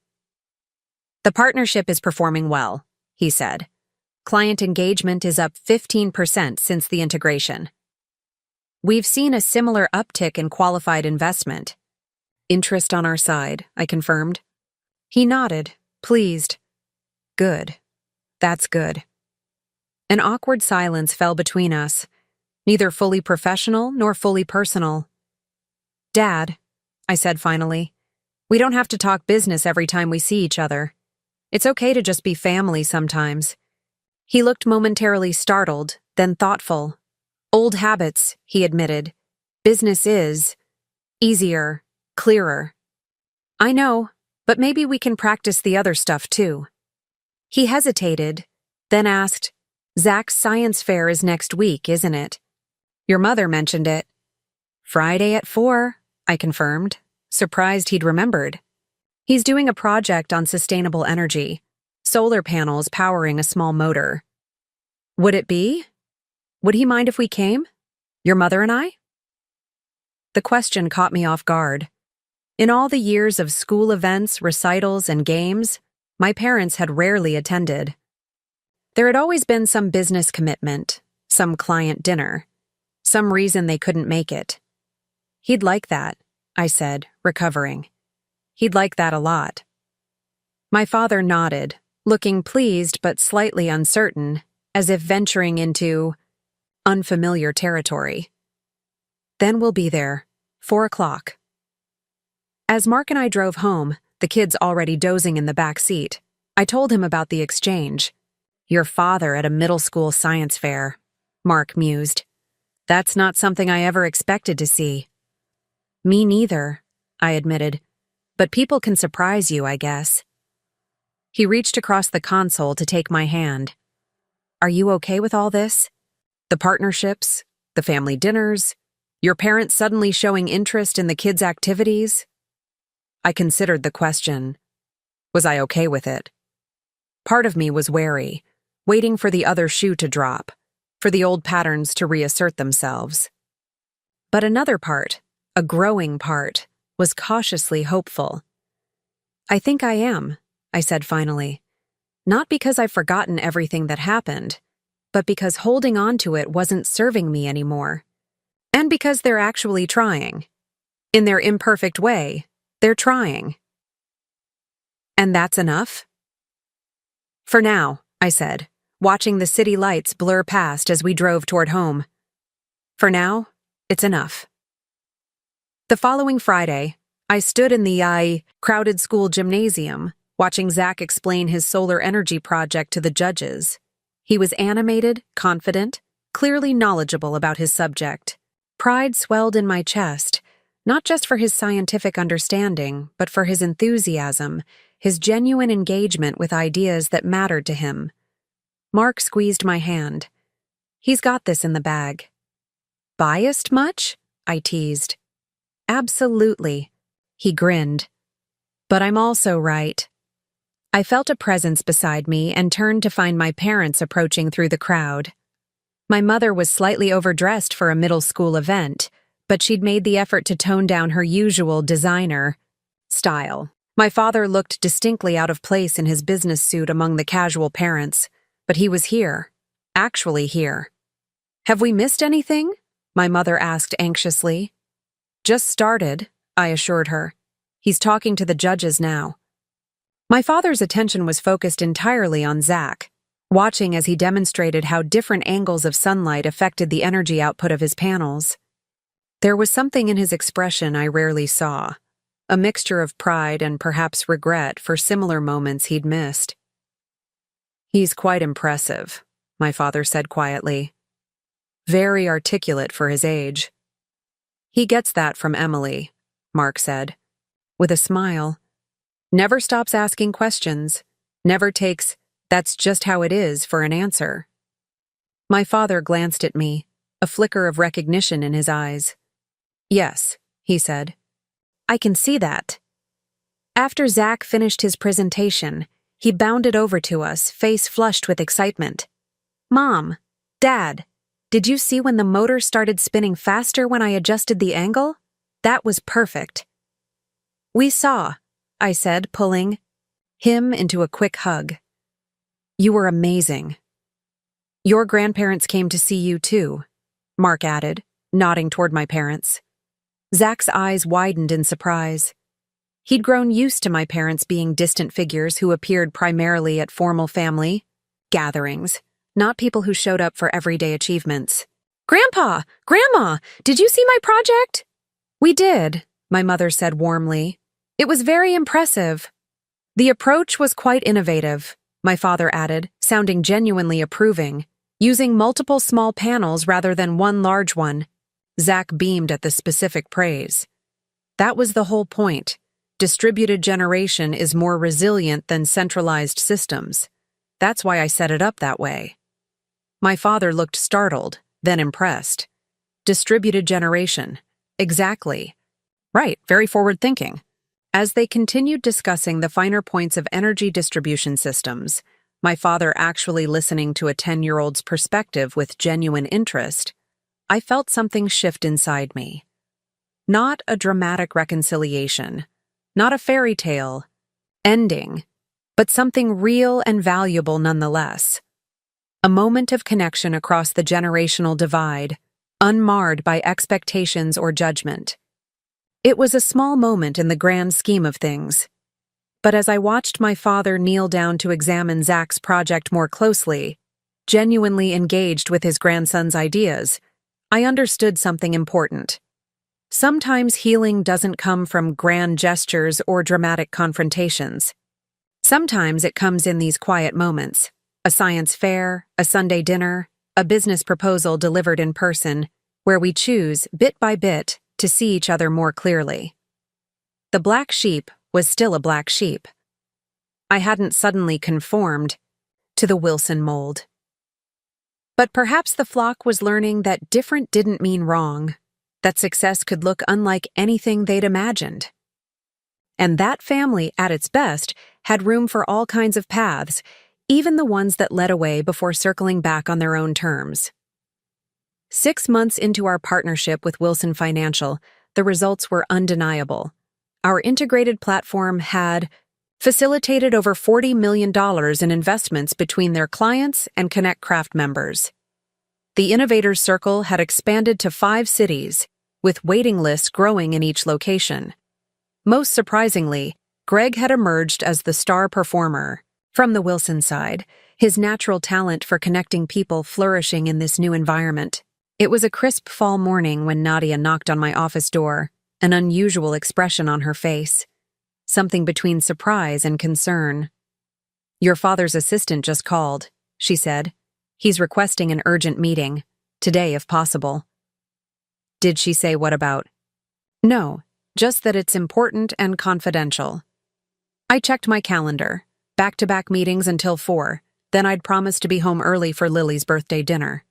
Speaker 1: The partnership is performing well, he said. Client engagement is up 15% since the integration. We've seen a similar uptick in qualified investment. Interest on our side, I confirmed. He nodded, pleased. Good. That's good. An awkward silence fell between us, neither fully professional nor fully personal. Dad, I said finally, we don't have to talk business every time we see each other. It's okay to just be family sometimes. He looked momentarily startled, then thoughtful. Old habits, he admitted. Business is easier, clearer. I know, but maybe we can practice the other stuff too. He hesitated, then asked, Zach's science fair is next week, isn't it? Your mother mentioned it. Friday at 4, I confirmed, surprised he'd remembered. He's doing a project on sustainable energy, solar panels powering a small motor. Would it be? Would he mind if we came? Your mother and I? The question caught me off guard. In all the years of school events, recitals, and games, my parents had rarely attended. There had always been some business commitment, some client dinner, some reason they couldn't make it. He'd like that, I said, recovering. He'd like that a lot. My father nodded, looking pleased but slightly uncertain, as if venturing into unfamiliar territory. Then we'll be there, 4 o'clock. As Mark and I drove home, the kids already dozing in the back seat, I told him about the exchange. Your father at a middle school science fair, Mark mused. That's not something I ever expected to see. Me neither, I admitted. But people can surprise you, I guess. He reached across the console to take my hand. Are you okay with all this? The partnerships, the family dinners, your parents suddenly showing interest in the kids' activities? I considered the question. Was I okay with it? Part of me was wary, waiting for the other shoe to drop, for the old patterns to reassert themselves. But another part, a growing part, was cautiously hopeful. I think I am, I said finally. Not because I've forgotten everything that happened, but because holding on to it wasn't serving me anymore. And because they're actually trying. In their imperfect way, they're trying. And that's enough? For now, I said, watching the city lights blur past as we drove toward home. For now, it's enough. The following Friday, I stood in the crowded school gymnasium, watching Zach explain his solar energy project to the judges. He was animated, confident, clearly knowledgeable about his subject. Pride swelled in my chest, not just for his scientific understanding, but for his enthusiasm, his genuine engagement with ideas that mattered to him. Mark squeezed my hand. He's got this in the bag. Biased much? I teased. Absolutely. He grinned. But I'm also right. I felt a presence beside me and turned to find my parents approaching through the crowd. My mother was slightly overdressed for a middle school event, but she'd made the effort to tone down her usual designer style. My father looked distinctly out of place in his business suit among the casual parents, but he was here, actually here. Have we missed anything? My mother asked anxiously. Just started, I assured her. He's talking to the judges now. My father's attention was focused entirely on Zach, watching as he demonstrated how different angles of sunlight affected the energy output of his panels. There was something in his expression I rarely saw, a mixture of pride and perhaps regret for similar moments he'd missed. He's quite impressive, my father said quietly. Very articulate for his age. He gets that from Emily, Mark said, with a smile. Never stops asking questions, never takes, that's just how it is, for an answer. My father glanced at me, a flicker of recognition in his eyes. Yes, he said. I can see that. After Zach finished his presentation, he bounded over to us, face flushed with excitement. Mom, Dad, did you see when the motor started spinning faster when I adjusted the angle? That was perfect. We saw, I said, pulling him into a quick hug. You were amazing. Your grandparents came to see you too, Mark added, nodding toward my parents. Zach's eyes widened in surprise. He'd grown used to my parents being distant figures who appeared primarily at formal family gatherings, not people who showed up for everyday achievements. Grandpa! Grandma! Did you see my project? We did, my mother said warmly. It was very impressive. The approach was quite innovative. my father added, sounding genuinely approving, using multiple small panels rather than one large one. Zach beamed at the specific praise. That was the whole point. Distributed generation is more resilient than centralized systems. That's why I set it up that way. My father looked startled, then impressed. Distributed generation. Exactly. Right, very forward-thinking. As they continued discussing the finer points of energy distribution systems, my father actually listening to a 10-year-old's perspective with genuine interest, I felt something shift inside me. Not a dramatic reconciliation, not a fairy tale ending, but something real and valuable nonetheless. A moment of connection across the generational divide, unmarred by expectations or judgment. It was a small moment in the grand scheme of things. But as I watched my father kneel down to examine Zach's project more closely, genuinely engaged with his grandson's ideas, I understood something important. Sometimes healing doesn't come from grand gestures or dramatic confrontations. Sometimes it comes in these quiet moments: a science fair, a Sunday dinner, a business proposal delivered in person, where we choose, bit by bit, to see each other more clearly. The black sheep was still a black sheep. I hadn't suddenly conformed to the Wilson mold. But perhaps the flock was learning that different didn't mean wrong, that success could look unlike anything they'd imagined. And that family, at its best, had room for all kinds of paths, even the ones that led away before circling back on their own terms. 6 months into our partnership with Wilson Financial, the results were undeniable. Our integrated platform had facilitated over $40 million in investments between their clients and Connect Craft members. The Innovators Circle had expanded to 5 cities, with waiting lists growing in each location. Most surprisingly, Greg had emerged as the star performer. From the Wilson side, his natural talent for connecting people flourishing in this new environment. It was a crisp fall morning when Nadia knocked on my office door, an unusual expression on her face. Something between surprise and concern. "Your father's assistant just called," she said. "He's requesting an urgent meeting. Today, if possible." Did she say what about? No, just that it's important and confidential. I checked my calendar. Back-to-back meetings until 4, then I'd promised to be home early for Lily's birthday dinner.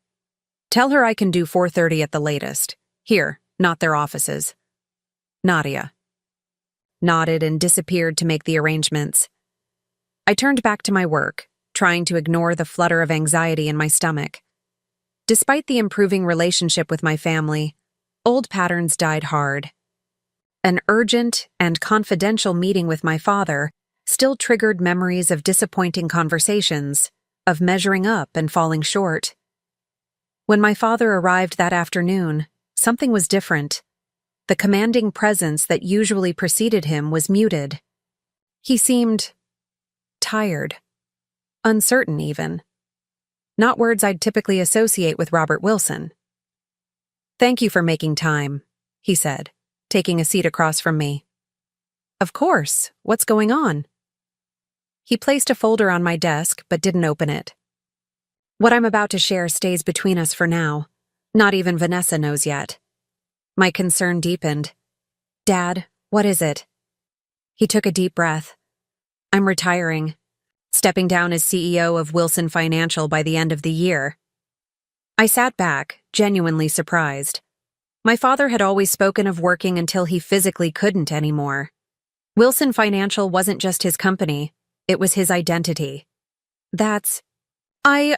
Speaker 1: "Tell her I can do 4:30 at the latest. Here, not their offices." Nadia nodded and disappeared to make the arrangements. I turned back to my work, trying to ignore the flutter of anxiety in my stomach. Despite the improving relationship with my family, old patterns died hard. An urgent and confidential meeting with my father still triggered memories of disappointing conversations, of measuring up and falling short. When my father arrived that afternoon, something was different. The commanding presence that usually preceded him was muted. He seemed tired, uncertain even. Not words I'd typically associate with Robert Wilson. "Thank you for making time," he said, taking a seat across from me. "Of course. What's going on?" He placed a folder on my desk but didn't open it. "What I'm about to share stays between us for now. Not even Vanessa knows yet." My concern deepened. "Dad, what is it?" He took a deep breath. "I'm retiring, stepping down as CEO of Wilson Financial by the end of the year." I sat back, genuinely surprised. My father had always spoken of working until he physically couldn't anymore. Wilson Financial wasn't just his company, it was his identity. "That's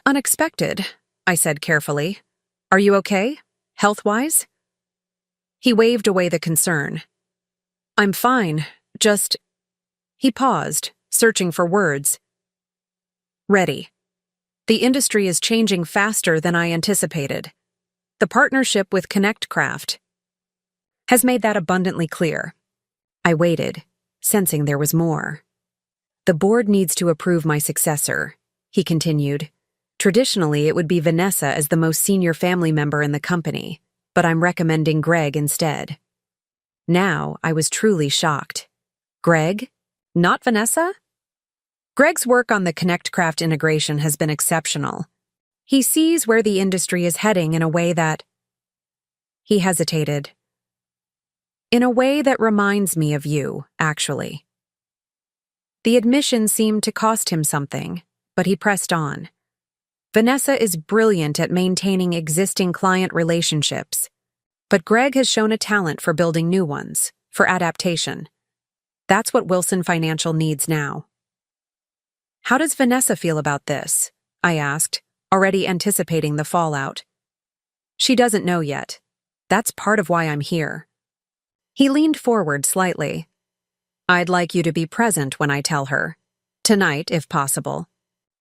Speaker 1: unexpected," I said carefully. "Are you okay, health-wise?" He waved away the concern. "I'm fine, just—" He paused, searching for words. "Ready. The industry is changing faster than I anticipated. The partnership with Connect Craft has made that abundantly clear." I waited, sensing there was more. "The board needs to approve my successor," he continued. "Traditionally, it would be Vanessa as the most senior family member in the company, but I'm recommending Greg instead." Now I was truly shocked. Greg? Not Vanessa? Greg's work on the ConnectCraft integration has been exceptional. He sees where the industry is heading in a way that... He hesitated. In a way that reminds me of you, actually. The admission seemed to cost him something, but he pressed on. Vanessa is brilliant at maintaining existing client relationships, but Greg has shown a talent for building new ones, for adaptation. That's what Wilson Financial needs now. How does Vanessa feel about this? I asked, already anticipating the fallout. She doesn't know yet. That's part of why I'm here. He leaned forward slightly. I'd like you to be present when I tell her. Tonight, if possible.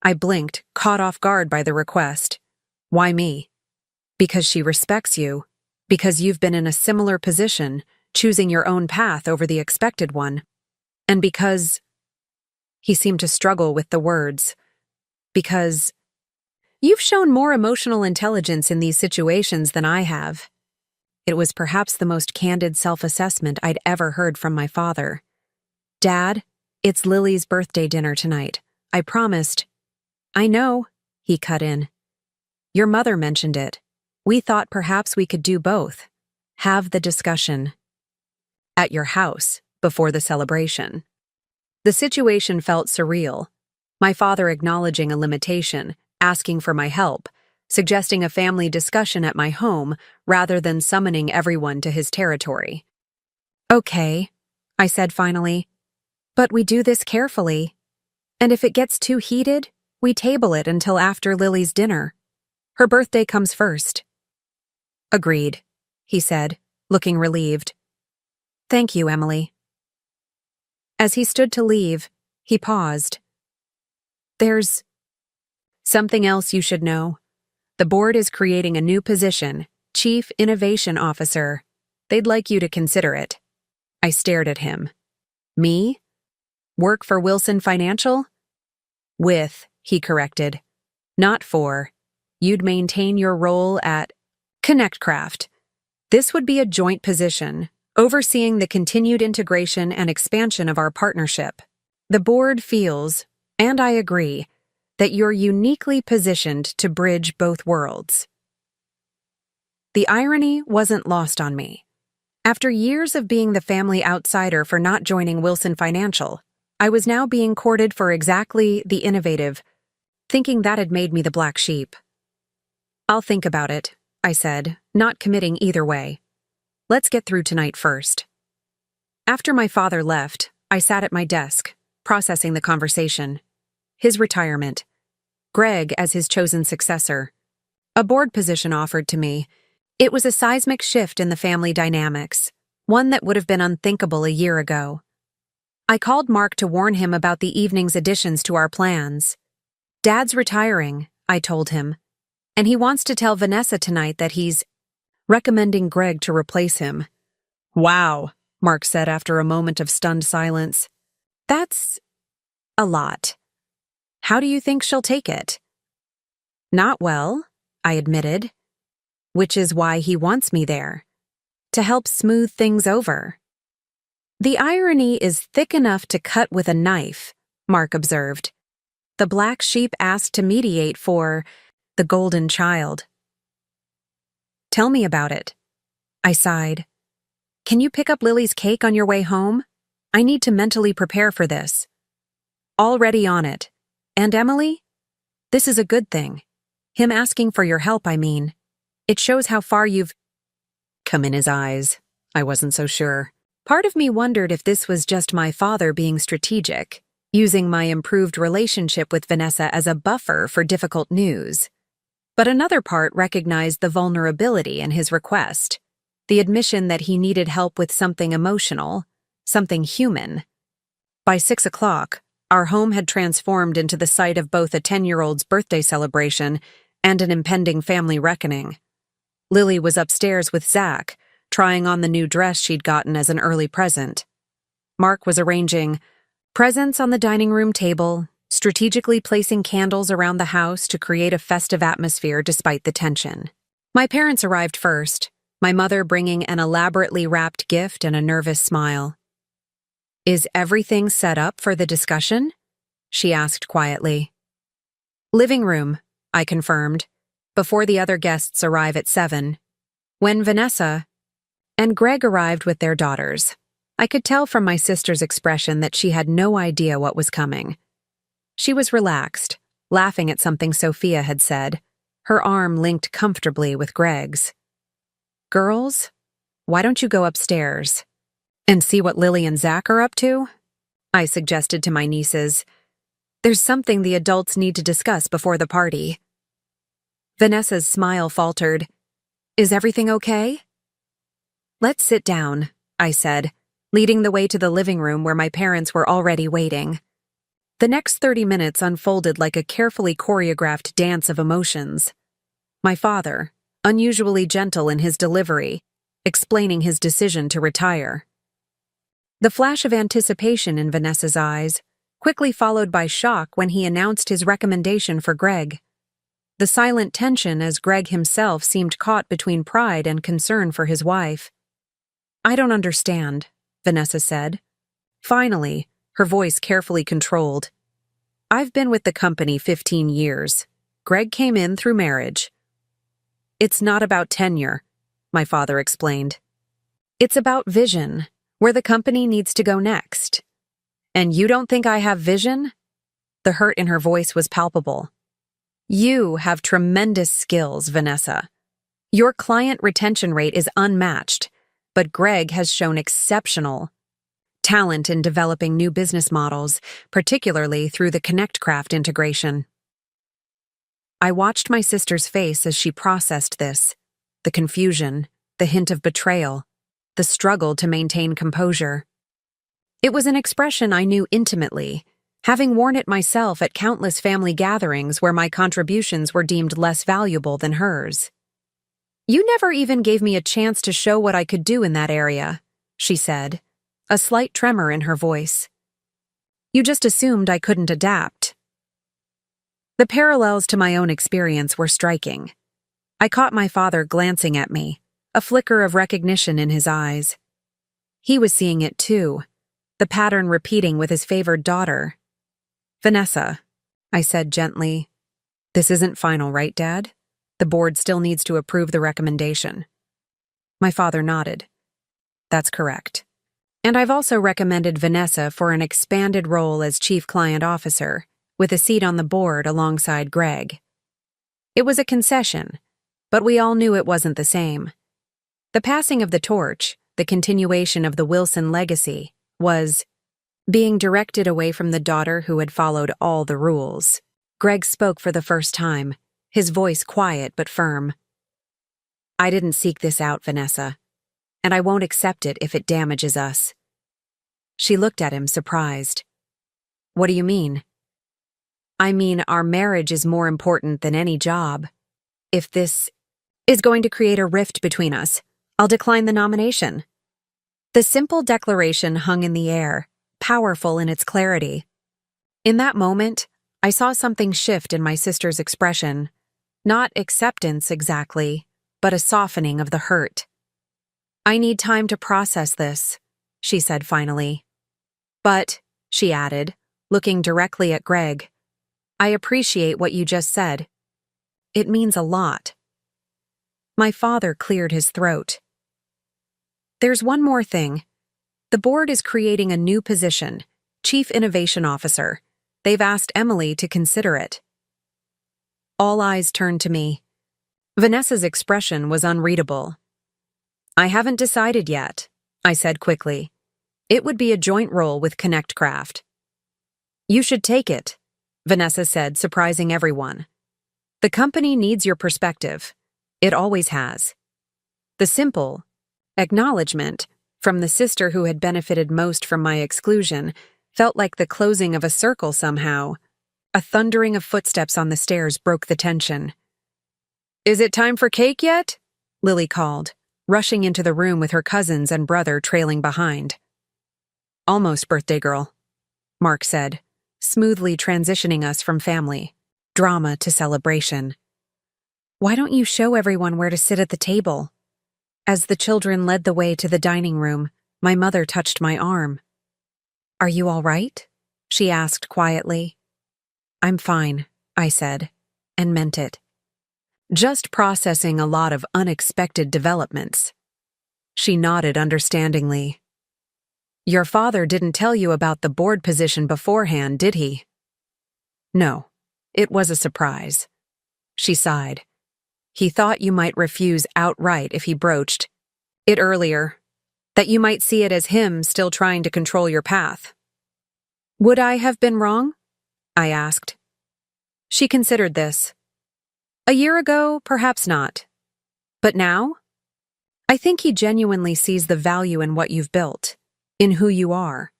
Speaker 1: I blinked, caught off guard by the request. Why me? Because she respects you. Because you've been in a similar position, choosing your own path over the expected one. And because... He seemed to struggle with the words. Because... You've shown more emotional intelligence in these situations than I have. It was perhaps the most candid self-assessment I'd ever heard from my father. Dad, it's Lily's birthday dinner tonight. I promised. I know, he cut in. Your mother mentioned it. We thought perhaps we could do both. Have the discussion. At your house, before the celebration. The situation felt surreal. My father acknowledging a limitation, asking for my help, suggesting a family discussion at my home rather than summoning everyone to his territory. Okay, I said finally. But we do this carefully. And if it gets too heated, we table it until after Lily's dinner. Her birthday comes first. Agreed, he said, looking relieved. Thank you, Emily. As he stood to leave, he paused. There's something else you should know. The board is creating a new position, Chief Innovation Officer. They'd like you to consider it. I stared at him. Me? Work for Wilson Financial? With, he corrected. Not for. You'd maintain your role at ConnectCraft. This would be a joint position, overseeing the continued integration and expansion of our partnership. The board feels, and I agree, that you're uniquely positioned to bridge both worlds. The irony wasn't lost on me. After years of being the family outsider for not joining Wilson Financial, I was now being courted for exactly the innovative, thinking that had made me the black sheep. I'll think about it, I said, not committing either way. Let's get through tonight first. After my father left, I sat at my desk, processing the conversation. His retirement. Greg as his chosen successor. A board position offered to me. It was a seismic shift in the family dynamics, one that would have been unthinkable a year ago. I called Mark to warn him about the evening's additions to our plans. Dad's retiring, I told him, and he wants to tell Vanessa tonight that he's recommending Greg to replace him. Wow, Mark said after a moment of stunned silence. That's a lot. How do you think she'll take it? Not well, I admitted, which is why he wants me there, to help smooth things over. The irony is thick enough to cut with a knife, Mark observed. The black sheep asked to mediate for the golden child. Tell me about it. I sighed. Can you pick up Lily's cake on your way home? I need to mentally prepare for this. Already on it. And Emily? This is a good thing. Him asking for your help, I mean. It shows how far you've come in his eyes. I wasn't so sure. Part of me wondered if this was just my father being strategic, using my improved relationship with Vanessa as a buffer for difficult news. But another part recognized the vulnerability in his request, the admission that he needed help with something emotional, something human. By 6 o'clock, our home had transformed into the site of both a 10-year-old's birthday celebration and an impending family reckoning. Lily was upstairs with Zach, trying on the new dress she'd gotten as an early present. Mark was arranging presents on the dining room table, strategically placing candles around the house to create a festive atmosphere despite the tension. My parents arrived first, my mother bringing an elaborately wrapped gift and a nervous smile. Is everything set up for the discussion? she asked quietly. Living room, I confirmed, before the other guests arrive at 7. When Vanessa and Greg arrived with their daughters, I could tell from my sister's expression that she had no idea what was coming. She was relaxed, laughing at something Sophia had said, her arm linked comfortably with Greg's. Girls, why don't you go upstairs and see what Lily and Zach are up to? I suggested to my nieces. There's something the adults need to discuss before the party. Vanessa's smile faltered. Is everything okay? Let's sit down, I said, leading the way to the living room where my parents were already waiting. The next 30 minutes unfolded like a carefully choreographed dance of emotions. My father, unusually gentle in his delivery, explaining his decision to retire. The flash of anticipation in Vanessa's eyes, quickly followed by shock when he announced his recommendation for Greg. The silent tension as Greg himself seemed caught between pride and concern for his wife. I don't understand, Vanessa said. Finally, her voice carefully controlled. I've been with the company 15 years. Greg came in through marriage. It's not about tenure, my father explained. It's about vision, where the company needs to go next. And you don't think I have vision? The hurt in her voice was palpable. You have tremendous skills, Vanessa. Your client retention rate is unmatched, but Greg has shown exceptional talent in developing new business models, particularly through the ConnectCraft integration. I watched my sister's face as she processed this, the confusion, the hint of betrayal, the struggle to maintain composure. It was an expression I knew intimately, having worn it myself at countless family gatherings where my contributions were deemed less valuable than hers. You never even gave me a chance to show what I could do in that area, she said, a slight tremor in her voice. You just assumed I couldn't adapt. The parallels to my own experience were striking. I caught my father glancing at me, a flicker of recognition in his eyes. He was seeing it too, the pattern repeating with his favored daughter. Vanessa, I said gently, this isn't final, right, Dad? The board still needs to approve the recommendation. My father nodded. That's correct. And I've also recommended Vanessa for an expanded role as Chief Client Officer, with a seat on the board alongside Greg. It was a concession, but we all knew it wasn't the same. The passing of the torch, the continuation of the Wilson legacy, was being directed away from the daughter who had followed all the rules. Greg spoke for the first time, his voice quiet but firm. I didn't seek this out, Vanessa, and I won't accept it if it damages us. She looked at him, surprised. What do you mean? I mean, our marriage is more important than any job. If this is going to create a rift between us, I'll decline the nomination. The simple declaration hung in the air, powerful in its clarity. In that moment, I saw something shift in my sister's expression. Not acceptance exactly, but a softening of the hurt. I need time to process this, she said finally. But, she added, looking directly at Greg, I appreciate what you just said. It means a lot. My father cleared his throat. There's one more thing. The board is creating a new position, Chief Innovation Officer. They've asked Emily to consider it. All eyes turned to me. Vanessa's expression was unreadable. I haven't decided yet, I said quickly. It would be a joint role with ConnectCraft. You should take it, Vanessa said, surprising everyone. The company needs your perspective. It always has. The simple acknowledgement from the sister who had benefited most from my exclusion felt like the closing of a circle somehow. A thundering of footsteps on the stairs broke the tension. Is it time for cake yet? Lily called, rushing into the room with her cousins and brother trailing behind. Almost, birthday girl, Mark said, smoothly transitioning us from family, drama to celebration. Why don't you show everyone where to sit at the table? As the children led the way to the dining room, my mother touched my arm. Are you all right? She asked quietly, I'm fine, I said, and meant it. Just processing a lot of unexpected developments. She nodded understandingly. Your father didn't tell you about the board position beforehand, did he? No, it was a surprise. She sighed. He thought you might refuse outright if he broached it earlier, that you might see it as him still trying to control your path. Would I have been wrong? I asked. She considered this. A year ago, perhaps not. But now? I think he genuinely sees the value in what you've built, in who you are.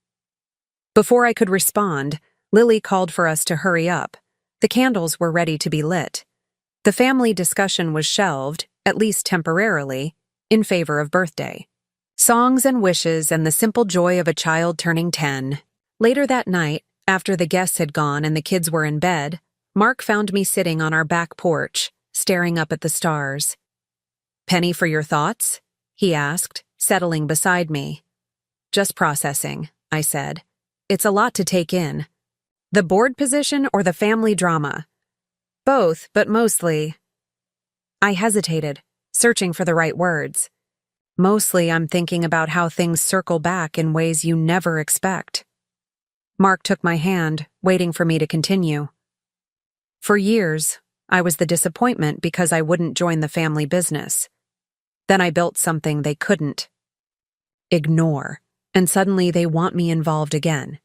Speaker 1: Before I could respond, Lily called for us to hurry up. The candles were ready to be lit. The family discussion was shelved, at least temporarily, in favor of birthday. Songs and wishes and the simple joy of a child turning 10. Later that night, after the guests had gone and the kids were in bed, Mark found me sitting on our back porch, staring up at the stars. Penny for your thoughts? He asked, settling beside me. Just processing, I said. It's a lot to take in. The board position or the family drama? Both, but mostly. I hesitated, searching for the right words. Mostly I'm thinking about how things circle back in ways you never expect. Mark took my hand, waiting for me to continue. For years, I was the disappointment because I wouldn't join the family business. Then I built something they couldn't. Ignore, and suddenly they want me involved again,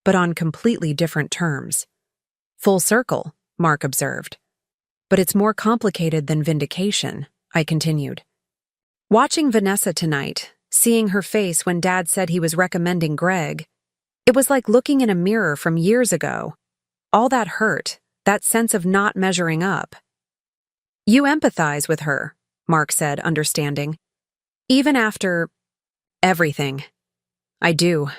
Speaker 1: but on completely different terms. Full circle, Mark observed. But it's more complicated than vindication, I continued. Watching Vanessa tonight, seeing her face when Dad said he was recommending Greg, it was like looking in a mirror from years ago. All that hurt, that sense of not measuring up. You empathize with her, Mark said, understanding. Even after everything. I do,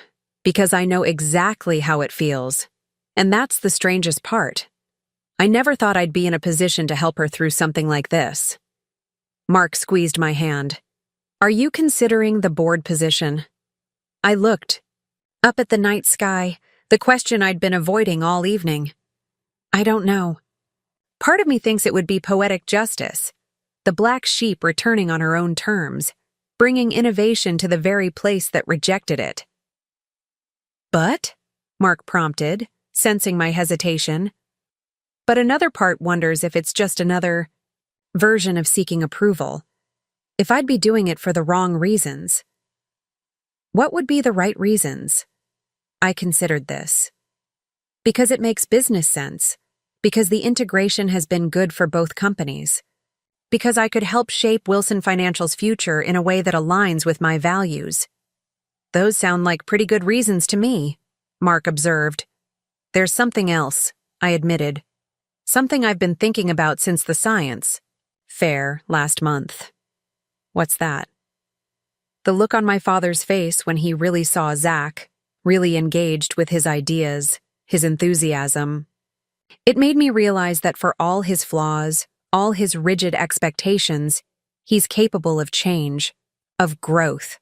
Speaker 1: because I know exactly how it feels. And that's the strangest part. I never thought I'd be in a position to help her through something like this. Mark squeezed my hand. Are you considering the board position? I looked. Up at the night sky, the question I'd been avoiding all evening. I don't know. Part of me thinks it would be poetic justice. The black sheep returning on her own terms, bringing innovation to the very place that rejected it. But? Mark prompted, sensing my hesitation. But another part wonders if it's just another version of seeking approval. If I'd be doing it for the wrong reasons. What would be the right reasons? I considered this. Because it makes business sense. Because the integration has been good for both companies. Because I could help shape Wilson Financial's future in a way that aligns with my values. Those sound like pretty good reasons to me, Mark observed. There's something else, I admitted. Something I've been thinking about since the science fair last month. What's that? The look on my father's face when he really saw Zach, really engaged with his ideas, his enthusiasm. It made me realize that for all his flaws, all his rigid expectations, he's capable of change, of growth.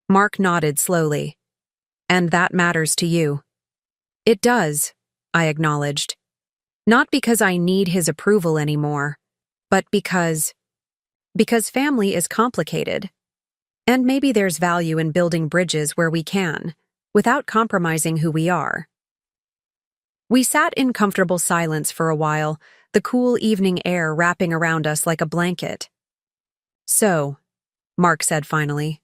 Speaker 1: Mark nodded slowly. And that matters to you. It does, I acknowledged. Not because I need his approval anymore, but because family is complicated. And maybe there's value in building bridges where we can, without compromising who we are. We sat in comfortable silence for a while, the cool evening air wrapping around us like a blanket. So, Mark said finally,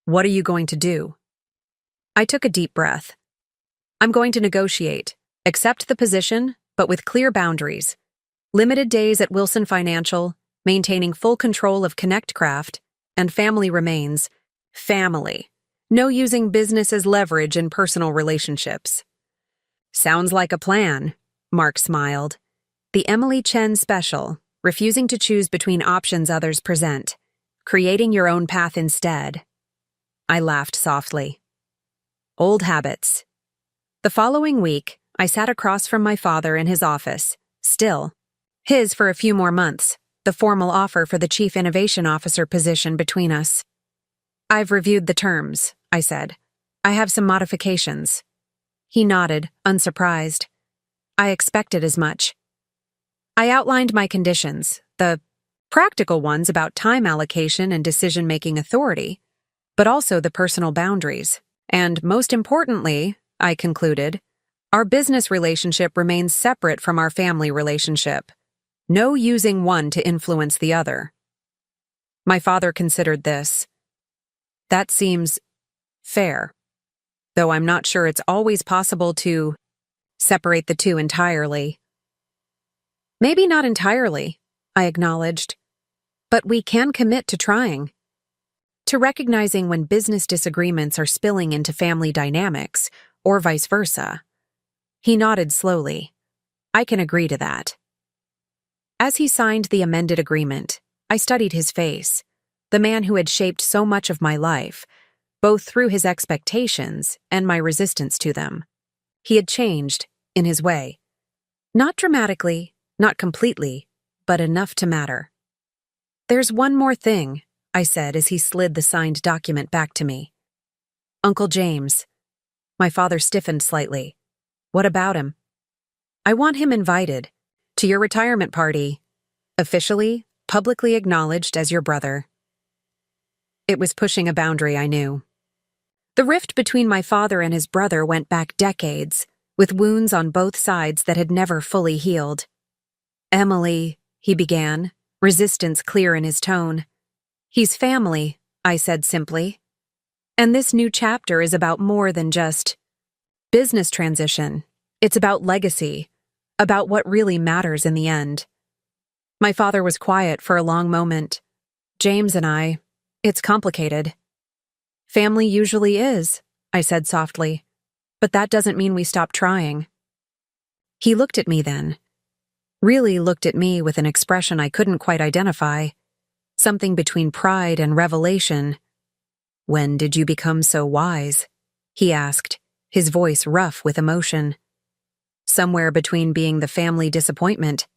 Speaker 1: what are you going to do? I took a deep breath. I'm going to negotiate, accept the position, but with clear boundaries. Limited days at Wilson Financial, maintaining full control of ConnectCraft, and family remains family. No using business as leverage in personal relationships. Sounds like a plan, Mark smiled. The Emily Chen special, refusing to choose between options others present, creating your own path instead. I laughed softly. Old habits. The following week, I sat across from my father in his office, still. His for a few more months, the formal offer for the Chief Innovation Officer position between us. I've reviewed the terms, I said. I have some modifications. He nodded, unsurprised. I expected as much. I outlined my conditions, the practical ones about time allocation and decision-making authority, but also the personal boundaries. And most importantly, I concluded, our business relationship remains separate from our family relationship. No using one to influence the other. My father considered this. That seems fair, though I'm not sure it's always possible to separate the two entirely. Maybe not entirely, I acknowledged, but we can commit to trying. To recognizing when business disagreements are spilling into family dynamics, or vice versa. He nodded slowly. I can agree to that. As he signed the amended agreement, I studied his face, the man who had shaped so much of my life, both through his expectations and my resistance to them. He had changed, in his way. Not dramatically, not completely, but enough to matter. There's one more thing, I said as he slid the signed document back to me. Uncle James. My father stiffened slightly. What about him? I want him invited to your retirement party, officially, publicly acknowledged as your brother. It was pushing a boundary, I knew. The rift between my father and his brother went back decades, with wounds on both sides that had never fully healed. Emily, he began, resistance clear in his tone. He's family, I said simply. And this new chapter is about more than just business transition. It's about legacy, about what really matters in the end. My father was quiet for a long moment. James and I, it's complicated. Family usually is, I said softly, but that doesn't mean we stop trying. He looked at me then, really looked at me with an expression I couldn't quite identify, something between pride and revelation. When did you become so wise? He asked, his voice rough with emotion. Somewhere between being the family disappointment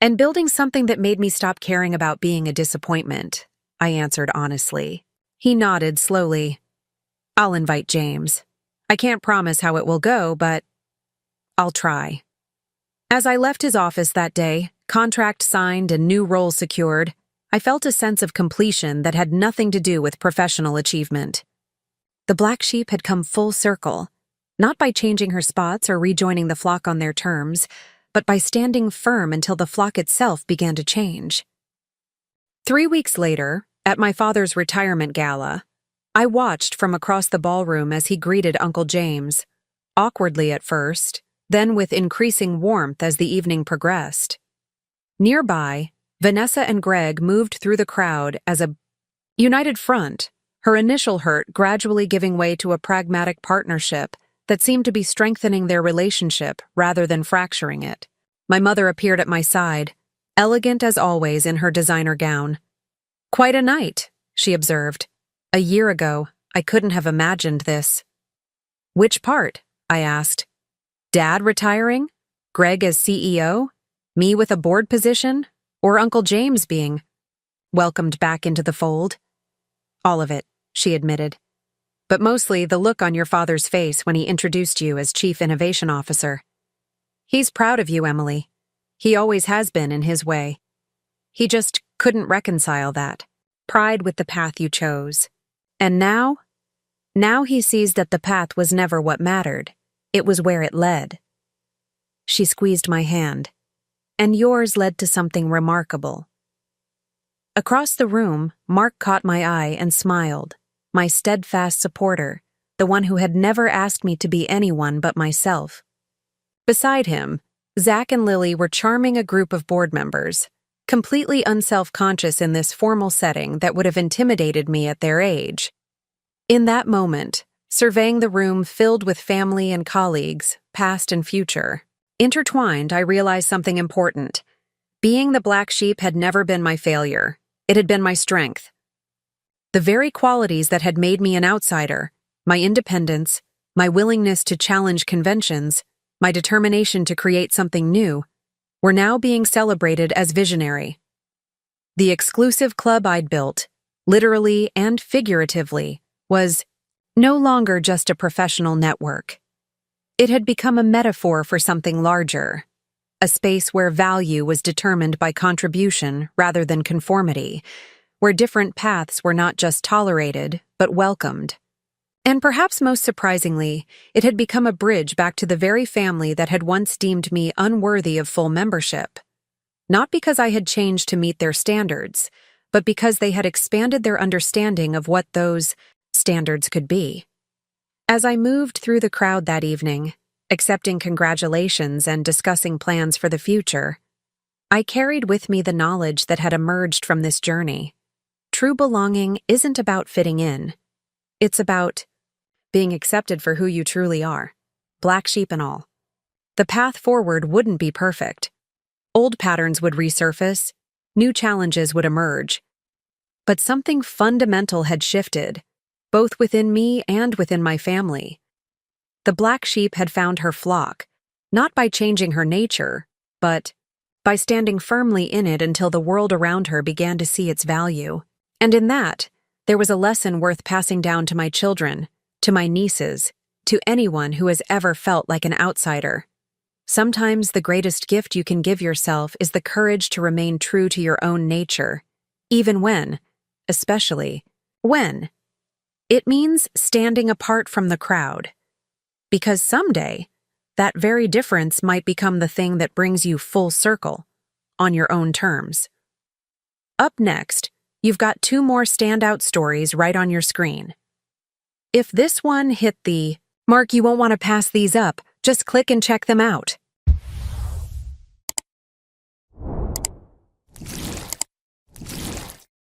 Speaker 1: and building something that made me stop caring about being a disappointment, I answered honestly. He nodded slowly. I'll invite James. I can't promise how it will go, but I'll try. As I left his office that day, contract signed and new role secured, I felt a sense of completion that had nothing to do with professional achievement. The black sheep had come full circle, not by changing her spots or rejoining the flock on their terms, but by standing firm until the flock itself began to change. 3 weeks later, at my father's retirement gala, I watched from across the ballroom as he greeted Uncle James, awkwardly at first, then with increasing warmth as the evening progressed. Nearby, Vanessa and Greg moved through the crowd as a united front, her initial hurt gradually giving way to a pragmatic partnership that seemed to be strengthening their relationship rather than fracturing it. My mother appeared at my side, elegant as always in her designer gown. Quite a night, she observed. A year ago, I couldn't have imagined this. Which part? I asked. Dad retiring? Greg as CEO? Me with a board position? Or Uncle James being welcomed back into the fold? All of it, she admitted. But mostly the look on your father's face when he introduced you as Chief Innovation Officer. He's proud of you, Emily. He always has been in his way. He just couldn't reconcile that pride with the path you chose. And now he sees that the path was never what mattered. It was where it led. She squeezed my hand. And yours led to something remarkable. Across the room, Mark caught my eye and smiled, my steadfast supporter, the one who had never asked me to be anyone but myself. Beside him, Zach and Lily were charming a group of board members, completely unself-conscious in this formal setting that would have intimidated me at their age. In that moment, surveying the room filled with family and colleagues, past and future, intertwined, I realized something important. Being the black sheep had never been my failure. It had been my strength. The very qualities that had made me an outsider, my independence, my willingness to challenge conventions, my determination to create something new, were now being celebrated as visionary. The exclusive club I'd built, literally and figuratively, was no longer just a professional network. It had become a metaphor for something larger, a space where value was determined by contribution rather than conformity, where different paths were not just tolerated, but welcomed. And perhaps most surprisingly, it had become a bridge back to the very family that had once deemed me unworthy of full membership. Not because I had changed to meet their standards, but because they had expanded their understanding of what those standards could be. As I moved through the crowd that evening, accepting congratulations and discussing plans for the future, I carried with me the knowledge that had emerged from this journey. True belonging isn't about fitting in. It's about being accepted for who you truly are, black sheep and all. The path forward wouldn't be perfect. Old patterns would resurface, new challenges would emerge. But something fundamental had shifted, both within me and within my family. The black sheep had found her flock, not by changing her nature, but by standing firmly in it until the world around her began to see its value. And in that, there was a lesson worth passing down to my children, to my nieces, to anyone who has ever felt like an outsider. Sometimes the greatest gift you can give yourself is the courage to remain true to your own nature, even when, especially, when it means standing apart from the crowd. Because someday, that very difference might become the thing that brings you full circle, on your own terms. Up next, you've got 2 more standout stories right on your screen. If this one hit the "Mark, you won't want to pass these up, just click and check them out"